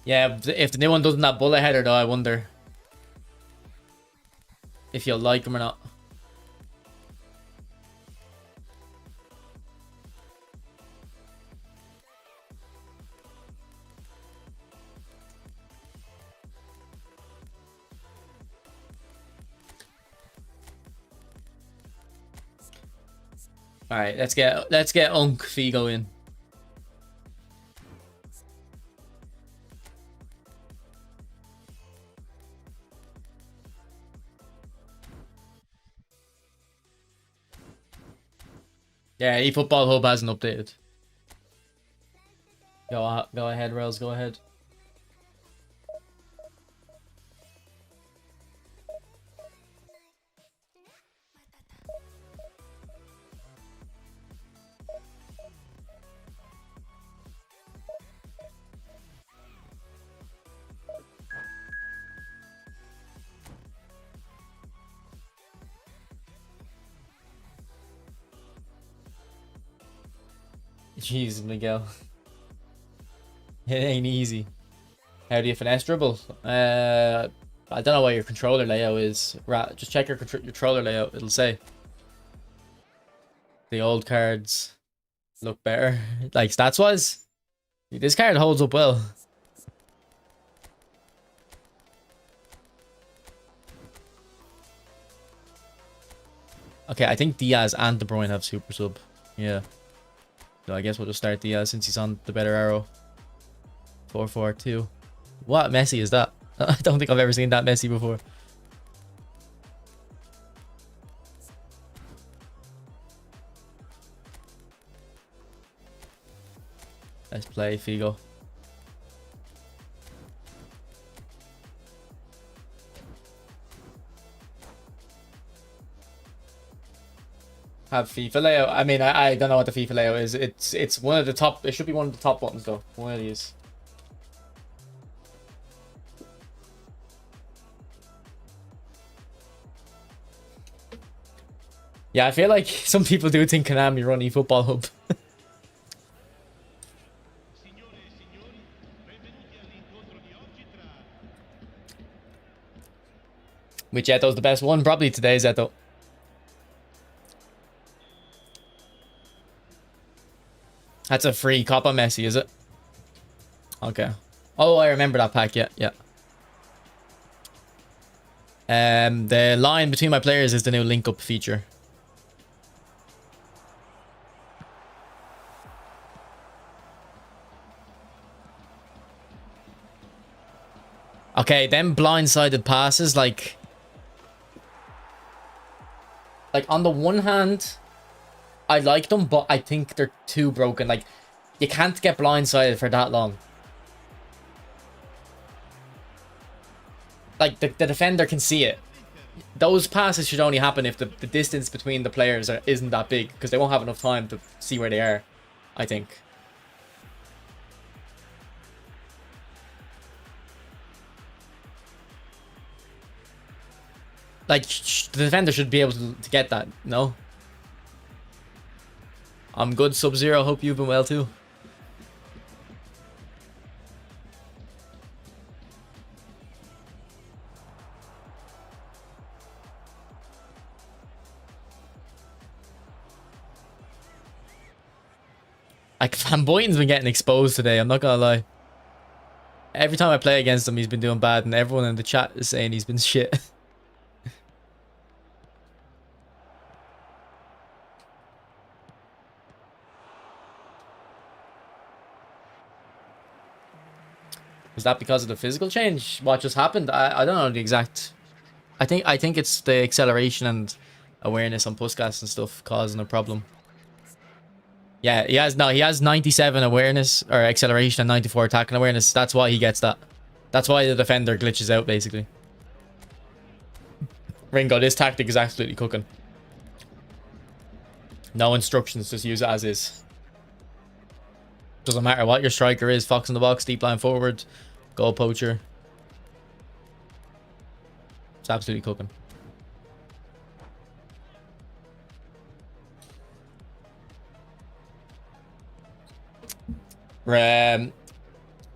Yeah, if the new one doesn't have bullet header though, I wonder if you'll like him or not. All right, let's get Unk Figo in. Yeah, eFootball Hub hasn't updated. Go ahead, Rails, go ahead. Jeez, Miguel. It ain't easy. How do you finesse dribble? I don't know what your controller layout is. Just check your controller layout. It'll say. The old cards look better. Like, stats-wise. This card holds up well. Okay, I think Diaz and De Bruyne have super sub. Yeah. So I guess we'll just start Diaz since he's on the better arrow. 4-4-2. What Messi is that? I don't think I've ever seen that Messi before. Let's play Figo. Have FIFA layout. I mean, I don't know what the FIFA layout is. It's one of the top. It should be one of the top buttons though. One of these. Yeah, I feel like some people do think Konami run eFootball Hub. Which Eto's the best one? Probably today's Eto. That's a free Copa Messi, is it? Okay. Oh, I remember that pack. Yeah, yeah. The line between my players is the new link-up feature. Okay, them blindsided passes, like on the one hand, I like them, but I think they're too broken. Like, you can't get blindsided for that long. Like, the defender can see it. Those passes should only happen if the distance between the players isn't that big, because they won't have enough time to see where they are, I think. Like, the defender should be able to get that, no? I'm good, Sub-Zero. Hope you've been well too. Like, Van Boyten's been getting exposed today, I'm not gonna lie. Every time I play against him, he's been doing bad, and everyone in the chat is saying he's been shit. Was that because of the physical change? What just happened? I don't know the exact... I think it's the acceleration and awareness on postcast and stuff causing a problem. Yeah, he has 97 awareness or acceleration and 94 attack and awareness. That's why he gets that. That's why the defender glitches out, basically. Ringo, this tactic is absolutely cooking. No instructions, just use it as is. Doesn't matter what your striker is. Fox in the box, deep line forward, goal poacher. It's absolutely cooking.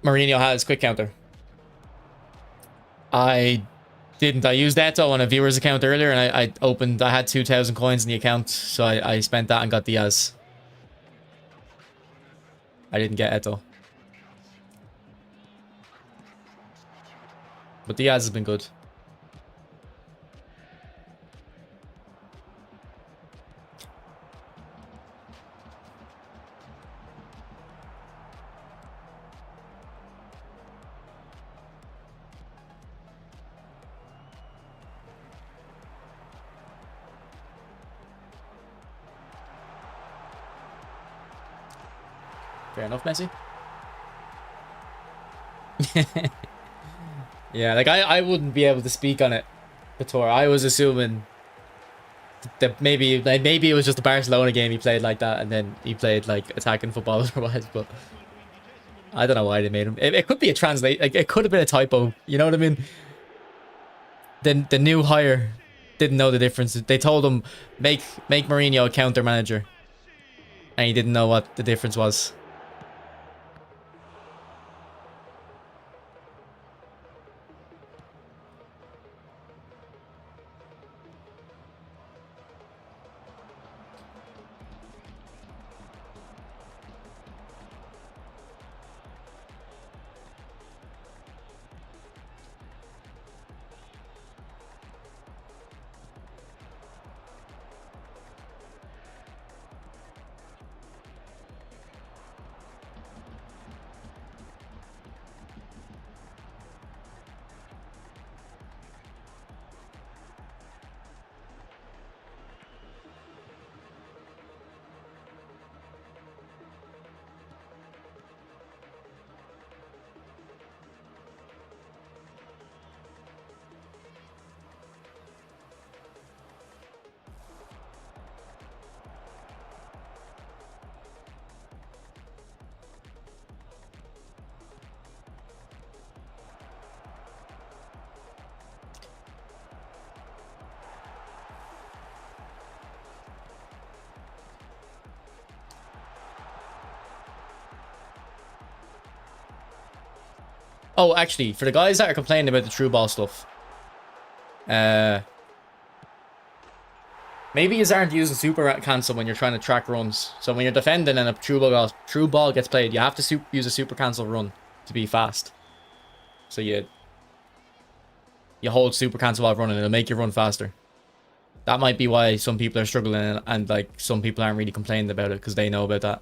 Mourinho has quick counter. I didn't. I used Eto on a viewer's account earlier, and I had 2,000 coins in the account, so I spent that and got Diaz. I didn't get Eto. But Diaz has been good. Fair enough, Messi. Yeah, like I wouldn't be able to speak on it, Vitor. I was assuming that maybe it was just a Barcelona game he played like that, and then he played like attacking football otherwise. But I don't know why they made him. It could be a translate. Like, it could have been a typo. You know what I mean? The new hire didn't know the difference. They told him make Mourinho a counter manager, and he didn't know what the difference was. Oh, actually, for the guys that are complaining about the true ball stuff, maybe you aren't using super cancel when you're trying to track runs. So when you're defending and a true ball gets played, you have to use a super cancel run to be fast. So you hold super cancel while running, it'll make you run faster. That might be why some people are struggling, and like some people aren't really complaining about it because they know about that.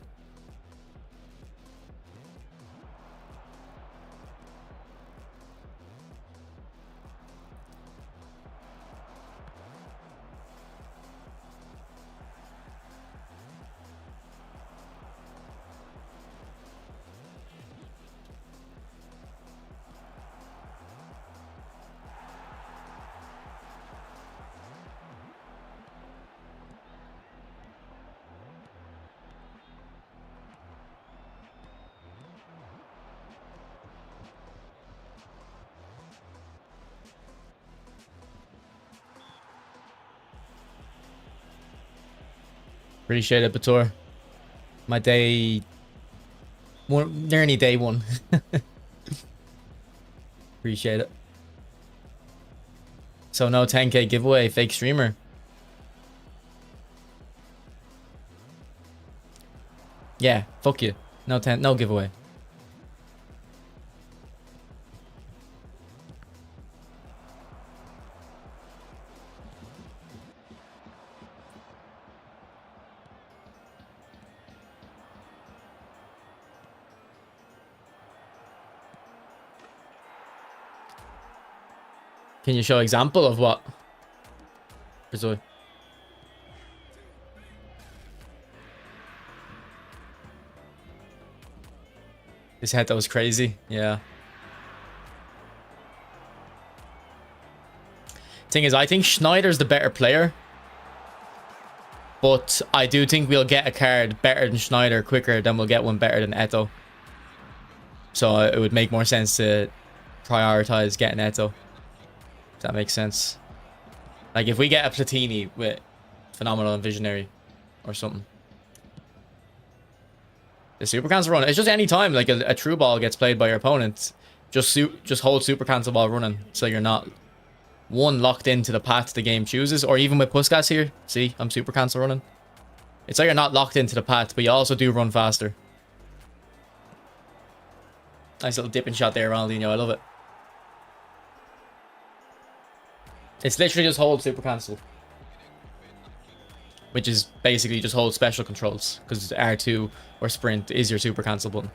Appreciate it, Batur. My day... nearly day one. Appreciate it. So no 10k giveaway, fake streamer. Yeah, fuck you. No giveaway. Can you show example of what? Brazil. His head that was crazy. Yeah. Thing is, I think Schneider's the better player. But I do think we'll get a card better than Schneider quicker than we'll get one better than Eto. So it would make more sense to prioritize getting Eto. If that makes sense. Like if we get a Platini with Phenomenal and Visionary or something. The super cancel run. It's just any time like a true ball gets played by your opponent. Just hold super cancel while running. So you're not locked into the path the game chooses. Or even with Puskas here. See, I'm super cancel running. It's like you're not locked into the path, but you also do run faster. Nice little dipping shot there, Ronaldinho. I love it. It's literally just hold super cancel. Which is basically just hold special controls. Because R2 or sprint is your super cancel button.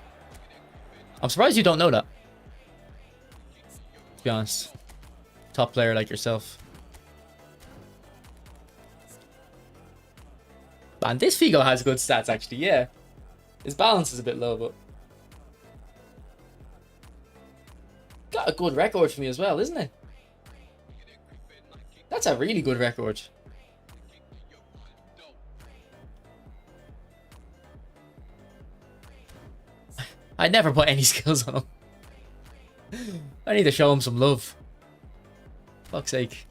I'm surprised you don't know that. To be honest. Top player like yourself. And this Figo has good stats actually, yeah. His balance is a bit low, but... got a good record for me as well, isn't it? That's a really good record. I'd never put any skills on him. I need to show him some love. Fuck's sake.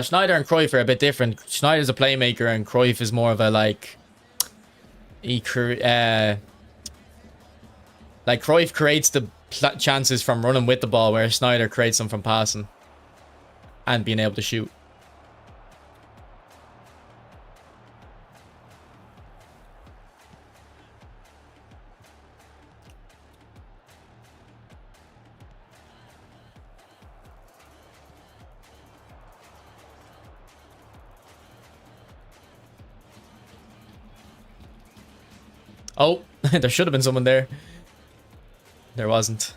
Schneider and Cruyff are a bit different. Schneider's a playmaker and Cruyff is more of a like... like Cruyff creates the chances from running with the ball, whereas Schneider creates them from passing and being able to shoot. Oh, there should have been someone there. There wasn't.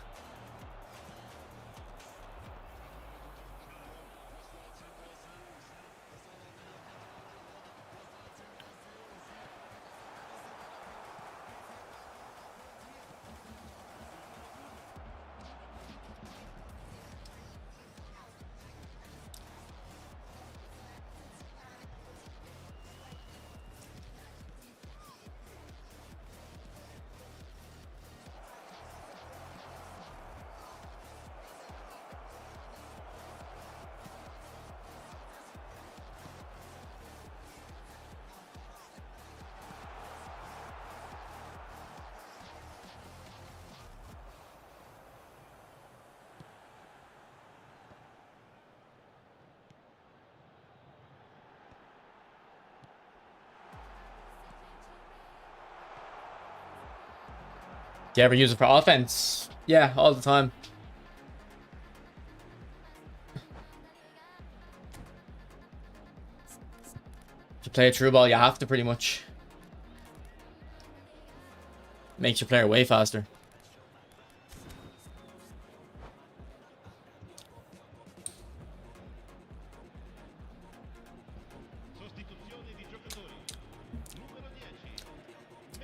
Do you ever use it for offense? Yeah, all the time. To play a true ball, you have to pretty much. Makes your player way faster.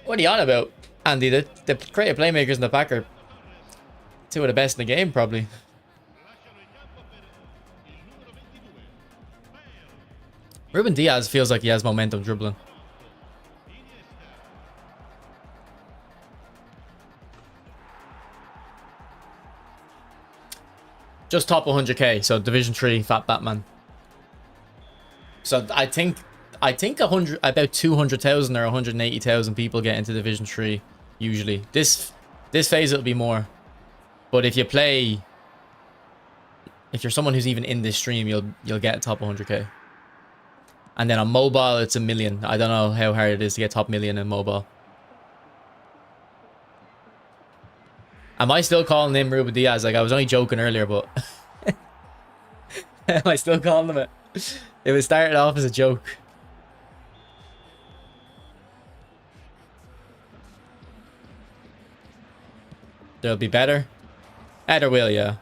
What are you on about, Andy? The creative playmakers in the pack are two of the best in the game, probably. Ruben Diaz feels like he has momentum dribbling. Just top 100k. So Division 3, Fat Batman. So I think 100, about 200,000 or 180,000 people get into Division 3 usually. This phase it'll be more. But if you're someone who's even in this stream, you'll get top 100k. And then on mobile, it's 1 million. I don't know how hard it is to get top 1 million in mobile. Am I still calling him Ruben Diaz? Like, I was only joking earlier, but... Am I still calling him it? It was started off as a joke. There'll be better. There will, yeah.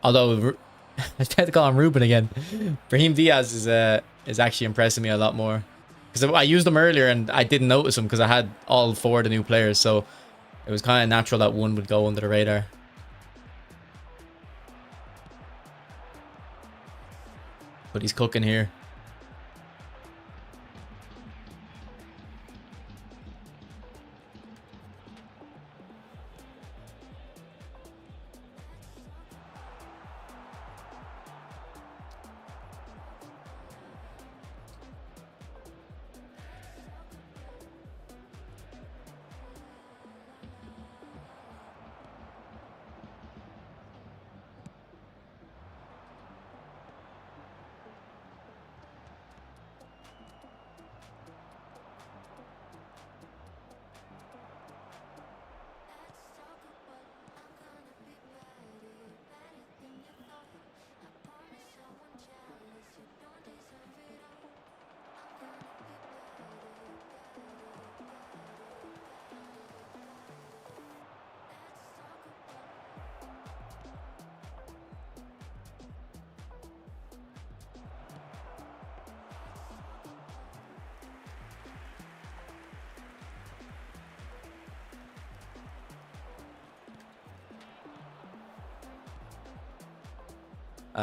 Although, I was about to call him Ruben again. Brahim Diaz is actually impressing me a lot more. Because I used him earlier and I didn't notice him because I had all 4 of the new players. So it was kind of natural that one would go under the radar. But he's cooking here.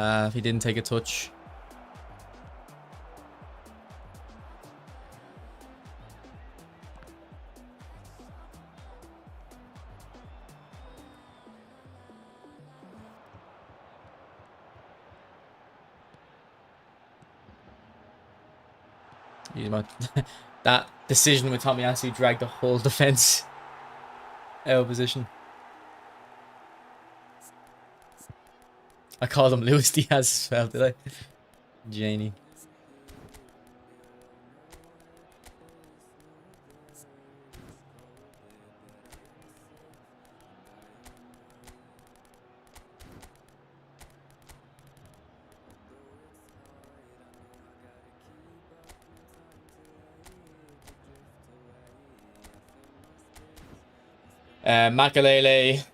If he didn't take a touch. That decision with Tomiyasu dragged the whole defense out of position. I called him Luis Diaz as well, did I? Janie. Makelele,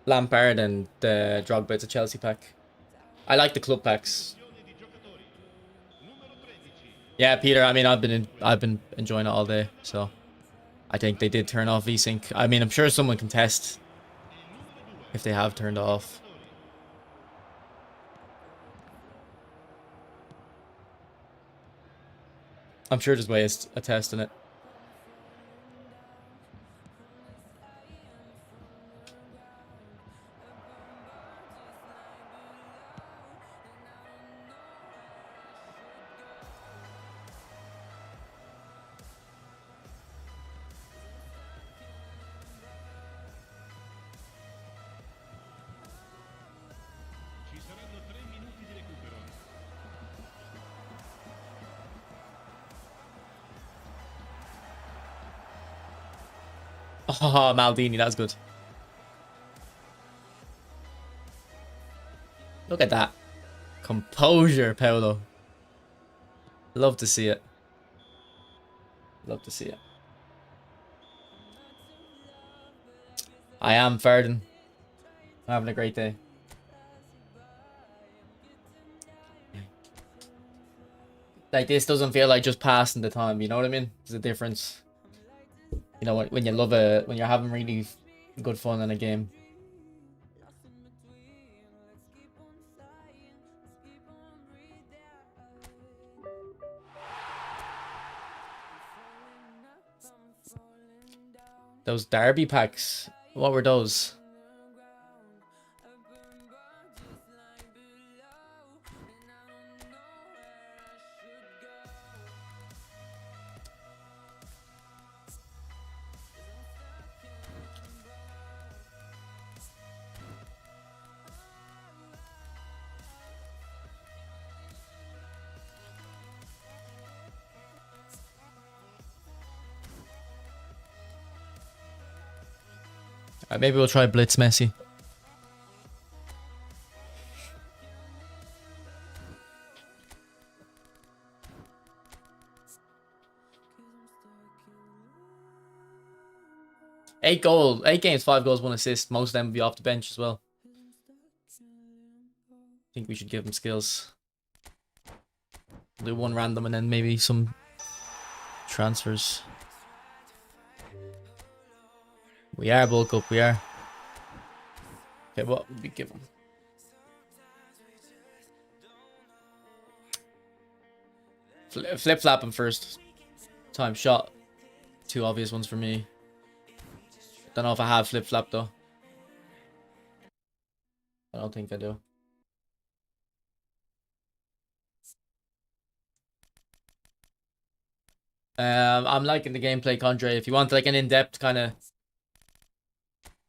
Lampard, and Drogba. It's a Chelsea pack. I like the club packs. Yeah, Peter. I mean, I've been enjoying it all day, so I think they did turn off VSync. I mean, I'm sure someone can test if they have turned off. I'm sure there's ways of testing it. Oh, Maldini, that's good. Look at that. Composure, Paolo. Love to see it. Love to see it. I am Ferdin. I'm having a great day. Like, this doesn't feel like just passing the time, you know what I mean? There's a difference. You know, when you love when you're having really good fun in a game. Those Derby packs, what were those? Alright, maybe we'll try blitz Messi. Eight games, 5 goals, 1 assist. Most of them will be off the bench as well. I think we should give him skills. Do one random and then maybe some transfers. We are bulk up, we are. Okay, what would we give him? Flip-flap him first. Time shot. 2 obvious ones for me. Don't know if I have flip-flap though. I don't think I do. I'm liking the gameplay, Condre. If you want like an in-depth kind of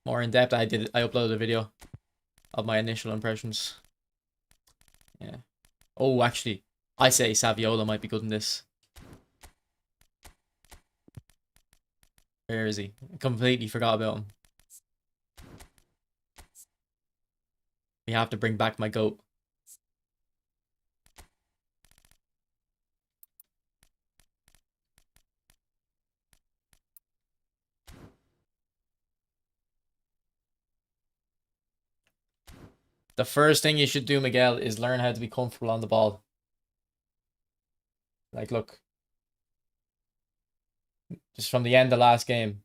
more in-depth, I uploaded a video of my initial impressions. Yeah. Oh, actually, I say Saviola might be good in this. Where is he? I completely forgot about him. We have to bring back my goat. The first thing you should do, Miguel, is learn how to be comfortable on the ball. Like, look. Just from the end of last game.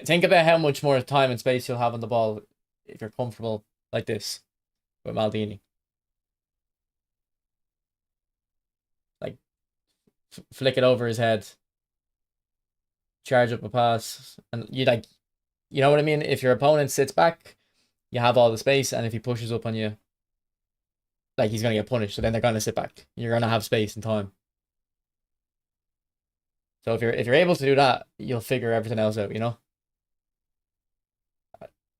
Think about how much more time and space you'll have on the ball if you're comfortable like this with Maldini. Like, flick it over his head. Charge up a pass. And you like, you know what I mean? If your opponent sits back, you have all the space, and if he pushes up on you, like, he's going to get punished. So then they're going to sit back. You're going to have space and time. So if you're able to do that, you'll figure everything else out, you know?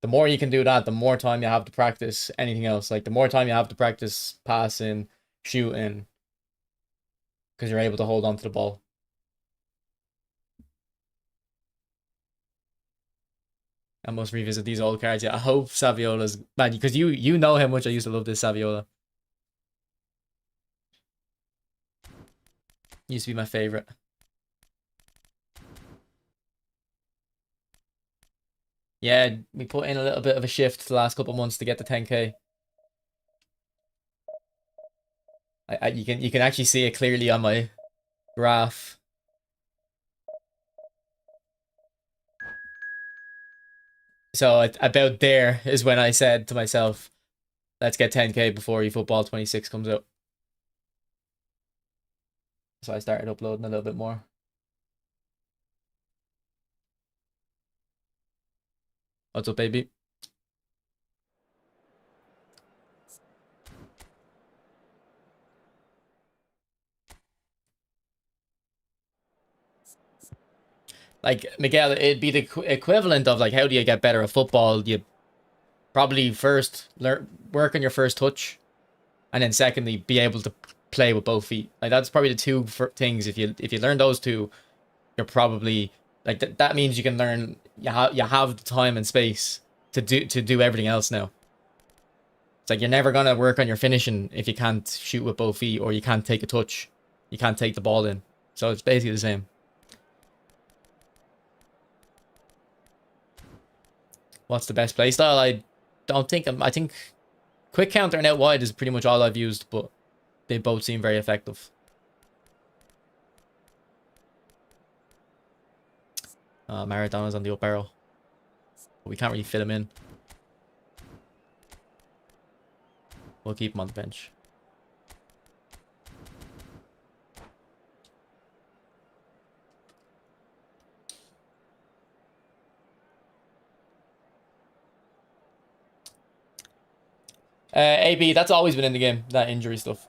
The more you can do that, the more time you have to practice anything else. Like, the more time you have to practice passing, shooting, because you're able to hold on to the ball. I must revisit these old cards. Yeah, I hope Saviola's bad, because you know how much I used to love this Saviola. Used to be my favorite. Yeah, we put in a little bit of a shift the last couple of months to get to 10k. You can actually see it clearly on my graph. So about there is when I said to myself, let's get 10k before eFootball 26 comes out. So I started uploading a little bit more. What's up, baby? Like, Miguel, it'd be the equivalent of, like, how do you get better at football? You probably first work on your first touch, and then secondly, be able to play with both feet. Like, that's probably the two things. If you learn those two, you're probably, like, that means you can learn, you have the time and space to do everything else now. It's like, you're never gonna work on your finishing if you can't shoot with both feet, or you can't take a touch, you can't take the ball in. So it's basically the same. What's the best play style? I think quick counter and out wide is pretty much all I've used, but they both seem very effective. Maradona's on the up arrow. But we can't really fit him in. We'll keep him on the bench. AB, that's always been in the game, that injury stuff.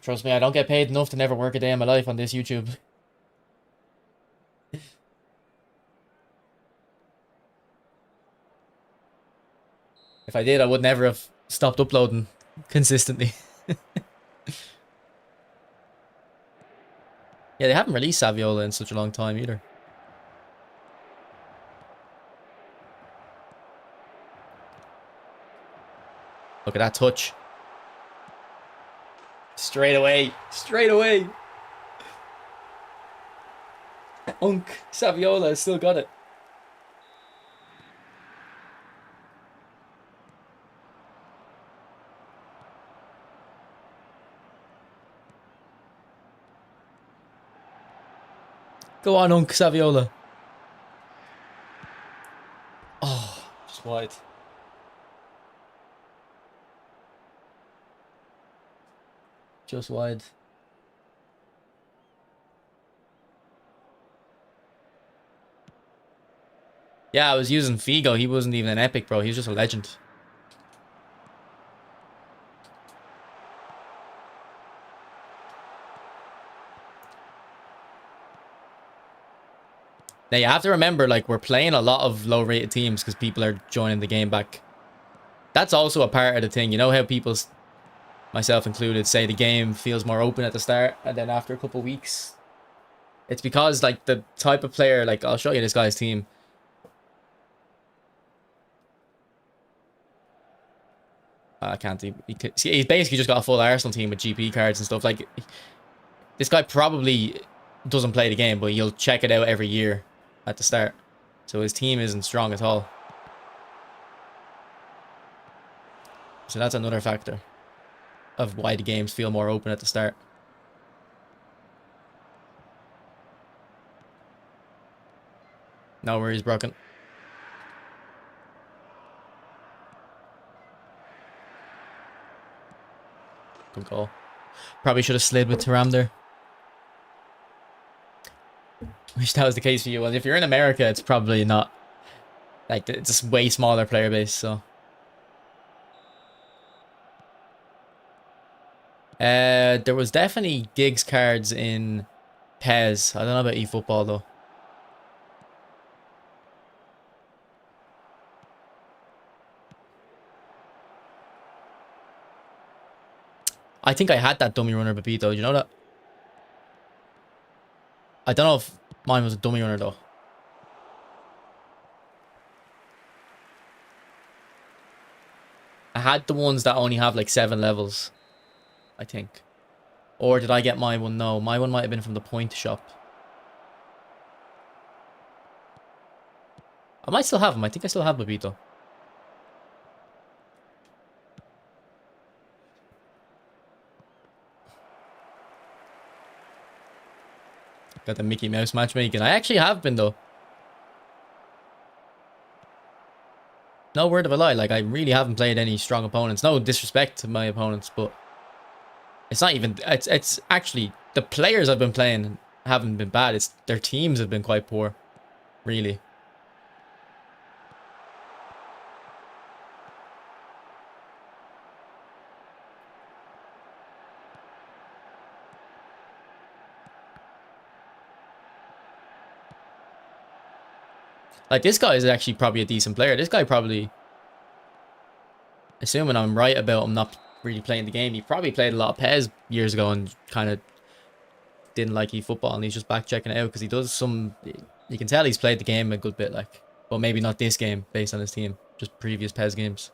Trust me, I don't get paid enough to never work a day in my life on this YouTube. If I did, I would never have stopped uploading consistently. Yeah, they haven't released Saviola in such a long time either. Look at that touch. Straight away. Straight away. Saviola has still got it. Go on, Saviola. Oh, just wide. Just wide. Yeah, I was using Figo. He wasn't even an epic, bro. He was just a legend. Now, you have to remember, like, we're playing a lot of low-rated teams because people are joining the game back. That's also a part of the thing. You know how people, myself included, say the game feels more open at the start and then after a couple of weeks? It's because, like, the type of player, like, I'll show you this guy's team. I can't see. He's basically just got a full Arsenal team with GP cards and stuff. Like, this guy probably doesn't play the game, but he'll check it out every year at the start. So his team isn't strong at all. So that's another factor of why the games feel more open at the start. No worries, broken. Good goal. Probably should have slid with Thuram there. Wish that was the case for you. Well, if you're in America, it's probably not. Like, it's a way smaller player base, so. There was definitely Giggs cards in PES. I don't know about eFootball, though. I think I had that dummy runner Babito. Do you know that? I don't know if mine was a dummy runner, though. I had the ones that only have like 7 levels, I think. Or did I get my one? No, my one might have been from the point shop. I might still have them. I think I still have Babito. Got the Mickey Mouse matchmaking. I actually have been, though. No word of a lie. Like, I really haven't played any strong opponents. No disrespect to my opponents, but it's not even. It's actually the players I've been playing haven't been bad. It's their teams have been quite poor, really. Like, this guy is actually probably a decent player. This guy probably, assuming I'm right about him not really playing the game, he probably played a lot of PES years ago and kind of didn't like eFootball, and he's just back checking it out because he does some. You can tell he's played the game a good bit, like, but maybe not this game based on his team, just previous PES games.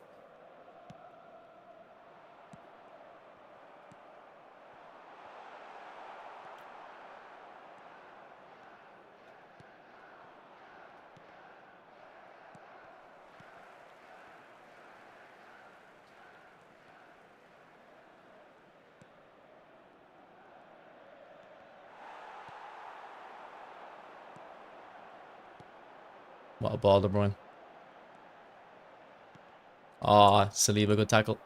What a ball, De Bruyne. Ah, Saliba, good tackle.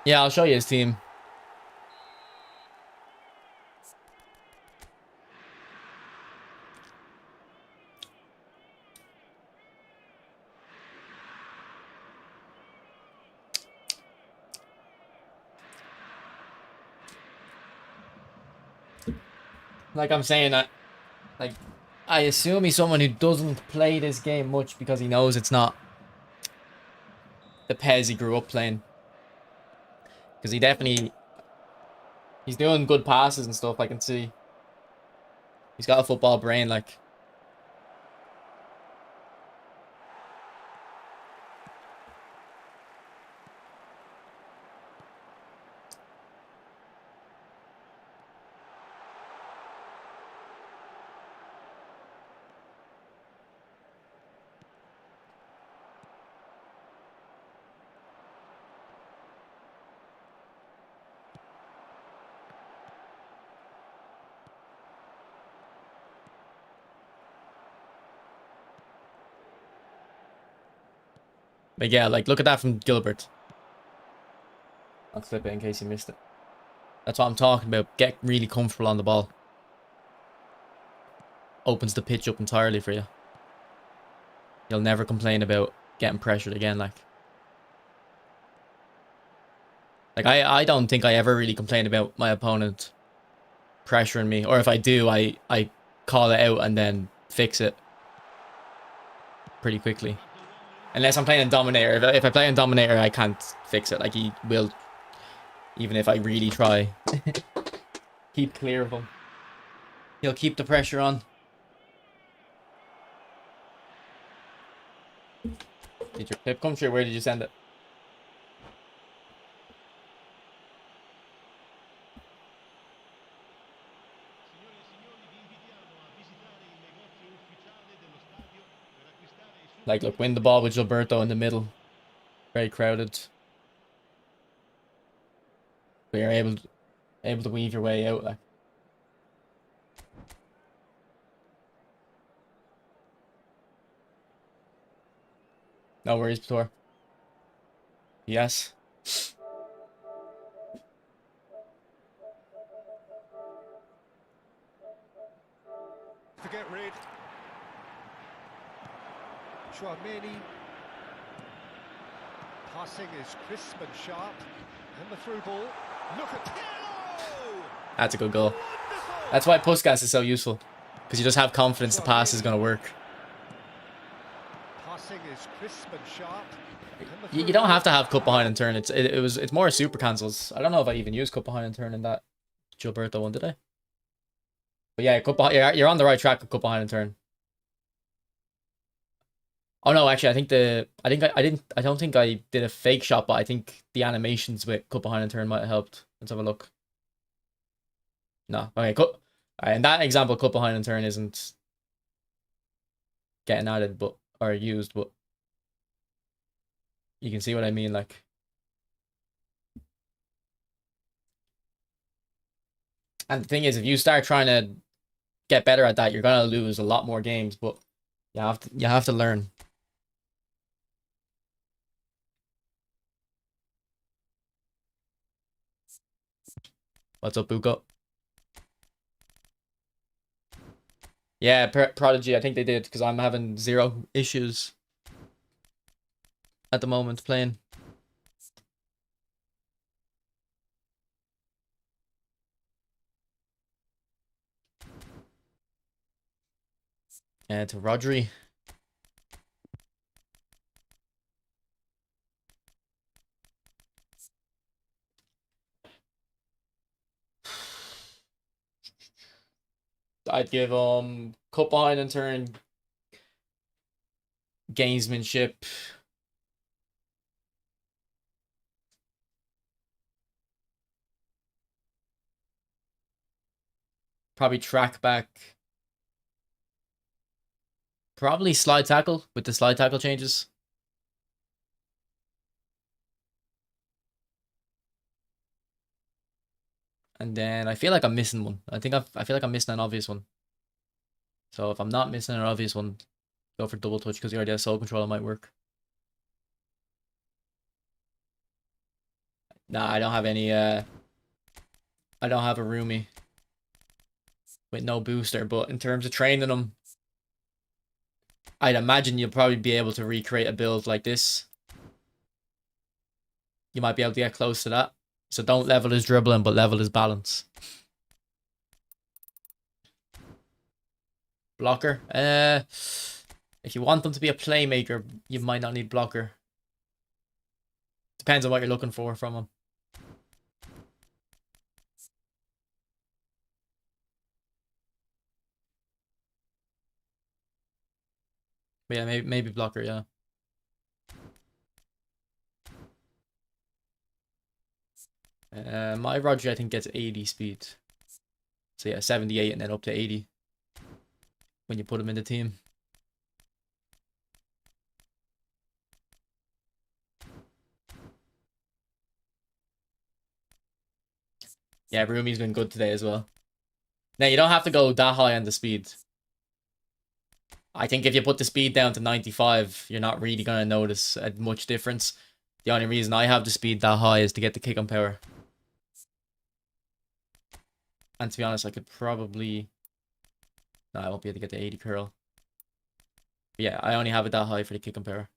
Yeah, I'll show you his team. Like I'm saying that, like, I assume he's someone who doesn't play this game much because he knows it's not the Pez he grew up playing. Because he's doing good passes and stuff, I can see. He's got a football brain, like. But yeah, like, look at that from Gilbert. I'll clip it in case you missed it. That's what I'm talking about. Get really comfortable on the ball. Opens the pitch up entirely for you. You'll never complain about getting pressured again, like. Like, I don't think I ever really complain about my opponent pressuring me. Or if I do, I call it out and then fix it pretty quickly. Unless I'm playing in Dominator. If I play in Dominator, I can't fix it. Like, he will, even if I really try, keep clear of him. He'll keep the pressure on. Did your clip come through? Where did you send it? Like, look, win the ball with Gilberto in the middle. Very crowded. But you're able to weave your way out, like. No worries, Pator. Yes. To get rid. Chouameni. Passing is crisp and sharp. And the through ball. Look at Pirlo! That's a good goal. Wonderful! That's why Puskas is so useful. Because you just have confidence the pass is going to work. Passing is crisp and sharp. And the You through don't ball. have to have cut behind and turn. It's more super cancels. I don't know if I even used cut behind and turn in that Gilberto one, did I? But yeah, cut behind, you're on the right track with cut behind and turn. Oh no, actually, I don't think I did a fake shot, but I think the animations with cut behind and turn might have helped. Let's have a look. No, okay, cut. In that example, cut behind and turn isn't getting added, but or used, but you can see what I mean, like. And the thing is, if you start trying to get better at that, you're gonna lose a lot more games. But you have to learn. What's up, Buko? Yeah, Prodigy. I think they did because I'm having 0 issues at the moment playing. To Rodri. I'd give cut behind and turn, gamesmanship, probably track back, probably slide tackle with the slide tackle changes. And then I feel like I'm missing one. I feel like I'm missing an obvious one. So if I'm not missing an obvious one, go for double touch because you already have soul control. It might work. Nah, I don't have any. I don't have a roomie with no booster. But in terms of training them, I'd imagine you'll probably be able to recreate a build like this. You might be able to get close to that. So don't level his dribbling, but level his balance. Blocker. If you want them to be a playmaker, you might not need blocker. Depends on what you're looking for from them. But yeah, maybe blocker, yeah. My Roger, I think, gets 80 speed. So yeah, 78 and then up to 80 when you put him in the team. Yeah, Rumi's been good today as well. Now, you don't have to go that high on the speed. I think if you put the speed down to 95, you're not really going to notice a much difference. The only reason I have the speed that high is to get the kick on power. And to be honest, I could probably... No, I won't be able to get the 80 curl. But yeah, I only have it that high for the kick on power.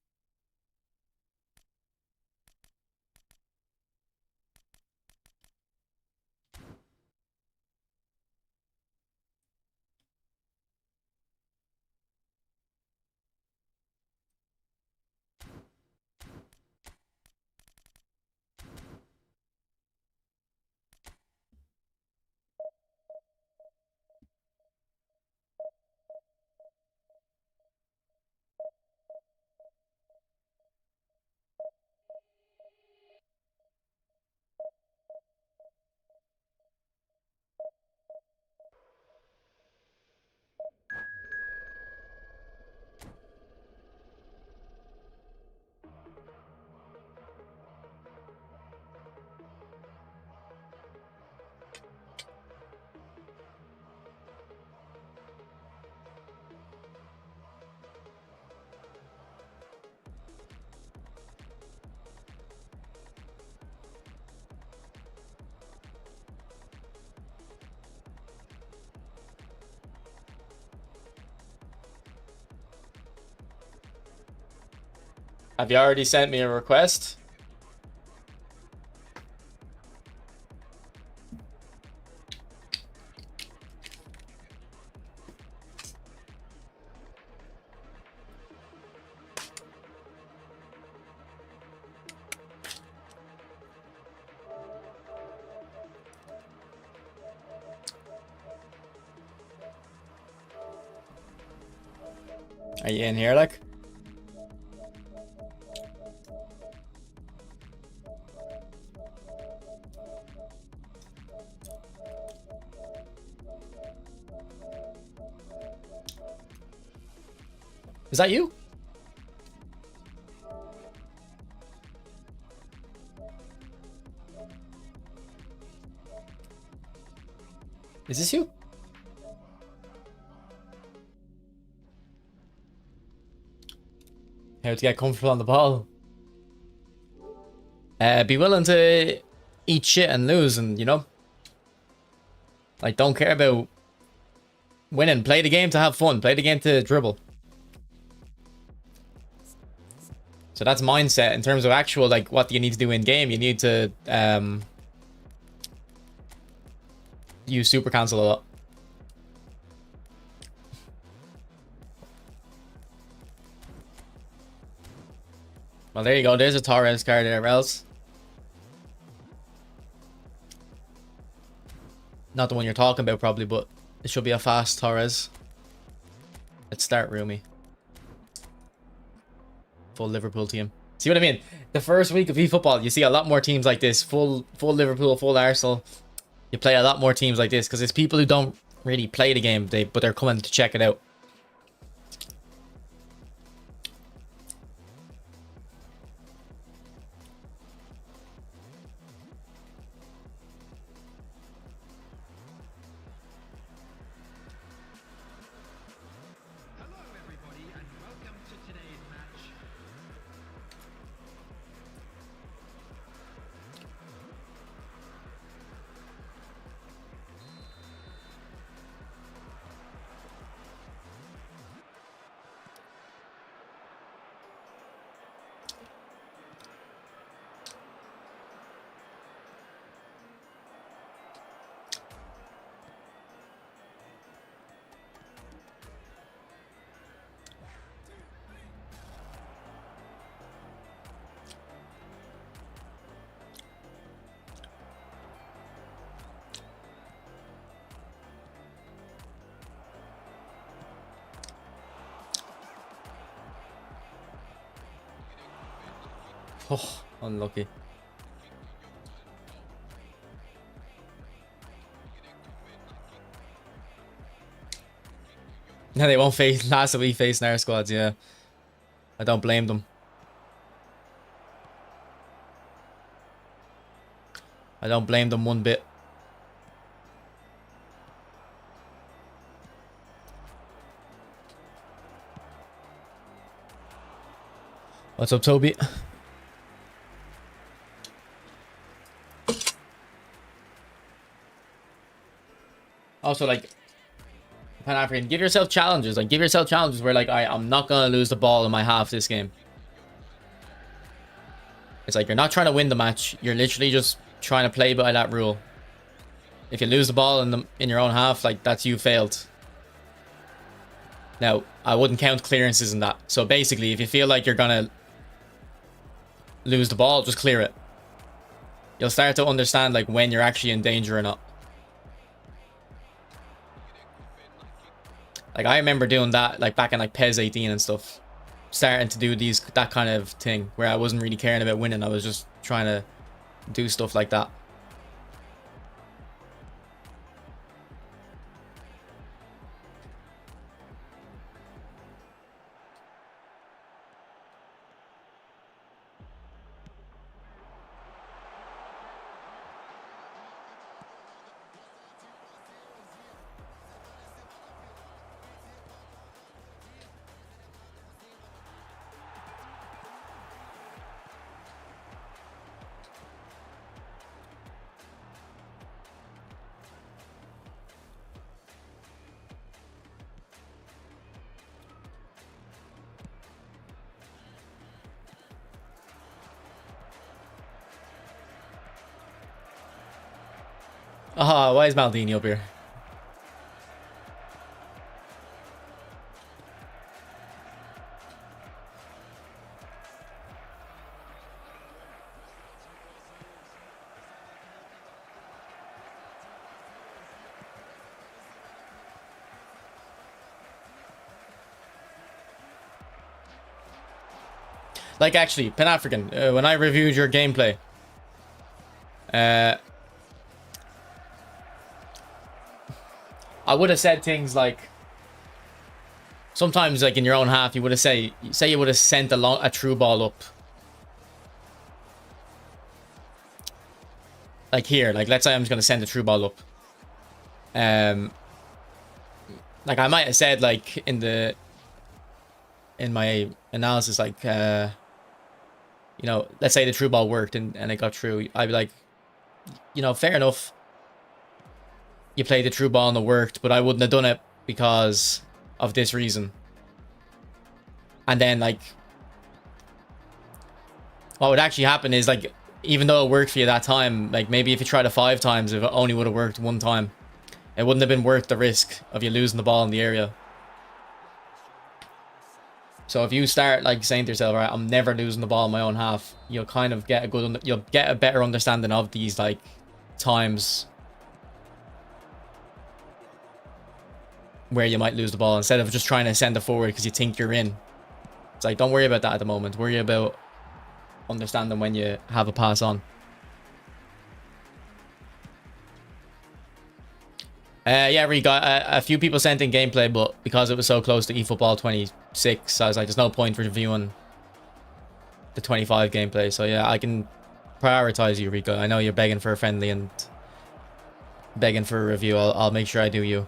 Have you already sent me a request? Are you in here, like? Is that you? Is this you? How to get comfortable on the ball. Be willing to eat shit and lose, and you know, like, don't care about winning. Play the game to have fun. Play the game to dribble. So that's mindset. In terms of actual, like, what do you need to do in game? You need to use super cancel a lot. Well, there you go. There's a Torres card there, else. Not the one you're talking about, probably, but it should be a fast Torres. Let's start Rumi. Full Liverpool team. See what I mean? The first week of eFootball, you see a lot more teams like this. Full Liverpool, full Arsenal. You play a lot more teams like this because it's people who don't really play the game, but they're coming to check it out. Hello, everybody, and welcome to today's match. Oh, unlucky. No, they won't face last week facing our squads, yeah. I don't blame them. I don't blame them one bit. What's up, Toby? Also, like, Pan-African, give yourself challenges. Like, give yourself challenges where, like, I'm not gonna lose the ball in my half this game. It's like, you're not trying to win the match. You're literally just trying to play by that rule. If you lose the ball in your own half, like, that's you failed. Now, I wouldn't count clearances in that. So basically, if you feel like you're gonna lose the ball, just clear it. You'll start to understand, like, when you're actually in danger or not. Like, I remember doing that, like, back in, like, PES 18 and stuff. Starting to do that kind of thing where I wasn't really caring about winning. I was just trying to do stuff like that. Ah, why is Maldini up here? Like, actually, Pan-African, when I reviewed your gameplay, I would have said things like, sometimes, like, in your own half, you would have say you would have sent a true ball up. Like here, like, let's say I'm just going to send a true ball up. Like, I might have said, like, in my analysis, like, you know, let's say the true ball worked and it got through. I'd be like, you know, fair enough. You played the true ball and it worked, but I wouldn't have done it because of this reason. And then, like, what would actually happen is, like, even though it worked for you that time, like, maybe if you tried it 5 times, if it only would have worked 1 time, it wouldn't have been worth the risk of you losing the ball in the area. So if you start, like, saying to yourself, right, I'm never losing the ball in my own half, you'll kind of get you'll get a better understanding of these, like, times where you might lose the ball instead of just trying to send it forward because you think you're in. It's like, don't worry about that at the moment. Worry about understanding when you have a pass on. Yeah, we got a few people sent in gameplay, but because it was so close to eFootball 26, I was like, there's no point reviewing the 25 gameplay. So yeah, I can prioritize you, Rico. I know you're begging for a friendly and begging for a review. I'll make sure I do you.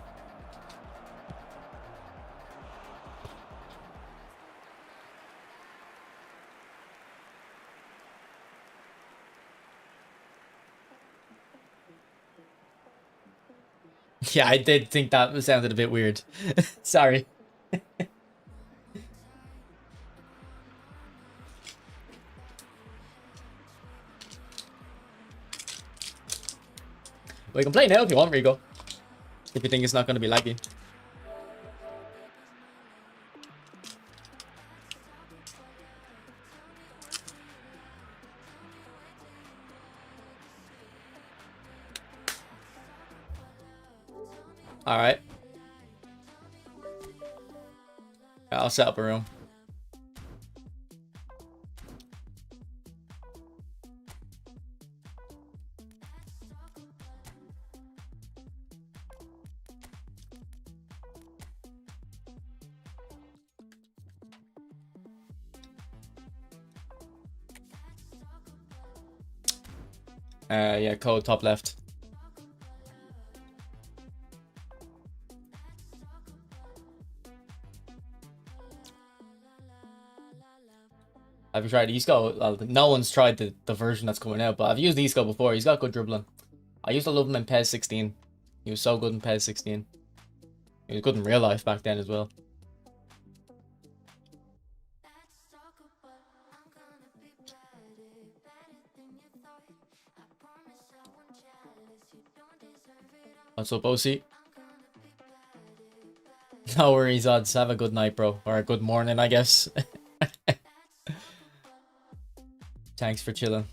Yeah, I did think that sounded a bit weird. Sorry. We can play now if you want, Rico. If you think it's not going to be laggy. Alright. I'll set up a room. Yeah, code top left. Have you tried Isco? Well, no one's tried the version that's coming out, but I've used Isco before. He's got good dribbling. I used to love him in PES 16. He was so good in PES 16. He was good in real life back then as well. What's up, OC? No worries, odds. Have a good night, bro. Or a good morning, I guess. Thanks for chilling.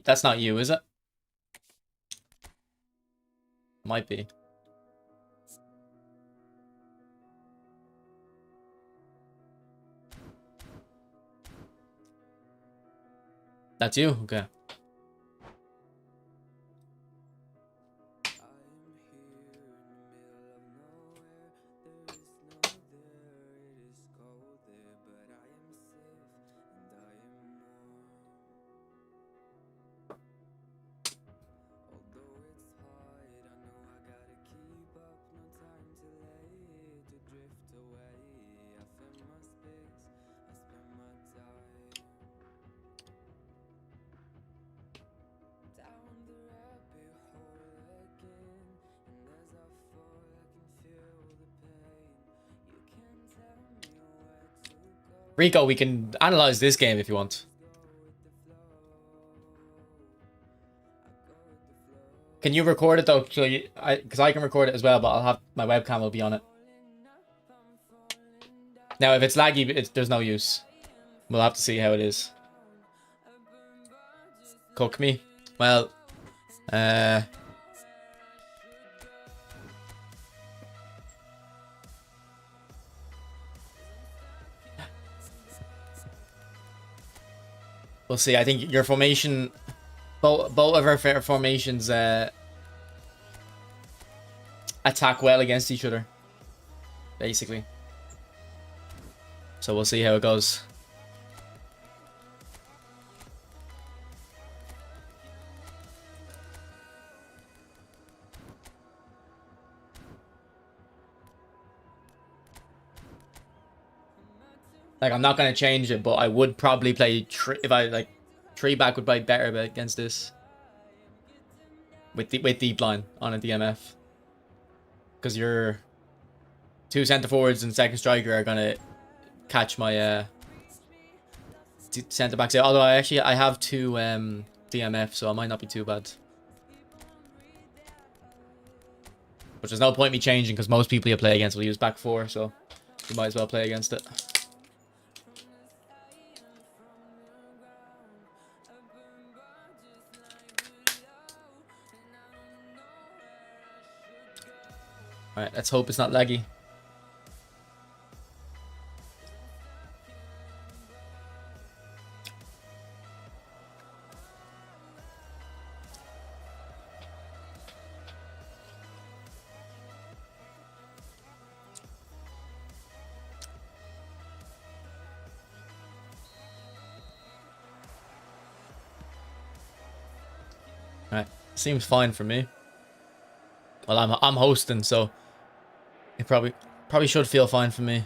That's not you, is it? Might be. That's you? Okay. Rico, we can analyze this game if you want. Can you record it though? So because I can record it as well, but I'll have my webcam will be on it. Now, if it's laggy, there's no use. We'll have to see how it is. Cook me. Well, we'll see. I think your formation, both of our formations, attack well against each other, basically. So we'll see how it goes. Like, I'm not gonna change it, but I would probably play if I like 3-back would be better against this with deep line on a DMF, because your 2 centre forwards and second striker are gonna catch my centre backs out. Although I have 2 DMF, so it might not be too bad. But there's no point me changing because most people you play against will use back 4, so you might as well play against it. Alright, let's hope it's not laggy. Alright, seems fine for me. Well, I'm hosting, so it probably should feel fine for me.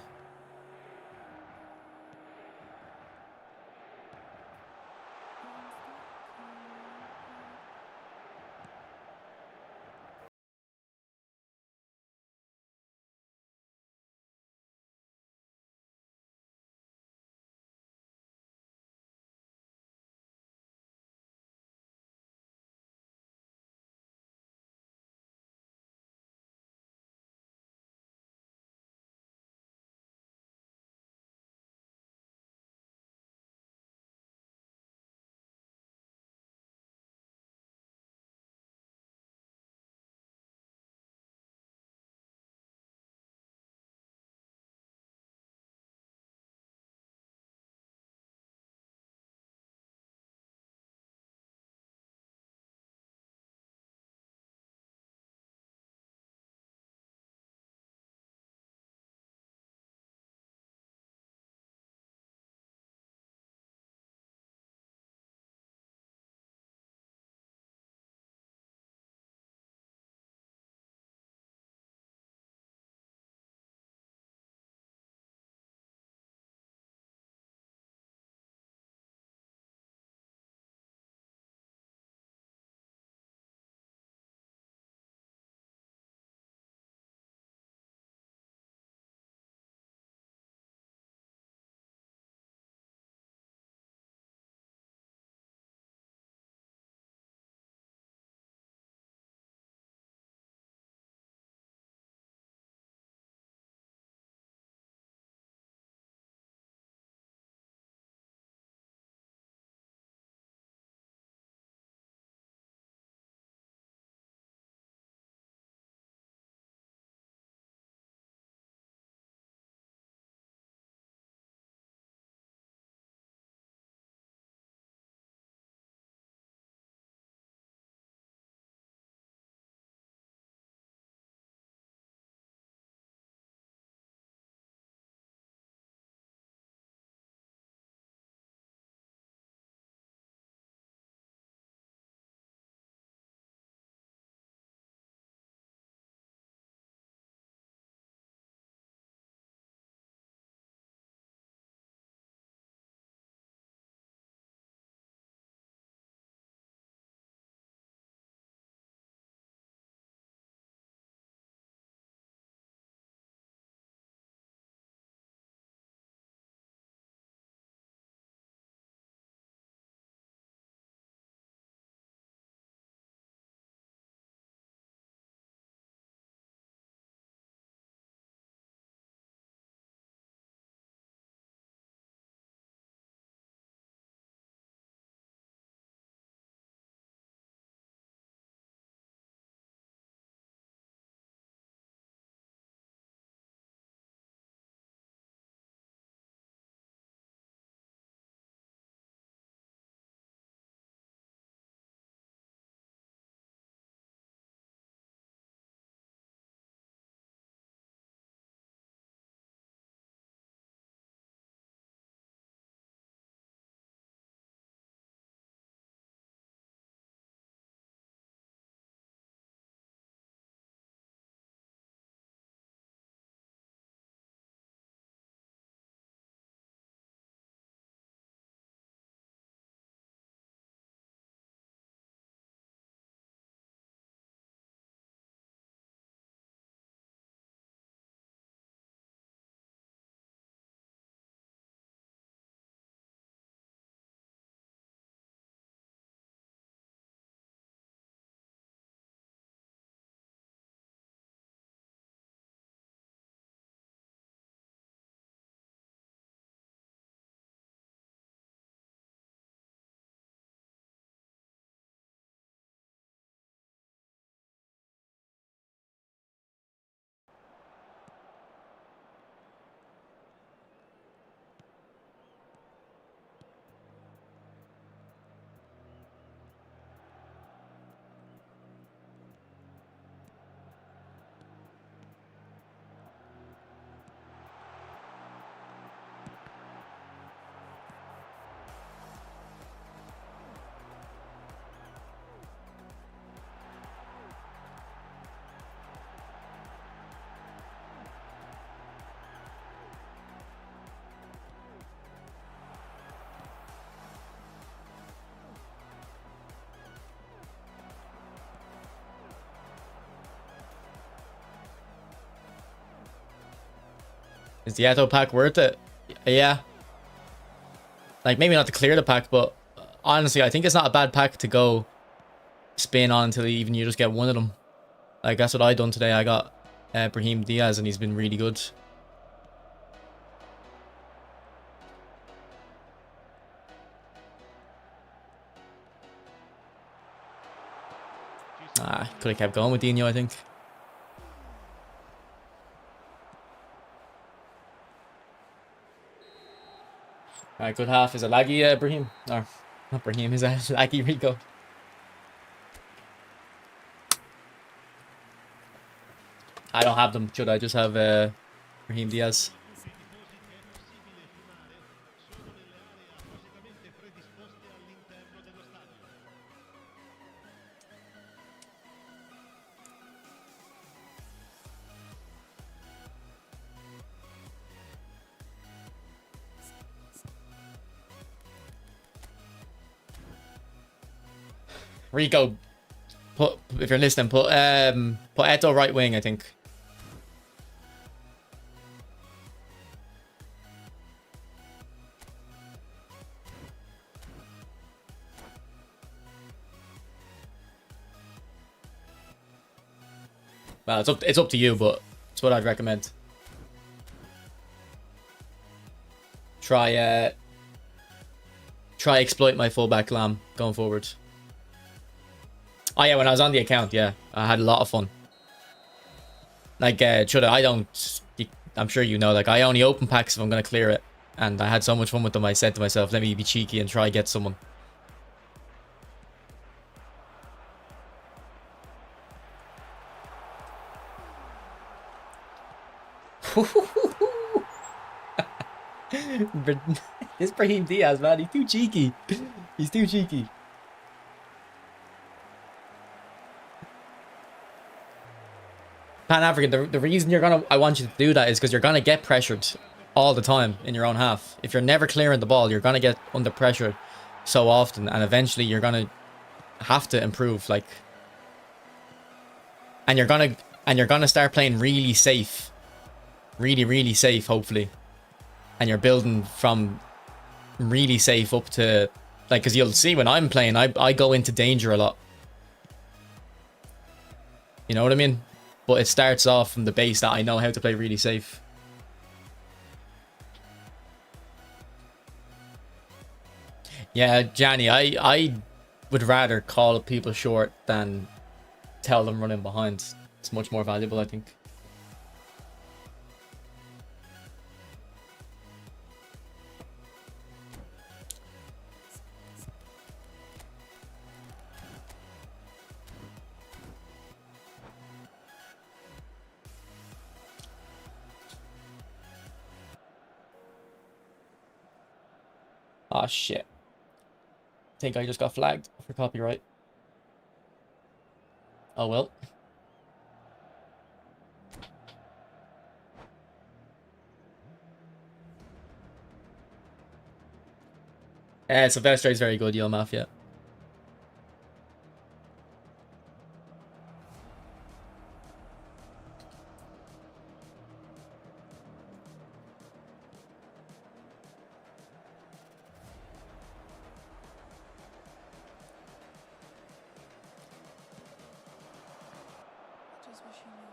Is the Eto pack worth it? Yeah. Like, maybe not to clear the pack, but honestly, I think it's not a bad pack to go spin on until even you just get one of them. Like, that's what I done today. I got Brahim Diaz, and he's been really good. Could have kept going with Dino, I think. Alright, good half. Is a laggy Brahim? Or, not Brahim, is a laggy Rico. I don't have them, should I? Just have Brahim Diaz. Rico, if you're listening, put Eto right wing, I think. Well, it's up to you, but it's what I'd recommend. Try exploit my fullback Lamb going forward. Oh yeah, when I was on the account, yeah, I had a lot of fun. Like, I'm sure you know, like, I only open packs if I'm gonna clear it. And I had so much fun with them, I said to myself, let me be cheeky and try get someone. This Brahim Diaz, man, he's too cheeky. He's too cheeky. Pan-African, the reason I want you to do that is because you're gonna get pressured all the time in your own half. If you're never clearing the ball, you're gonna get under pressure so often, and eventually you're gonna have to improve, like, and you're gonna start playing really safe, really safe, hopefully, and you're building from really safe up to, like, because you'll see when I'm playing, I go into danger a lot. You know what I mean? But it starts off from the base that I know how to play really safe. Yeah, Johnny, I would rather call people short than tell them running behind. It's much more valuable, I think. Ah, shit. I think I just got flagged for copyright. Oh, well. Silvestre is very good, Yo Mafia. Just wish you knew.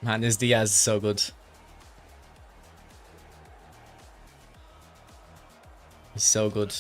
Man, this Diaz is so good. He's so good.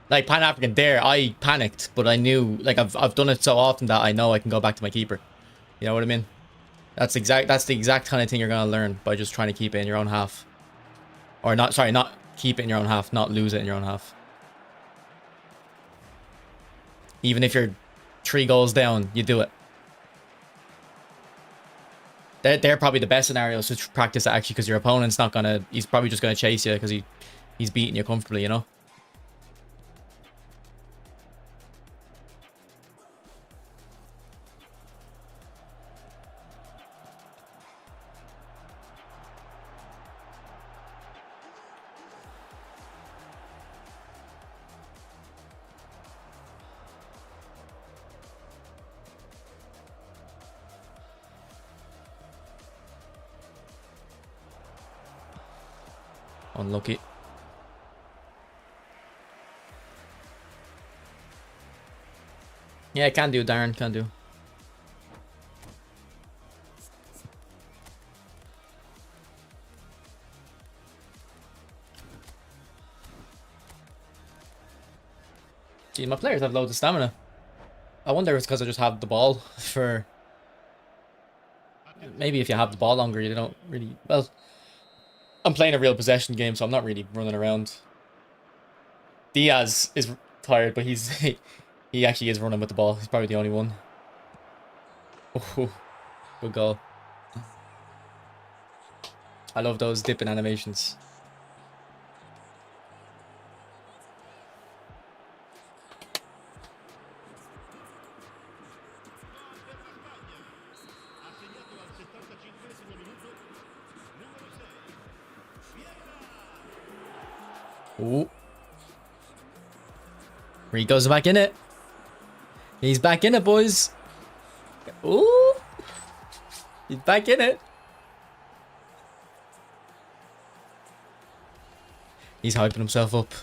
Like Pan-African there, I panicked, but I knew, like I've done it so often that I know I can go back to my keeper. You know what I mean? That's the exact kind of thing you're gonna learn by just trying to keep it in your own half. Or not, sorry, not keep it in your own half, not lose it in your own half. Even if you're 3 goals down, you do it. They're probably the best scenarios to practice it, actually, because your opponent's not gonna, he's probably just gonna chase you because he's beating you comfortably, you know? Unlucky. Yeah, can do, Darren, can do. Gee, my players have loads of stamina. I wonder if it's because I just have the ball for... Maybe if you have the ball longer, you don't really... Well, I'm playing a real possession game, so I'm not really running around. Diaz is tired, but he actually is running with the ball. He's probably the only one. Oh, good goal. I love those dipping animations. Ooh. He goes back in it. He's back in it, boys. Ooh. He's back in it. He's hyping himself up.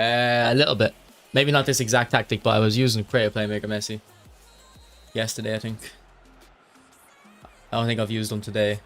A little bit. Maybe not this exact tactic, but I was using creative playmaker Messi yesterday, I think. I don't think I've used them today.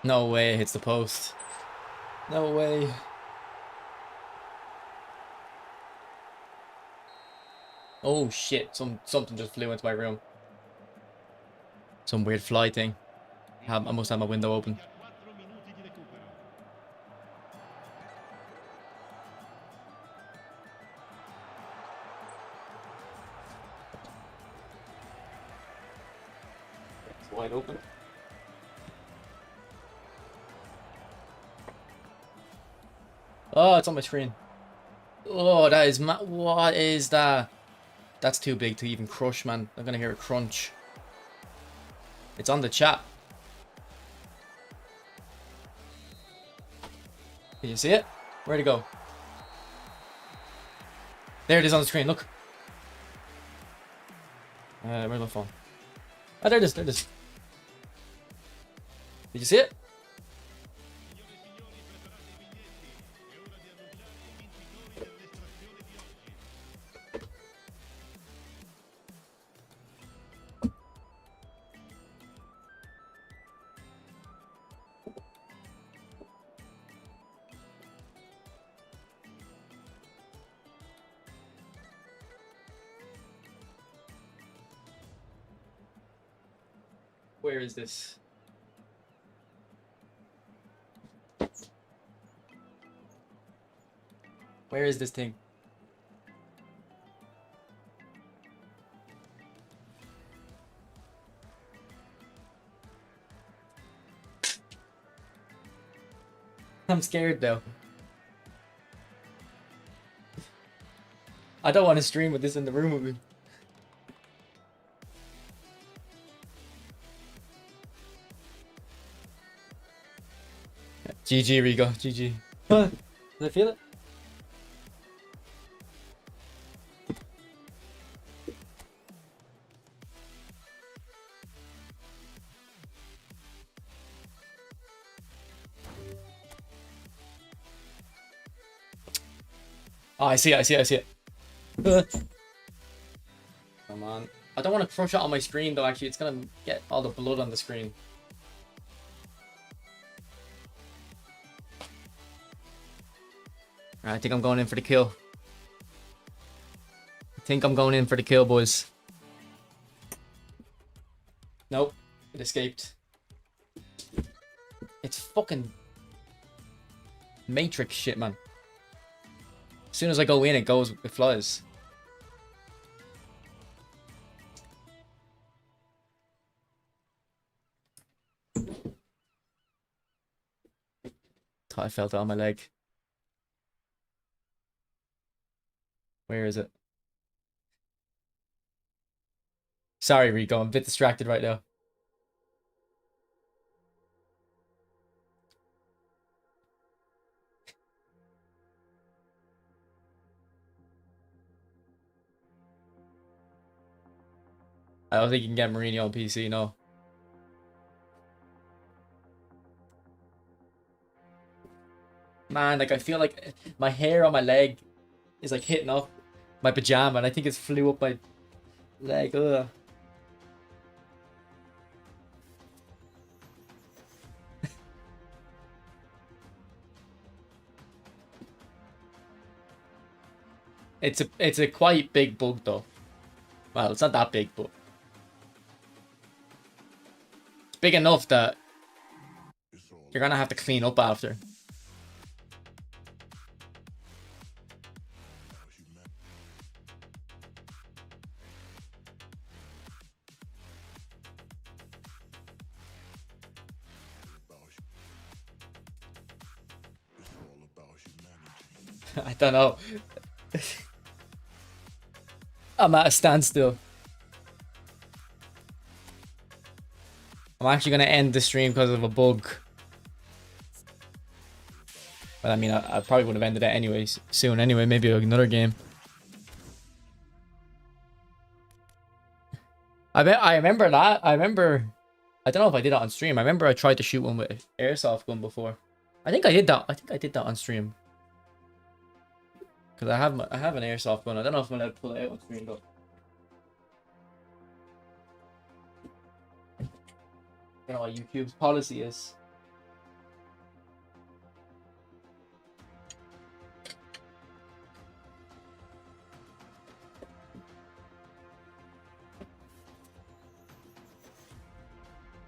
No way it hits the post. No way. Oh shit, something just flew into my room. Some weird fly thing. I must have my window open. It's wide open. Oh, it's on my screen. Oh, that is what is that? That's too big to even crush, man. I'm gonna hear a crunch. It's on the chat. Can you see it? Where'd it go? There it is on the screen, look. Where's my phone? Oh, there it is. There it is. Did you see it? Where is this? Where is this thing? I'm scared though. I don't want to stream with this in the room with me. GG, Rigo. GG. Does I feel it? Oh, I see it. Come on. I don't want to crush it on my screen though, actually. It's gonna get all the blood on the screen. Alright, I think I'm going in for the kill. Boys. Nope. It escaped. It's fucking Matrix shit, man. As soon as I go in, it flies. Thought I felt it on my leg. Where is it? Sorry, Rico. I'm a bit distracted right now. I don't think you can get MOURINHO on PC, no. Man, like I feel like my hair on my leg is like hitting off my pajama and I think it's flew up my leg. Ugh. It's a quite big bug though. Well, it's not that big, but it's big enough that you're gonna have to clean up after. I don't know. I'm at a standstill. I'm actually gonna end the stream because of a bug. But I mean, I probably would have ended it anyways soon. Anyway, maybe another game. I remember that. I don't know if I did that on stream. I remember I tried to shoot one with an airsoft gun before. I think I did that. I think I did that on stream. Because I have an airsoft gun. I don't know if I'm allowed to pull it out on screen though. I don't know what YouTube's policy is.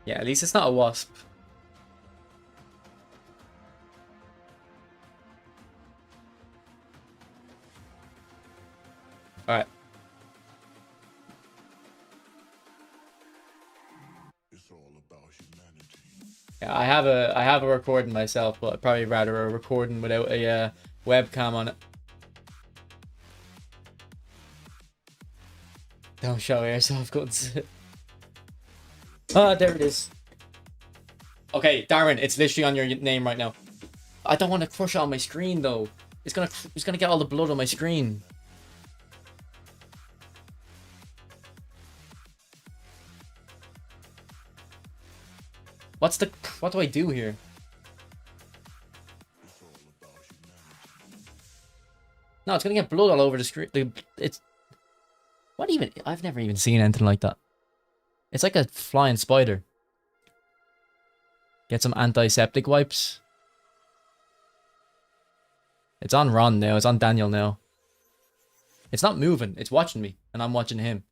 Yeah, at least it's not a wasp. All right. It's all about humanity. Yeah, I have a recording myself, but I'd probably rather a recording without a webcam on it. Don't show airsoft guns. Ah, there it is. Okay, Darren, it's literally on your name right now. I don't want to crush it on my screen though. It's gonna get all the blood on my screen. What do I do here? It's all about humanity. No, it's gonna get blood all over the screen. It's what even? I've never even seen anything like that. It's like a flying spider. Get some antiseptic wipes. It's on Ron now. It's on Daniel now. It's not moving. It's watching me, and I'm watching him.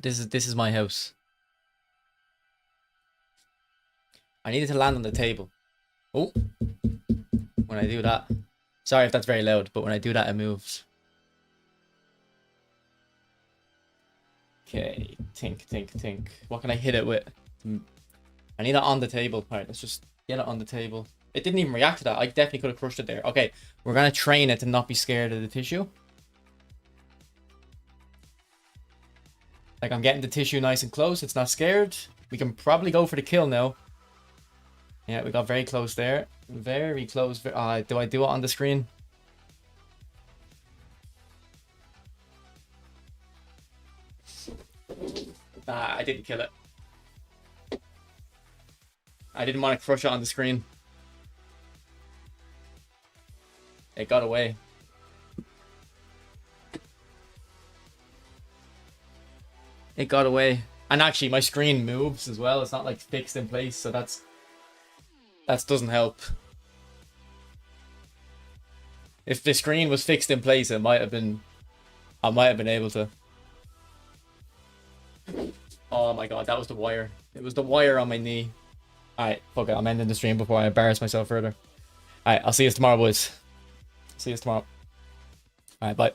This is my house. I needed to land on the table. Oh, when I do that, sorry if that's very loud, but when I do that, it moves. Okay, think. What can I hit it with? I need it on the table. All right, let's just get it on the table. It didn't even react to that. I definitely could have crushed it there. Okay, we're gonna train it to not be scared of the tissue. Like, I'm getting the tissue nice and close. It's not scared. We can probably go for the kill now. Yeah, we got very close there. Very close. Do I do it on the screen? Nah, I didn't kill it. I didn't want to crush it on the screen. It got away. It got away. And actually, my screen moves as well. It's not like fixed in place, so that doesn't help. If the screen was fixed in place, I might have been able to. Oh my god, that was the wire. It was the wire on my knee. Alright, fuck it. I'm ending the stream before I embarrass myself further. Alright, I'll see you tomorrow, boys. See you tomorrow. Alright, bye.